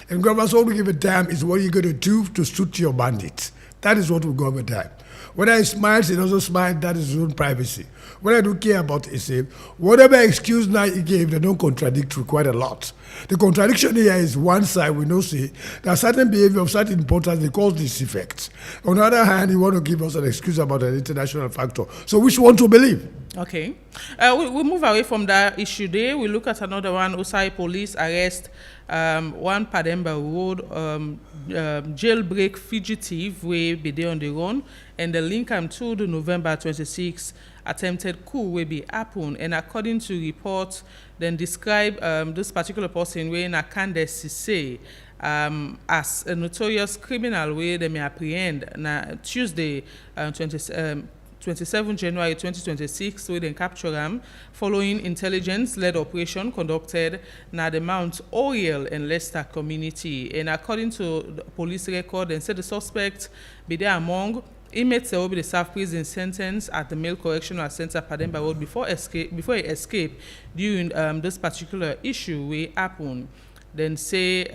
In governments, all we give a damn is what you're going to do to suit your mandate. That is what we give a damn. Whether he smiles, he doesn't smile, that is his own privacy. What I don't care about is whatever excuse now he gave, they don't contradict quite a lot. The contradiction here is one side, we know say that certain behavior of certain importance, they cause this effect. On the other hand, you want to give us an excuse about an international factor. So which one to believe? Okay. We move away from that issue there. We look at another one. Osai police arrest one Pademba Road jailbreak fugitive will be there on the run, and the link am to the November 26 attempted coup will be happen. And according to reports, then describe this particular person where Nakande Sise as a notorious criminal where they may apprehend na Tuesday 27 January 2026, where they capture them following intelligence-led operation conducted na the Mount Oriel and Leicester community. And according to the police record, they said the suspect be there among inmates that will be the served prison sentence at the Male Correctional Center, Pademba Road, before he escaped during this particular issue will happen. Then say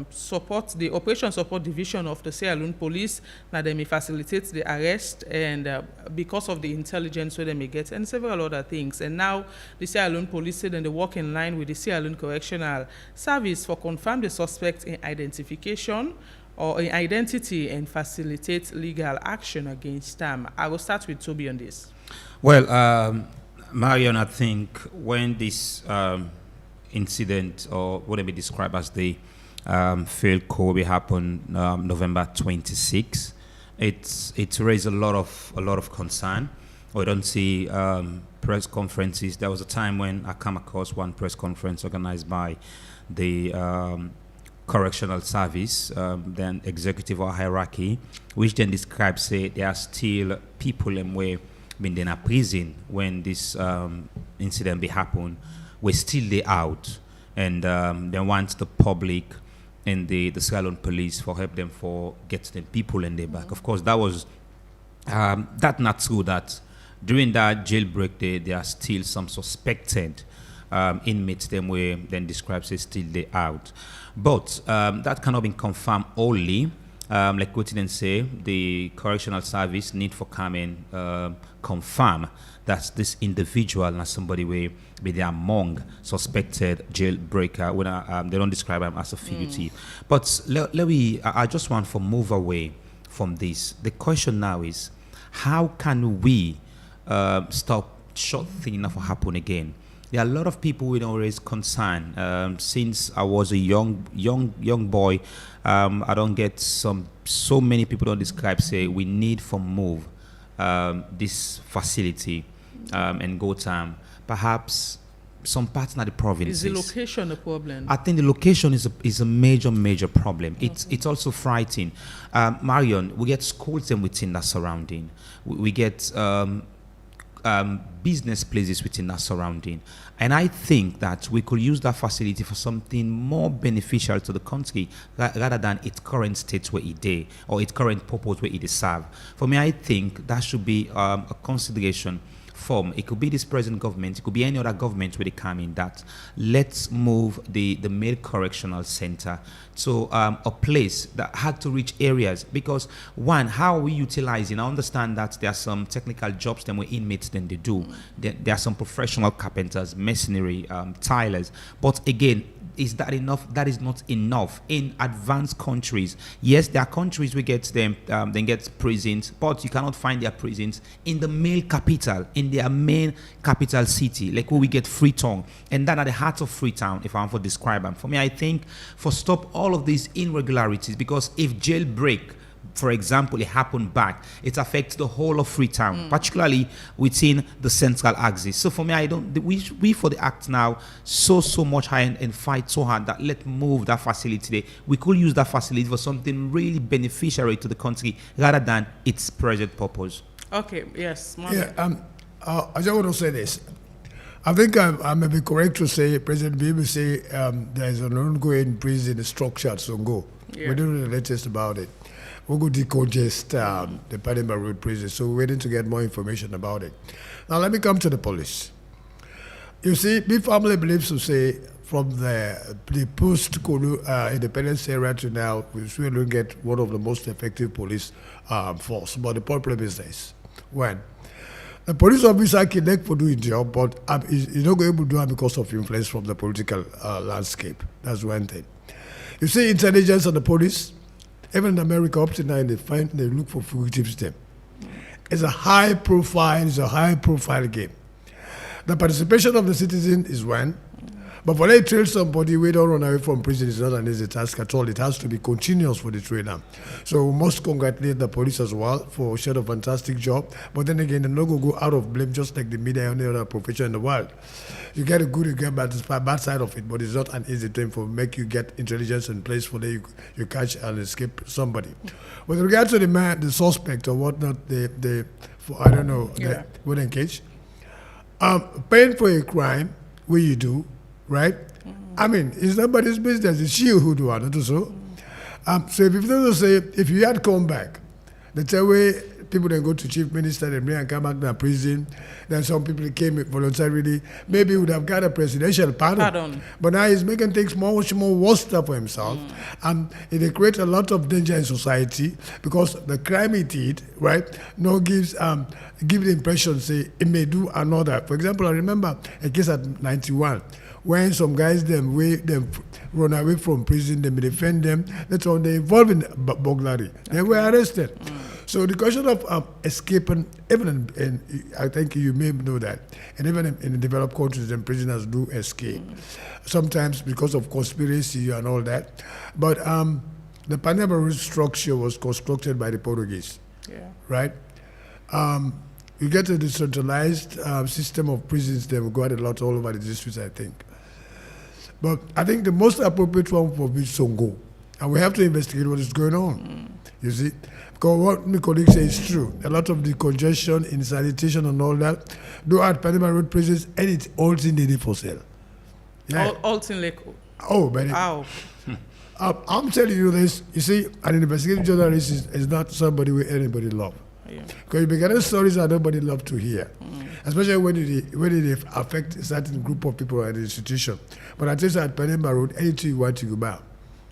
support the Operation Support Division of the Sierra Leone Police. Now they may facilitate the arrest and because of the intelligence where they may get and several other things. And now the Sierra Leone Police said they work in line with the Sierra Leone Correctional Service for confirm the suspect in identification or in identity and facilitate legal action against them. I will start with Toby on this. Well, Marion, I think when this incident, or what may be described as the failed coup, happened November 26, it's raised a lot of concern. We don't see press conferences. There was a time when I come across one press conference organized by the correctional service, then executive or hierarchy, which then describes, say, there are still people in where been in a prison when this incident be happened. We're still there out, and they want the public and the Sierra Leone police for help them for get the people in their back. Of course, that was that not true that during that jailbreak there are still some suspected inmates them where then describes as still they out. But that cannot be confirmed only. Like what didn't say, the correctional service need for come and confirm that this individual and somebody will be the among suspected jailbreaker when they don't describe him as a fugitive. But I just want to move away from this. The question now is, how can we stop short thing from happen again? There are a lot of people with always concern. Since I was a young boy, I don't get so many people don't describe say we need for move this facility and go time. Perhaps some parts of the provinces. Is the location a problem? I think the location is a major problem. It's also frightening. Marion, we get schools and within that surrounding. We get business places within that surrounding. And I think that we could use that facility for something more beneficial to the country rather than its current state where it is or its current purpose where it is served. For me, I think that should be a consideration form. It could be this present government, it could be any other government where they come in that let's move the male correctional center to a place that had to reach areas, because one, how are we utilizing? I understand that there are some technical jobs that we inmates then they do. There are some professional carpenters, masonry, tilers, but again, is that enough? That is not enough. In advanced countries, yes, there are countries we get them, then get prisons, but you cannot find their prisons in the male capital, in their main capital city, like where we get Freetown, and that at the heart of Freetown, if I'm for describe them. For me, I think for stop all of these irregularities, because if jailbreak, for example, it happened back, it affects the whole of Freetown, particularly within the central axis. So for me, I don't. We for the act now so much high and fight so hard that let's move that facility there. We could use that facility for something really beneficial to the country rather than its present purpose. Okay. Yes. Yeah. I just want to say this. I think I may be correct to say President Bibi say there is an ongoing prison structure at Songo. Yeah. We don't know the latest about it. We'll go decongest the Pademba Road prison, so we're waiting to get more information about it. Now let me come to the police. You see, my family believes to say from the post-independence era to now, we will get one of the most effective police force. But the problem is this: when the police officer can make for doing job, but he's not able to do it because of influence from the political landscape. That's one thing. You see, intelligence and the police. Even in America, up to now, they look for fugitives them. It's a high profile game. The participation of the citizen is one, but for they train somebody, we don't run away from prison, it's not an easy task at all. It has to be continuous for the trainer. So we must congratulate the police as well for showing a fantastic job. But then again, they're not going to go out of blame just like the media and any other profession in the world. You get a good, you get bad side of it, but it's not an easy thing for make you get intelligence in place for you catch and escape somebody. With regard to the suspect or whatnot, they wouldn't catch. Paying for a crime, what you do, right? I mean, it's nobody's business. It's you who do it, not so. So if you say, if you had come back, the same way people then go to chief minister, they bring and come back to prison. Then some people came voluntarily. Maybe he would have got a presidential pardon. But now he's making things much more worse for himself. And it creates a lot of danger in society because the crime he did, right, no gives give the impression, say, it may do another. For example, I remember a case at 91 when some guys them run away from prison, they may defend them. That's all they involved in burglary. They were arrested. So the question of escaping, even in I think you may know that, and even in developed countries, then prisoners do escape. Sometimes because of conspiracy and all that. But the Panama structure was constructed by the Portuguese, right? You get a decentralized system of prisons. They've got a lot all over the districts, I think. But I think the most appropriate one for me is Songo. And we have to investigate what is going on. You see? Because what my colleague says is true. A lot of the congestion in sanitation and all that, do at Panama Road prisons, and it's all in the for sale. Yeah. All in Lake. Oh, but I'm telling you this. You see, an investigative journalist is not somebody where anybody love. Because you be getting stories that nobody love to hear, especially when it affect a certain group of people at the institution. But at least at Penemba Road, anything you want, you go back.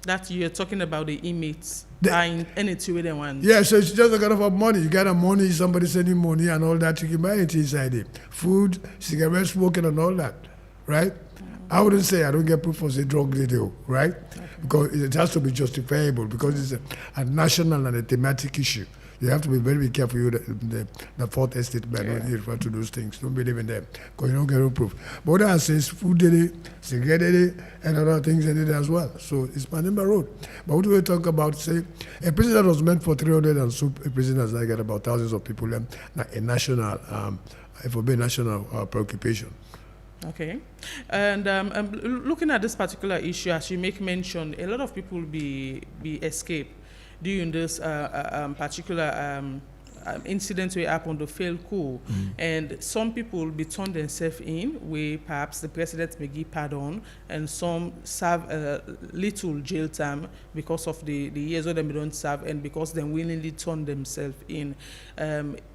That you're talking about the inmates buying anything with them want. Yeah, so it's just a kind of money. You got a money, somebody sending money and all that. You can buy anything inside it. Food, cigarette smoking and all that, right? I wouldn't say I don't get proof of a drug video, right? Because it has to be justifiable because it's a national and a thematic issue. You have to be very careful. The fourth estate man when you refer to those things. Don't believe in them because you don't get no proof. But what I say is food did it, cigarette did it, and other things did it as well. So it's Panimba Road. But what do we talk about? Say a prison that was meant for 300 and so a prison that's like got about thousands of people. A national, it will be a national preoccupation. Okay, and looking at this particular issue, as you make mention, a lot of people be escaped during this particular incident where happened to fail coup, and some people be turned themselves in where perhaps the president may give pardon, and some serve a little jail time because of the years that they don't serve and because they willingly turn themselves in.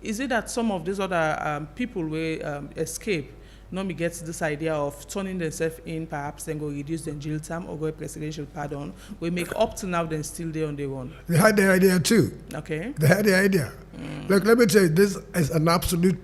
Is it that some of these other people will escape? Normally gets this idea of turning themselves in, perhaps then go reduce the jail time or go a presidential pardon. We make up to now, then still there on their own. They had the idea too. Okay. They had the idea. Like, let me tell you, this is an absolute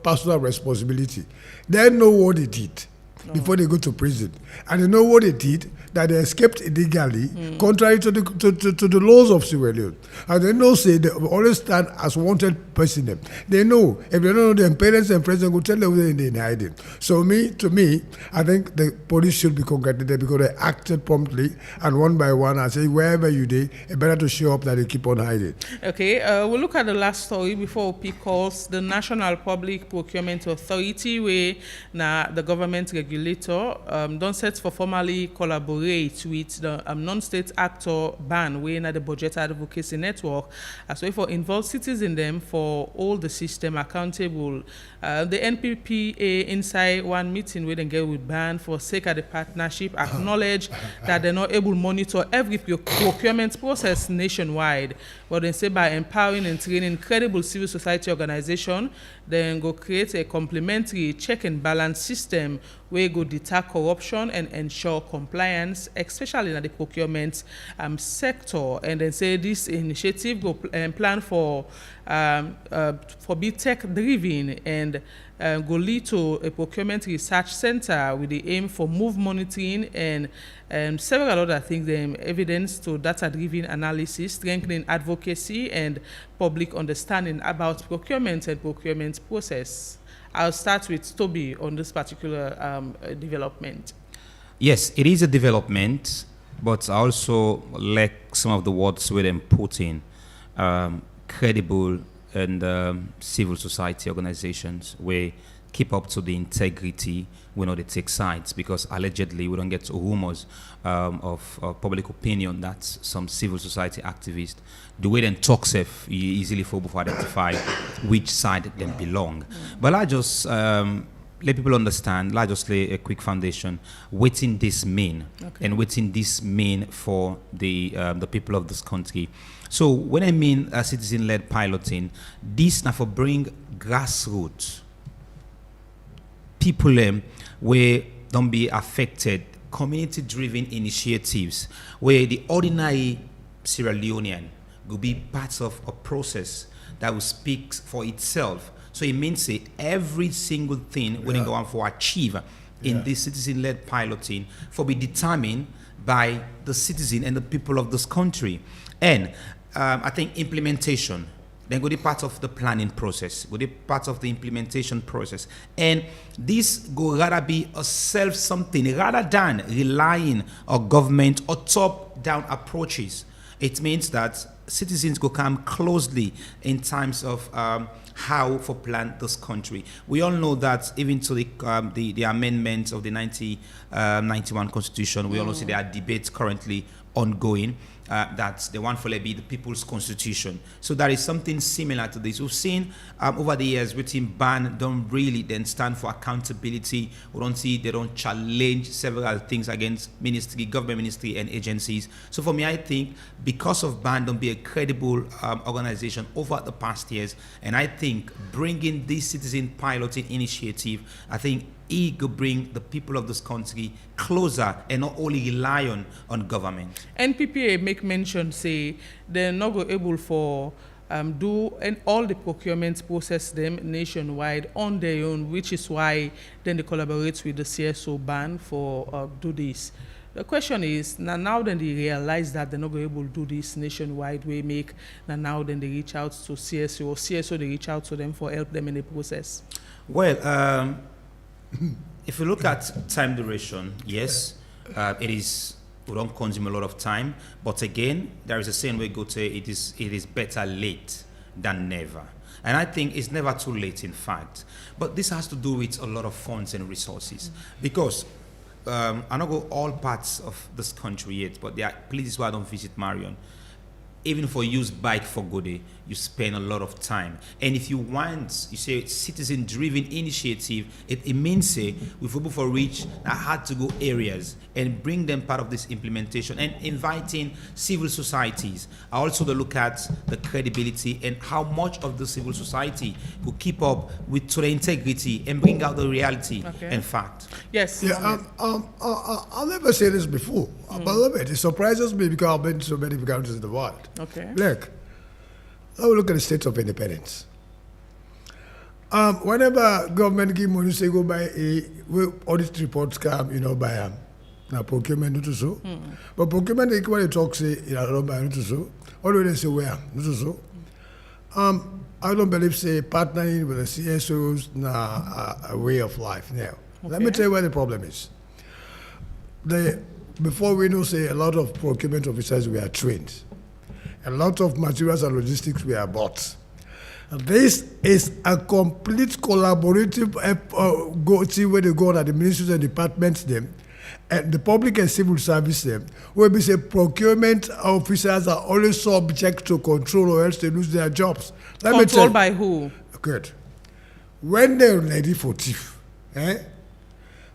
personal responsibility. They know what they did before they go to prison, and they know what they did, that they escaped illegally, contrary to the laws of Sierra Leone. And they know, say, they always stand as wanted person. They know, if they don't know, their parents and friends will tell them they're in hiding. So to me, I think the police should be congratulated because they acted promptly, and one by one, I say, wherever you did, it's better to show up than they keep on hiding. Okay, we'll look at the last story before we pick calls. The National Public Procurement Authority, where now the government regulator don't set for formally collaborate with the non-state actor ban where the budget advocacy network as well for involve citizens them for all the system accountable. The NPPA inside one meeting where they get with ban for sake of the partnership acknowledge that they're not able to monitor every procurement process nationwide, but they say by empowering and training credible civil society organization, then go create a complementary check and balance system where go deter corruption and ensure compliance, especially in the procurement sector. And then say this initiative go plan for be tech driven and go lead to a procurement research center with the aim for move monitoring and several other things, evidence to data-driven analysis, strengthening advocacy and public understanding about procurement and procurement process. I'll start with Toby on this particular development. Yes, it is a development, but I also like some of the words where them put in credible and civil society organizations where keep up to the integrity. We know they take sides because allegedly we don't get rumors of public opinion that some civil society activists, the way they talk safe, you easily for identify which side them belong. But I just let people understand, I just lay a quick foundation, what in this mean and what in this mean for the people of this country. So when I mean citizen-led piloting, this now for bring grassroots people where don't be affected, community-driven initiatives where the ordinary Sierra Leonean will be part of a process that will speak for itself. So it means every single thing we're going for achieve in this citizen-led piloting for be determined by the citizen and the people of this country. And I think implementation, then go be part of the planning process, go be part of the implementation process. And this go rather be a self-something rather than relying on government or top-down approaches. It means that citizens go come closely in terms of how for plan this country. We all know that even to the amendments of the 1991 Constitution, we all see there are debates currently ongoing. That the one for be the People's Constitution. So there is something similar to this. We've seen over the years within ban don't really then stand for accountability. We don't see they don't challenge several things against ministry, government ministry and agencies. So for me, I think because of ban don't be a credible organization over the past years, and I think bringing this citizen piloting initiative, I think it could bring the people of this country closer and not only rely on government. NPPA make mention say they're not go able for do and all the procurement process them nationwide on their own, which is why then they collaborate with the CSO ban for do this. The question is now then they realize that they're not going to be able to do this nationwide way make now then they reach out to CSO or CSO they reach out to them for help them in the process. Well, if you look at time duration, yes, it is. We don't consume a lot of time, but again, there is a saying we go to it is better late than never, and I think it's never too late. In fact, but this has to do with a lot of funds and resources because I don't go all parts of this country yet, but there are places where I don't visit Marion. Even for use bike for Gode, you spend a lot of time. And if you want, you say citizen-driven initiative, it means say we're able to reach hard to go areas and bring them part of this implementation and inviting civil societies. I also look at the credibility and how much of the civil society could keep up with to the integrity and bring out the reality and fact. Yes. Yeah. I'll never say this before, but it surprises me because I've been to so many countries in the world. Okay. Look, now we look at the state of independence. Whenever government give money, say go buy audit reports come, by now procurement not so. But procurement when they talk say don't buy not so. All the way they say where not so. I don't believe say partnering with the CSOs a way of life now. Let me tell you where the problem is. Before we know say a lot of procurement officers were trained. A lot of materials and logistics were bought. This is a complete collaborative see where they go at the ministries and departments them, and the public and civil service them, where we say procurement officers are always subject to control or else they lose their jobs. Controlled by who? Good. When they're ready for thief,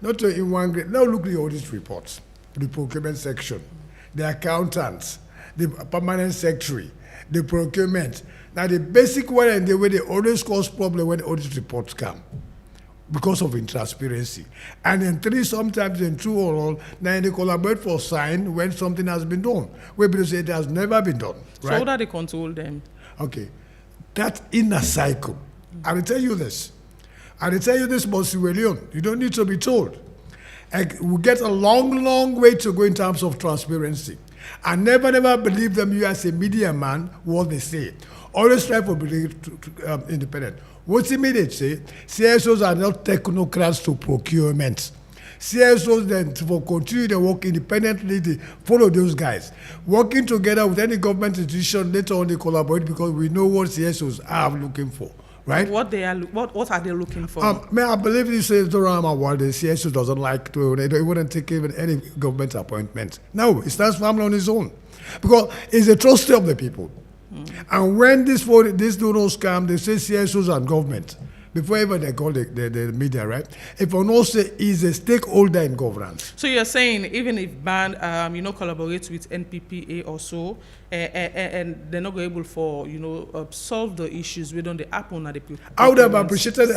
not in one grade. Now look at the audit reports, the procurement section, the accountants, the permanent secretary, the procurement. Now the basic one and the way they always cause problem when audit reports come because of intransparency. And then three, sometimes in two or all, now they collaborate for sign when something has been done. Where people say it has never been done. Right? So how do they control them? Okay. That inner cycle. I will tell you this. Monsieur Leon. You don't need to be told. We get a long, long way to go in terms of transparency. I never believe them you as a media man what they say. Always try to be independent. What's immediate say? CSOs are not technocrats to procurement. CSOs then for continue to work independently, they follow those guys. Working together with any government institution, later on they collaborate because we know what CSOs are looking for. Right? What are they looking for? I believe you say around my world the CSO doesn't like to, they wouldn't take even any government appointment. No, it starts family on his own. Because it's a trustee of the people. And when these donors come, they say CSOs and government. Before ever they call the media, right? If one also is a stakeholder in governance. So you're saying even if band, collaborates with NPPA or so, and they're not able for solve the issues within the happen at the people. I would have appreciated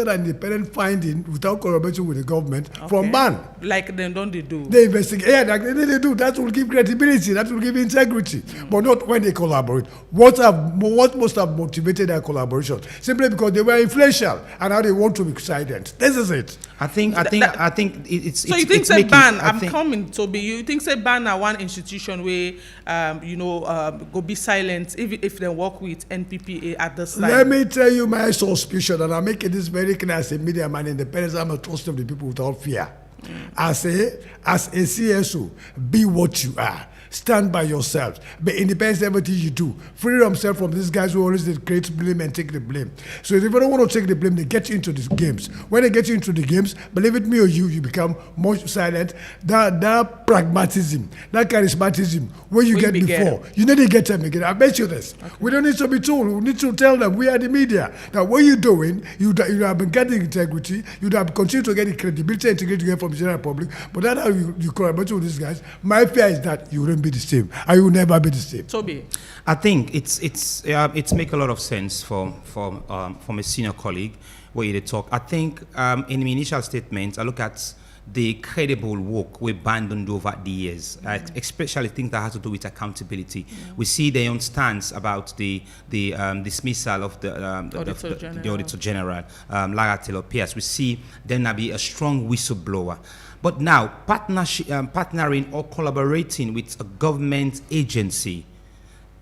an independent finding without collaboration with the government from ban. Like then don't they do? They investigate. Yeah, like they do. That will give credibility. That will give integrity. But not when they collaborate. What must have motivated their collaboration? Simply because they were influential and now they want to be silent. This is it. I think it's. So you think say ban? I'm coming to be. You think say ban are one institution where go be silent if they work with NPPA at this time? Let me tell you my suspicion, and I'm making this very clear as a media man independent. I'm a trust of the people without fear. As a CSO, be what you are. stand by yourselves. Be independent in everything you do. Free yourself from these guys who always create blame and take the blame. So if you don't want to take the blame, they get you into these games. When they get you into the games, believe it me or you become more silent. That pragmatism, that charismatism, where you get before, you need to get them again. I bet you this. Okay. We don't need to be told. We need to tell them, we are the media, that what you're doing, you have been getting integrity, you have continued to get credibility and integrity from the general public, but that's how you collaborate with these guys. My fear is that you wouldn't be the same, and you will never be the same. Toby, I think it's make a lot of sense from a senior colleague where they talk. I think in the initial statement, I look at the credible work we abandoned over the years, especially things that have to do with accountability. We see their own stance about the dismissal of the Auditor General, Lara Taylor Pierce. We see there now be a strong whistleblower. But now, partnering or collaborating with a government agency,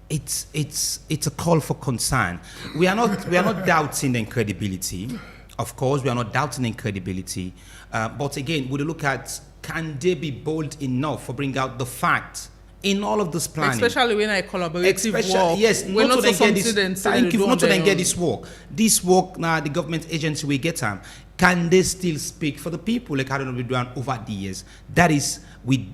it's a call for concern. We are not doubting their credibility. Of course, we are not doubting their credibility. But again, we look at, can they be bold enough for bring out the fact in all of this planning? Especially when I collaborative work. Yes, we're not so thank you. Not to then get this work. This work now, the government agency will get them. Can they still speak for the people like I don't know we've done over the years? That is we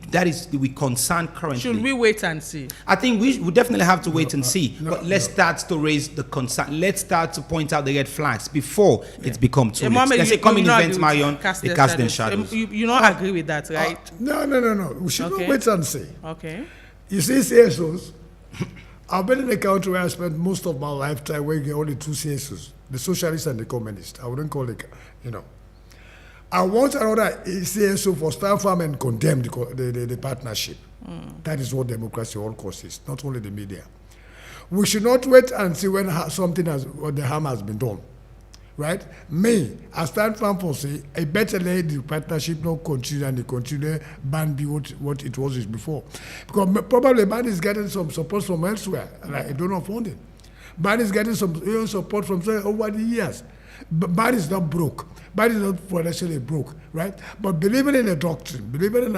concern currently. Should we wait and see? I think we definitely have to wait and see. But let's start to raise the concern. Let's start to point out the red flags before it becomes too late. Let's say come in event, Marion, they cast them shadows. You not agree with that, right? No. We should not wait and see. Okay. You see, CSOs, I've been in a country where I spent most of my lifetime where you get only two CSOs, the socialists and the communists. I wouldn't call it, I want another CSO for Star Farm and condemn the partnership. That is what democracy all consists, not only the media. We should not wait and see when the harm has been done. Right? Me, as Star Farm for say, I better let the partnership not continue and the continue ban be what it was before. Because probably ban is getting some support from elsewhere, like donor funding. Ban is getting some support from over the years. Ban is not broke. Ban is not financially broke, right? But believing in a doctrine, believing in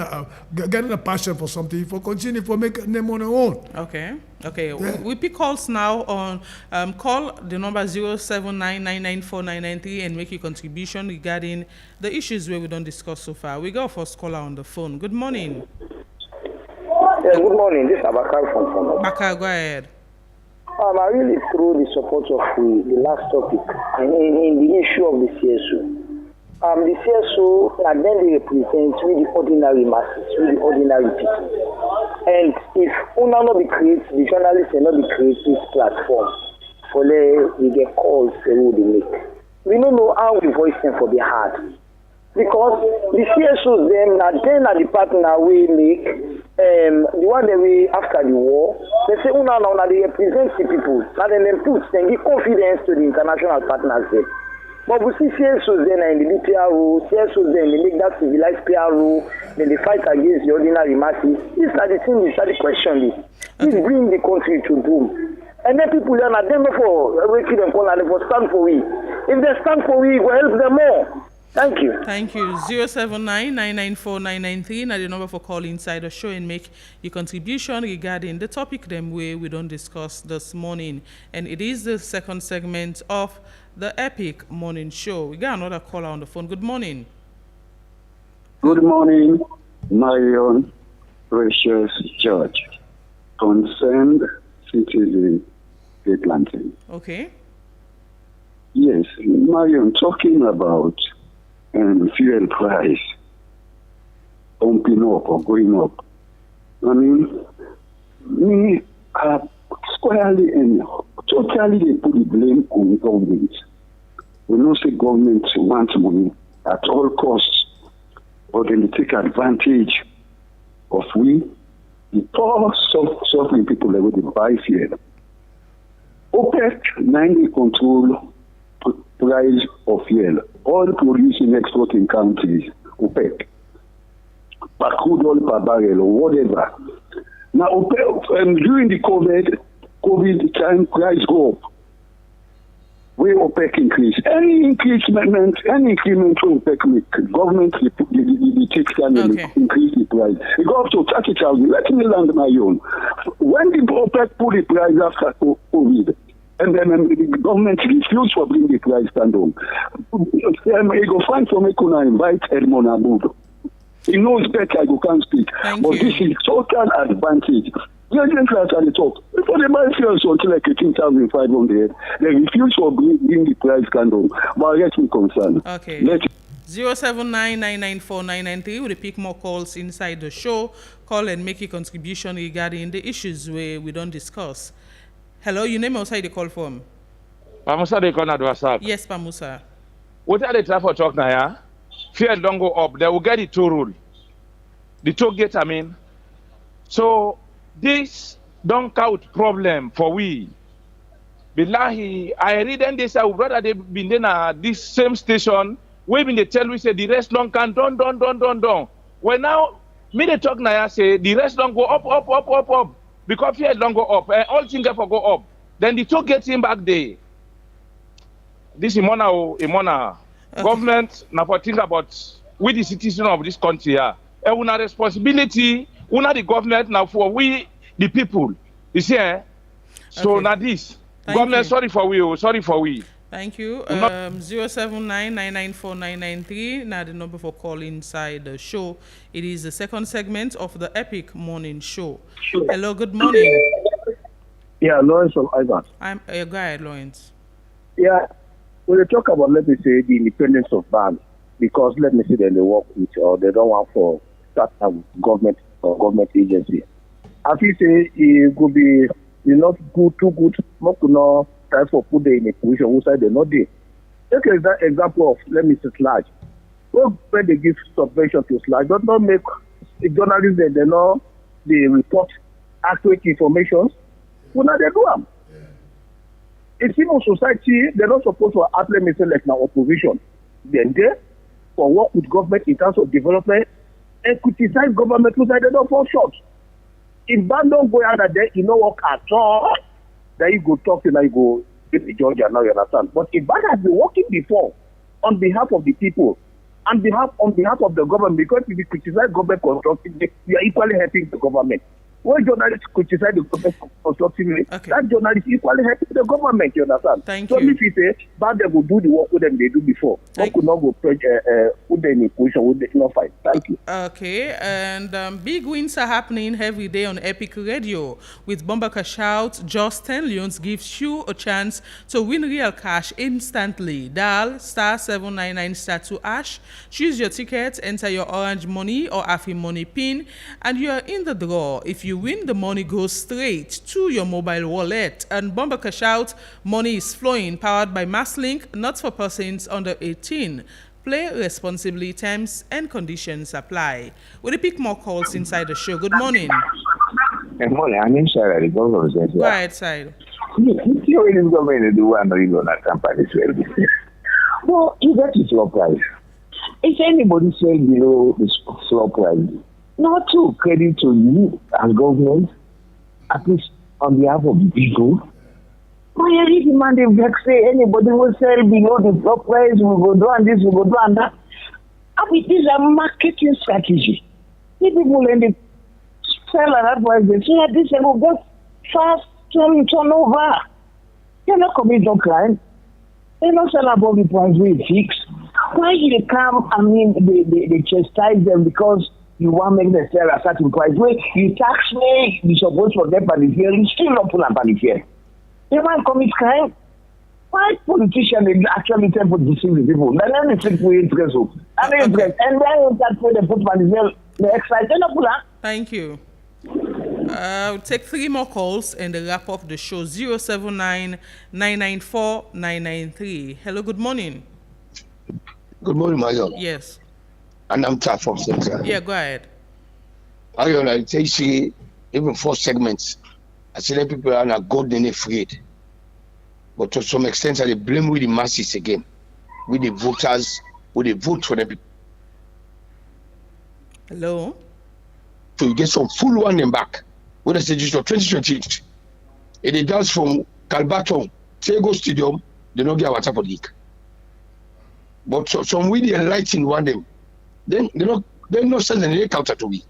getting a passion for something, for continue, for make name on our own. Okay. Yeah. We pick calls now on call the number 079994993 and make your contribution regarding the issues where we don't discuss so far. We got our first caller on the phone. Good morning. Yes, good morning. This is Abakar from Fono. Bakar, go ahead. I really through the support of the last topic and in the issue of the CSO. The CSO, then they represent the ordinary masses, the ordinary people. And if una not be create, the journalists will not be create this platform for we get calls they make. We don't know how we voice them for their heart. Because the CSOs then are the partner we make, the one that we after the war, they say now they represent the people. Now then give confidence to the international partners then. But we see CSOs then in the PRO, CSOs then they make that civilized PRO, then they fight against the ordinary masses. These are the things, these are the questions. This bring the country to doom. And then people learn at them for waking them call and for stand for we. If they stand for we, will help them more. Thank you. 07999949993 now the number for call inside the show and make your contribution regarding the topic them way we don't discuss this morning. And it is the second segment of the Epic Morning Show. We got another caller on the phone. Good morning. Good morning, Marion Precious George, concerned citizen Atlantic. Okay. Yes, Marion, talking about fuel price pumping up or going up. I mean, me squarely and totally they put the blame on government. We know say government wants money at all costs, but then they take advantage of the poor suffering people that would buy fuel. OPEC 90 control price of fuel. All producing exporting countries, OPEC, per crude oil per barrel or whatever. Now, OPEC, during the COVID time, price go up. where OPEC increase. Any increment to OPEC make, government the takes can increase the price. It go up to 30,000. Let me land my own. When the OPEC put the price after COVID, and then the government refused to bring the price down. You go find some economy invite Edmond Abud. He knows better, you can't speak. This is total advantage. The agent class at the top. Before they buy fuels until like 18,500, they refuse to bring the price down. But let me concern. Okay. 07999949993. We'll pick more calls inside the show. Call and make a contribution regarding the issues we don't discuss. Hello, your name outside the call from? Pamusa, they call at WhatsApp. Yes, Pamusa. What are they trying for talk now, yeah? Fear don't go up. They will get the toll rule. The toll gate, I mean. So, this don't count problem for we. Billahi, I read in this, our brother, they been there at this same station. We been they tell we say the rest don't can don't. Well, now, me they talk now, say the rest don't go up. Because fear don't go up. All things for go up. Then the toll gets him back there. This Imona. Okay. Government now for think about we the citizens of this country here. And we have responsibility, we the government now for we the people. You see, eh? So Okay. now this Thank government you. sorry for we. Thank you. 07999949993. Now the number for call inside the show. It is the second segment of the Epic Morning Show. Hello, good morning. Yeah, Lawrence from Ivan. I'm a guy, Lawrence. Yeah, when they talk about, let me say, the independence of banks, because let me say that they work with or they don't want for start government or government agency. I feel say it could be not good, too good, not to know time for put them in a position who side they're not there. Take an example of, let me say, Sludge. When they give subvention to Sludge, don't not make the journalists that they know they report accurate information. Well, now they do them. In civil society, they're not supposed to act, let me say, like now opposition. They're there for work with government in terms of development and criticize government who say they don't fall short. If ban don't go out there, you know work at all, then you go talk to now you go get the judge and now you understand. But if ban has been working before on behalf of the people, on behalf of the government, because if you criticize government constructively, you are equally helping the government. When journalists criticize the government constructively, that journalist equally helping the government, you understand? Thank so you. if you say, but they will do the work with them they do before, they could not go put them in a position with they not fight. Thank you. Okay, and big wins are happening every day on Epic Radio. With Bomber Cash Out, just 10 Leons gives you a chance to win real cash instantly. Dial *799*2#. Choose your ticket, enter your Orange Money or Afi Money PIN, and you are in the draw. If you win, the money goes straight to your mobile wallet. And Bomber Cash Out, money is flowing, powered by MassLink, not for persons under 18. Play responsibly, terms and conditions apply. We'll pick more calls inside the show. Good morning. Good morning. I'm inside the government. Go ahead, side. You see what this government do and you know that company well. Well, you got to floor price. If anybody say below the floor price, not to credit to you as government, at least on behalf of the people. Why are you demanding back say anybody will sell below the floor price, we go do and this, we go do and that? I mean, this is a marketing strategy. The people and they sell at that price, they say this and will get fast turnover. They're not committing no crime. They don't sell above the price we fix. Why they come, I mean, they chastise them because you want to make them sell a certain price. Wait, you tax me, you supposed to get panifere, you still not put a panifere. They want to commit crime. Why politicians they actually tend to deceive the people? Then anything we interest of. And then that way they put panifere, they excite, they not put that. Thank you. We'll take 3 more calls and wrap up the show. 07999949993. Hello, good morning. Good morning, Mayon. Yes. And I'm tough from Central. Yeah, go ahead. Mayon, I tell you, even 4 segments, I see that people are not God and afraid. But to some extent, I blame with the masses again, with the voters, with the vote for the people. Hello. So you get some full one and back. What I said, just 2028. It does from Calbaton, Tego Stadium, they don't get water for leak. But some we the enlightened one them, then they no send any counter to me.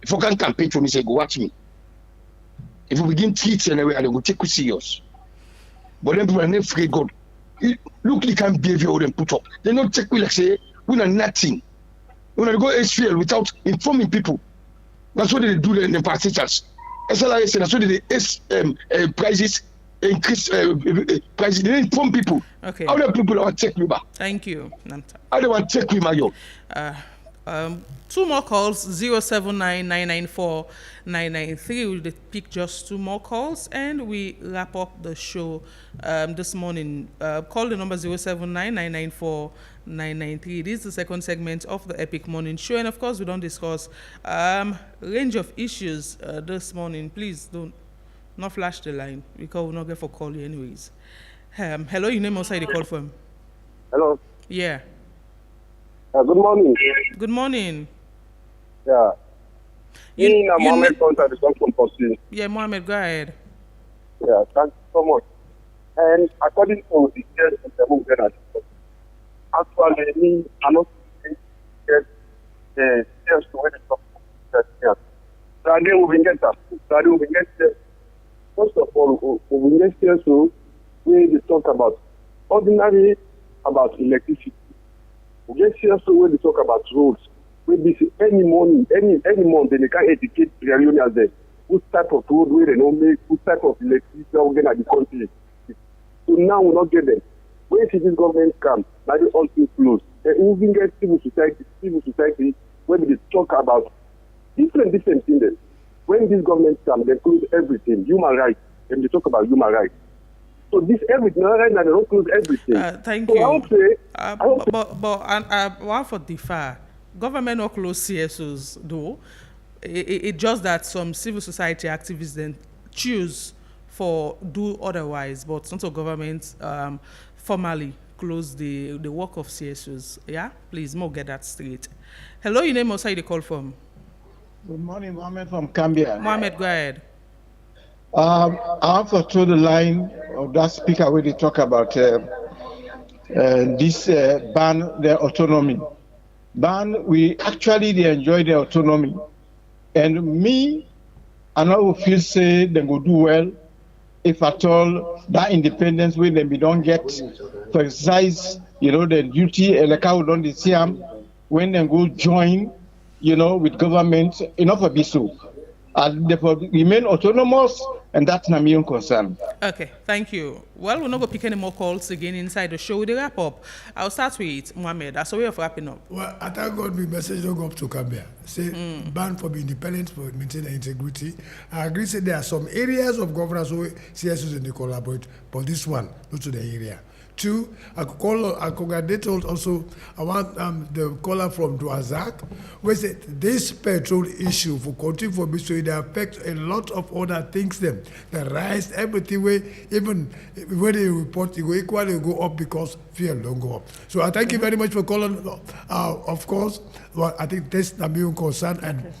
If you can campaign to me, say go watch me. If we begin treat anyway, they will take you serious. But then people are not afraid God. Look like kind behavior or them put up. They don't take we like say we know nothing. We not go HPL without informing people. That's what they do in the participants. SLIS, that's what they prices increase prices. They inform people. Okay. How do people want to take you back? Thank you, Nanta. How do they want to take you, Mayo? Two more calls, 079-994-993. We'll pick just two more calls and we wrap up the show this morning. Call the number 079-994-993. This is the second segment of the Epic Morning Show. And of course, we don't discuss range of issues this morning. Please don't not flash the line because we'll not get for call you anyways. Hello, your name outside the call from? Hello. Yeah. Good morning. Good morning. Yeah. Mohammed contact the from Posting. Yeah, Mohammed, go ahead. Yeah, thank you so much. And according to the case of the movement, actually, me, I'm not get the case to when it comes to that. So again, we get that. So we get first of all, we get here so we talk about ordinary about electricity. We get here so when we talk about roads. When this any month they can educate their unions there. What type of road we they don't make, what type of electricity we're going at the country. So now we not get them. When see this government come, now they all too close. And we even get civil society, when they talk about different things. When this government come, they close everything, human rights, and they talk about human rights. So this everything, right now they don't close everything. Thank so you. I would say, but one for differ. Government not close CSOs though. It just that some civil society activists then choose for do otherwise, but not a government formally close the work of CSOs. Yeah, please more get that straight. Hello, your name outside the call from? Good morning, Mohammed from Cambia. Mohammed, go ahead. I have to throw the line of that speaker where they talk about this ban their autonomy. Ban, we actually they enjoy their autonomy. And me, I know feel say they go do well if at all that independence when they don't get to exercise, the duty and like how don't they see them when they go join, with government, enough of this so. And therefore remain autonomous, and that's not my own concern. Okay, thank you. Well, we're not going to pick any more calls again inside the show. We'll wrap up. I'll start with Mohammed. That's a way of wrapping up. Well, I thank God my message don't go up to Cambia. Say, ban for being independent, for maintaining integrity. I agree, say there are some areas of governance where CSOs and they collaborate, but this one, not to the area. Two, I congratulate also, I want the caller from Duazak, where said this petrol issue for continue for me, so it affects a lot of other things them. The rise, everything where even when they report, it will equally go up because fuel don't go up. So I thank you very much for calling. Of course, well, I think that's the main concern, and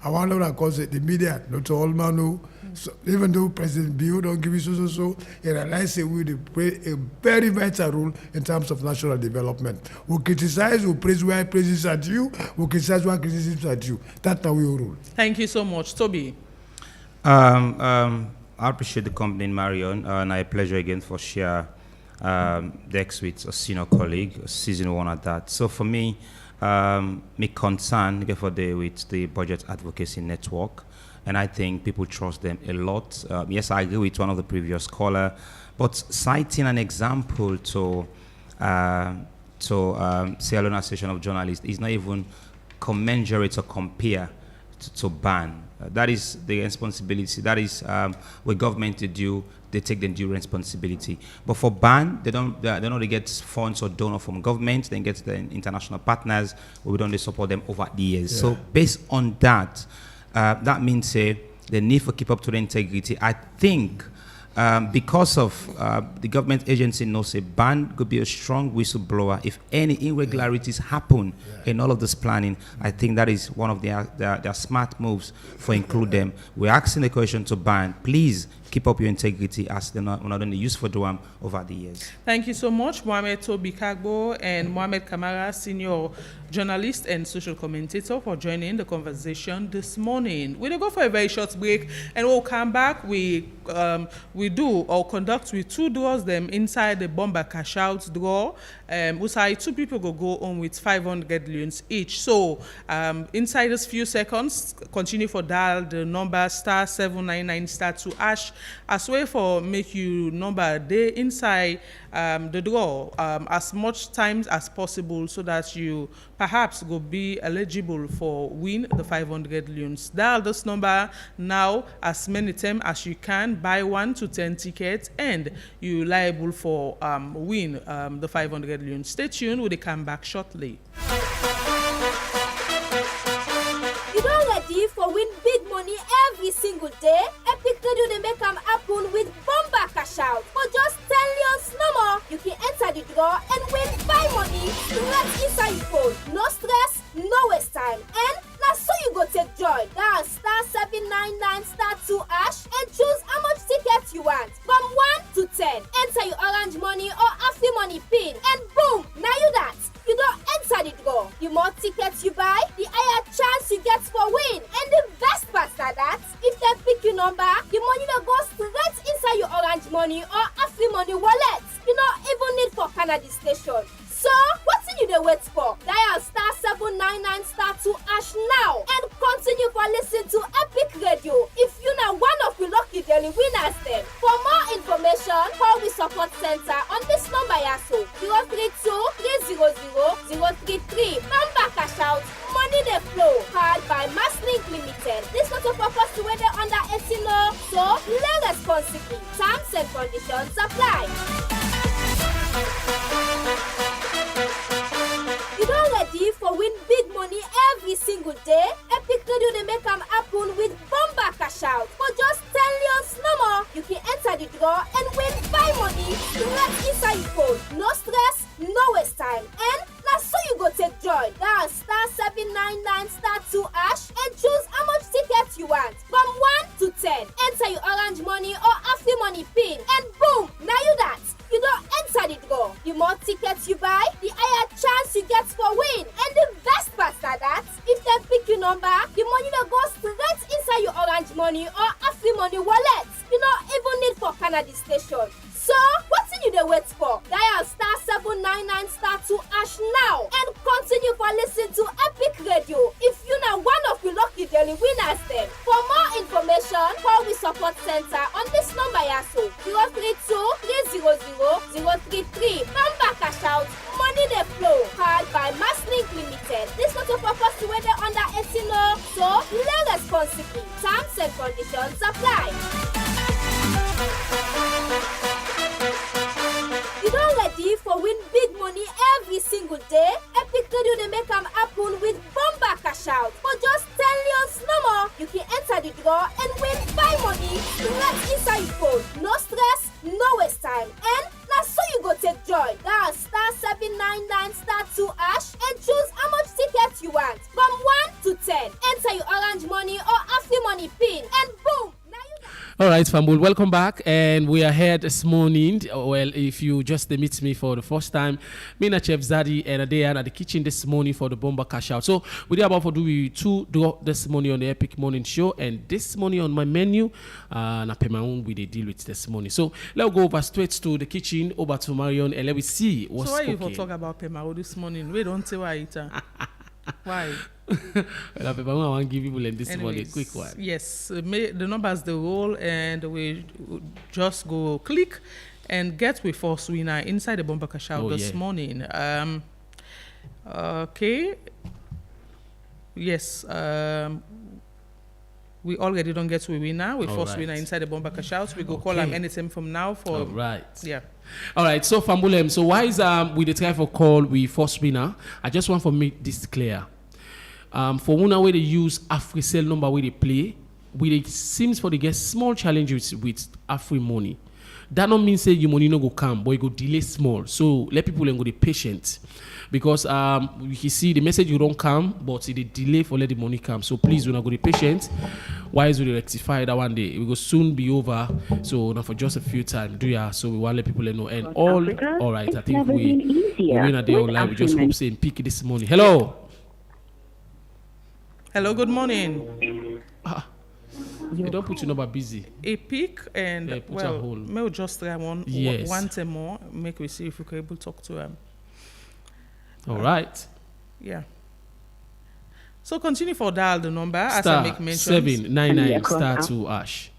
I wonder that cause the media, not all man know. So even though President Bio don't give you so, he realized it will play a very vital role in terms of national development. We criticize, we praise where praises are due, we criticize where criticisms are due. That's how we rule. Thank you so much. Toby. I appreciate the company, Marion, and I pleasure again for share decks with a senior colleague, a season one at that. So for me, my concern with the Budget Advocacy Network, and I think people trust them a lot. Yes, I agree with one of the previous caller, but citing an example to Sierra Leone Association of Journalists is not even commensurate or compare to ban. That is the responsibility. That is what government to do. They take the due responsibility. But for ban, they don't get funds or donor from government. They get the international partners. We don't support them over the years. Yeah. So based on that. That means the need for keep up to the integrity. I think because of the government agency knows a ban could be a strong whistleblower. If any irregularities happen in all of this planning, I think that is one of their smart moves for include them. We're asking the question to ban. Please keep up your integrity as they're not done the useful do over the years. Thank you so much, Mohamed Toby Kagbo and Mohamed Kamara, senior journalist and social commentator, for joining the conversation this morning. We'll go for a very short break and we'll come back. We conduct with 2 draws them inside the bomber cash out draw. We say 2 people go on with 500 loans each. So inside this few seconds, continue for dial the number *799*2# as way for make you number day inside the draw as much times as possible so that you perhaps go be eligible for win the 500 loans. Dial this number now as many times as you can, buy 1 to 10 tickets, and you liable for win the 500 loans. Stay tuned, we'll come back shortly. You don't ready for win big money every single day? Epic Radio they make them happen with bomber cash out. For just 10 loans no more, you can enter the draw and win 5 money right inside your phone. No stress, no waste time. And now so you go take joy. Dial *799*2# and choose how much tickets you want. From 1 to 10. Enter your orange money or Afri money pin. And boom, now you that. You don't enter the draw. The more tickets you buy, the higher chance you get for win. And the best part is that if they pick your number, the money that goes straight inside your orange money or Afri money wallet. You don't even need for Canada station. So, what's you dey wait for? Dial *799*2# now and continue for listening to Epic Radio. If you know one of the lucky daily winners then. For more information, call the support center on this number yaso 032-300-033. Number cash out, money dey flow, powered by Masslink Limited. This not a purpose to whether under 18 so play responsibly. Terms and conditions apply. You don't ready for win big money every single day? Epic Radio they make them happen with bomber cash out. For just 10 loans no more, you can enter the draw and win 5 money right inside your phone. No stress, no waste time. And now so you go take joy. Dial *799*2# and choose how much tickets you want. From 1 to 10. Enter your orange money or Afri money pin. And boom, now you that. You don't enter the draw. The more tickets you buy, the higher chance you get for win. And the best part is that if they pick your number, the money that goes straight inside your orange money or Afri money wallet. You don't even need for Canada station. So, what's you dey wait for? Dial *799*2# now and continue for listening to Epic Radio. If you know one of the lucky daily winners then. For more information, call the support center on this number yaso 032-300-033. Number cash out, money dey flow, powered by Masslink Limited. This not a purpose to whether under 18 so play responsibly. Terms and conditions apply. You don't ready for win big money every single day? Epic Radio they make them happen with bomber cash out. For just 10 loans no more, you can enter the draw and win 5 money right inside your phone. No stress, no waste time. And now so you go take joy. Dial *799*2# and choose how much tickets you want. From 1 to 10. Enter your orange money or Afri money pin. And boom! All right, Fambul, welcome back. And we are here this morning. Well, if you just meet me for the first time, me and Chef Zadi and they are at the kitchen this morning for the bomber cash out. So we are about to do 2 draw this morning on the Epic Morning Show. And this morning on my menu, na Pemaun we deal with this morning. So let's go over straight to the kitchen, over to Marion, and let me see what's cooking. So why cooking. you talk about Pemaun this morning? We don't say why it. Why? Well, I want to give people in this morning a quick one. Yes, the numbers the roll, and we just go click and get with first winner inside the bomber cash out this morning. Okay. Yes. We already don't get to a winner. We first winner inside the bomber cash out. We go call them anytime from now for. All right. Yeah. All right. So Fambulem. So why is we the try for call we first winner? I just want to make this clear. For one way they use Afri-Cell number where they play, it seems for they get small challenges with Afri money. That don't mean say your money no go come, but it go delay small. So let people go be patient. Because you see the message you don't come, but it delay for let the money come. So please, when I go be patient, wise we rectify that one day. It will soon be over. So now for just a few time, so we want to let people know. And all right, I think we win a day online. We just hope saying pick this morning. Hello. Hello, good morning. You don't put your number busy. A pick and may just try one time more. Make we see if we can able to talk to him. All right. Yeah. So continue for dial the number as star I make mention. 799 star 2 ash.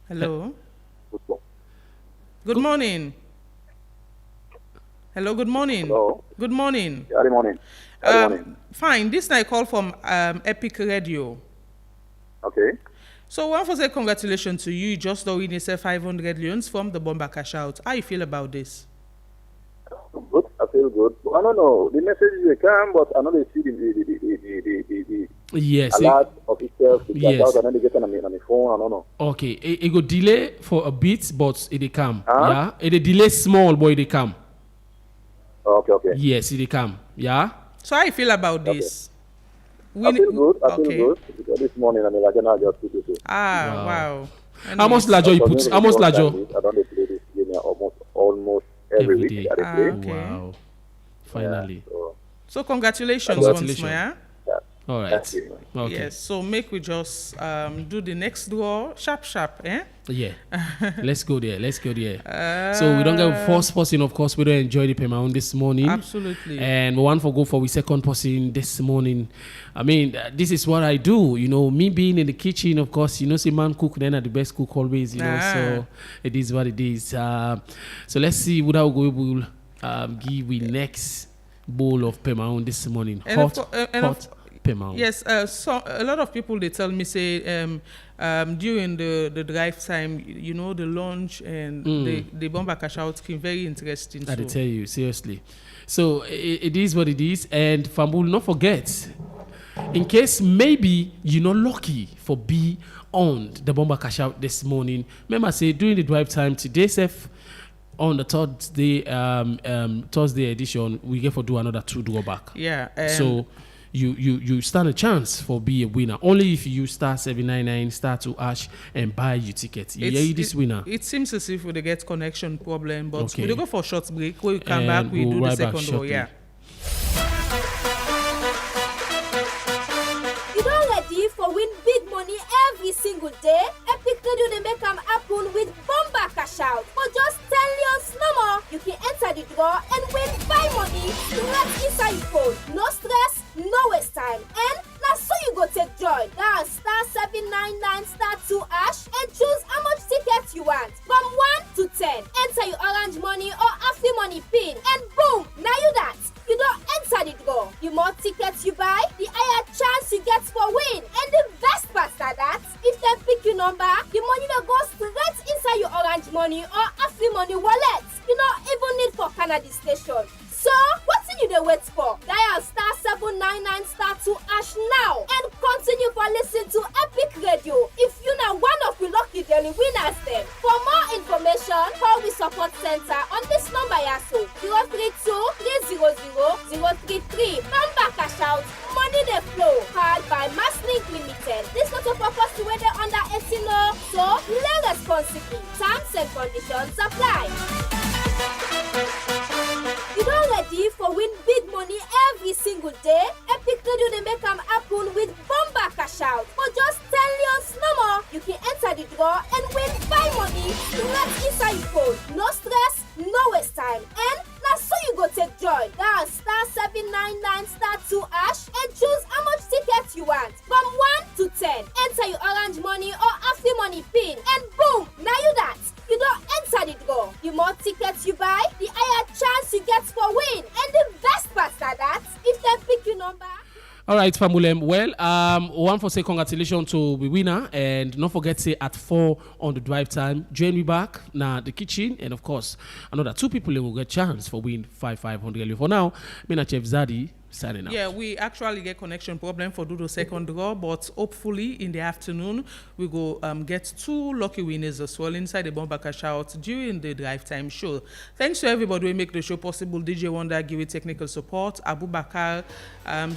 Hello. Good morning. Hello. Good morning. Hello. Good morning. Good morning. Good morning. Fine. This I call from Epic Radio. Okay. So one for say congratulations to you. Just winning yourself 500 loans from the Bomba Cash Out. How you feel about this? Good. I feel good. I don't know. The message is come, but I know they see the yes, alert officials. Yes. And then they get on the phone. I don't know. Okay. It go delay for a bit, but it come. Yeah. It delay small, but it come. Okay. Yes, it come. Yeah. So how you feel about this? I feel good. I feel good. Because this morning, I just put it. Wow. How much larger you put? How much larger? I don't play this game almost every week. Okay. Wow. Finally. Yeah, so congratulations once more. Yeah? All right. Okay. Yes. So make we just do the next draw sharp, eh? Yeah. Let's go there. So we don't get first person, of course. We don't enjoy the payment this morning. Absolutely. And we want to go for the second person this morning. I mean, this is what I do. Me being in the kitchen, of course. Say man cook, then are the best cook always. So it is what it is. So let's see what I'll go able give we next bowl of payment this morning. Hot. Yes, so a lot of people they tell me say during the drive time, the lunch and the Bomba Cash Out came very interesting. I tell you seriously. So it is what it is, and Fambul, not forget, in case maybe you're not lucky for be on the Bomba Cash Out this morning. Remember, say during the drive time today, on the Thursday edition, we get for do another 2 draw back. Yeah. So you stand a chance for be a winner only if you star 799 star 2 ash and buy your ticket. You hear this winner. It seems as if we get connection problem, but okay. we go for a short break. When we come back, we do the second row. Yeah. You don't ready for win big money every single day? Epic Radio they make them happen with Bomba Cash Out. For just 10 years no more, you can enter the draw and win 5 money right inside your phone. No stress, no waste time. And now so you go take joy. Now star 799 star 2 ash and choose how much tickets you want. From 1 to 10. Enter your orange money or after money pin. And boom, now you that. You don't enter the draw. The more tickets you buy, the higher chance you get for win. And the best part is that if they pick your number, the money that goes straight inside your orange money or after money wallet. You don't even need for Canada station. So, what's you dey wait for? Dial star 799 star 2 ash now and continue for listening to Epic Radio. If you know one of the lucky daily winners then. For more information, call the support center on this number yaso 032-300-033. Bomba Cash Out, money dey flow, powered by Masslink Limited. This not a purpose to whether under 18 law, so play responsibly. Terms and conditions apply. You don't ready for win big money every single day? Epic Radio they make them happen with Bomba Cash Out. For just 10 years no more, you can enter the draw and win 5 money right inside your phone. No stress, no waste time. And now so you go take joy. Now star 799 star 2 ash and choose how much tickets you want. From 1 to 10. Enter your orange money or after money pin. And boom, now you that. You don't enter the draw. The more tickets you buy, the higher chance you get for win. And the best part is that if they pick your number. All right, Famulem. Well, one for say congratulations to the winner, and don't forget say at 4 on the drive time. Join me back now the kitchen, and of course another 2 people will get chance for win 500. For now, me na Chef Zadi signing out. Yeah, we actually get connection problem for do the second draw, but hopefully in the afternoon we go get 2 lucky winners as well inside the Bomba Cash Out during the drive time show. Thanks to everybody who make the show possible. DJ Wonder give it technical support. Abubakar and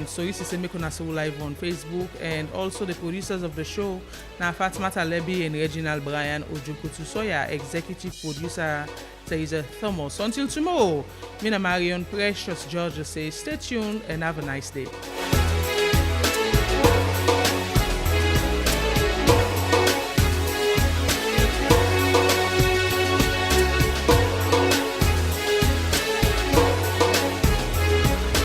Soisi Semekona live on Facebook, and also the producers of the show now Fatma Talebi and Reginald Brian Ojukutu Soya, executive producer Teresa Thomas. Until tomorrow, Mina Marion Precious George says stay tuned and have a nice day.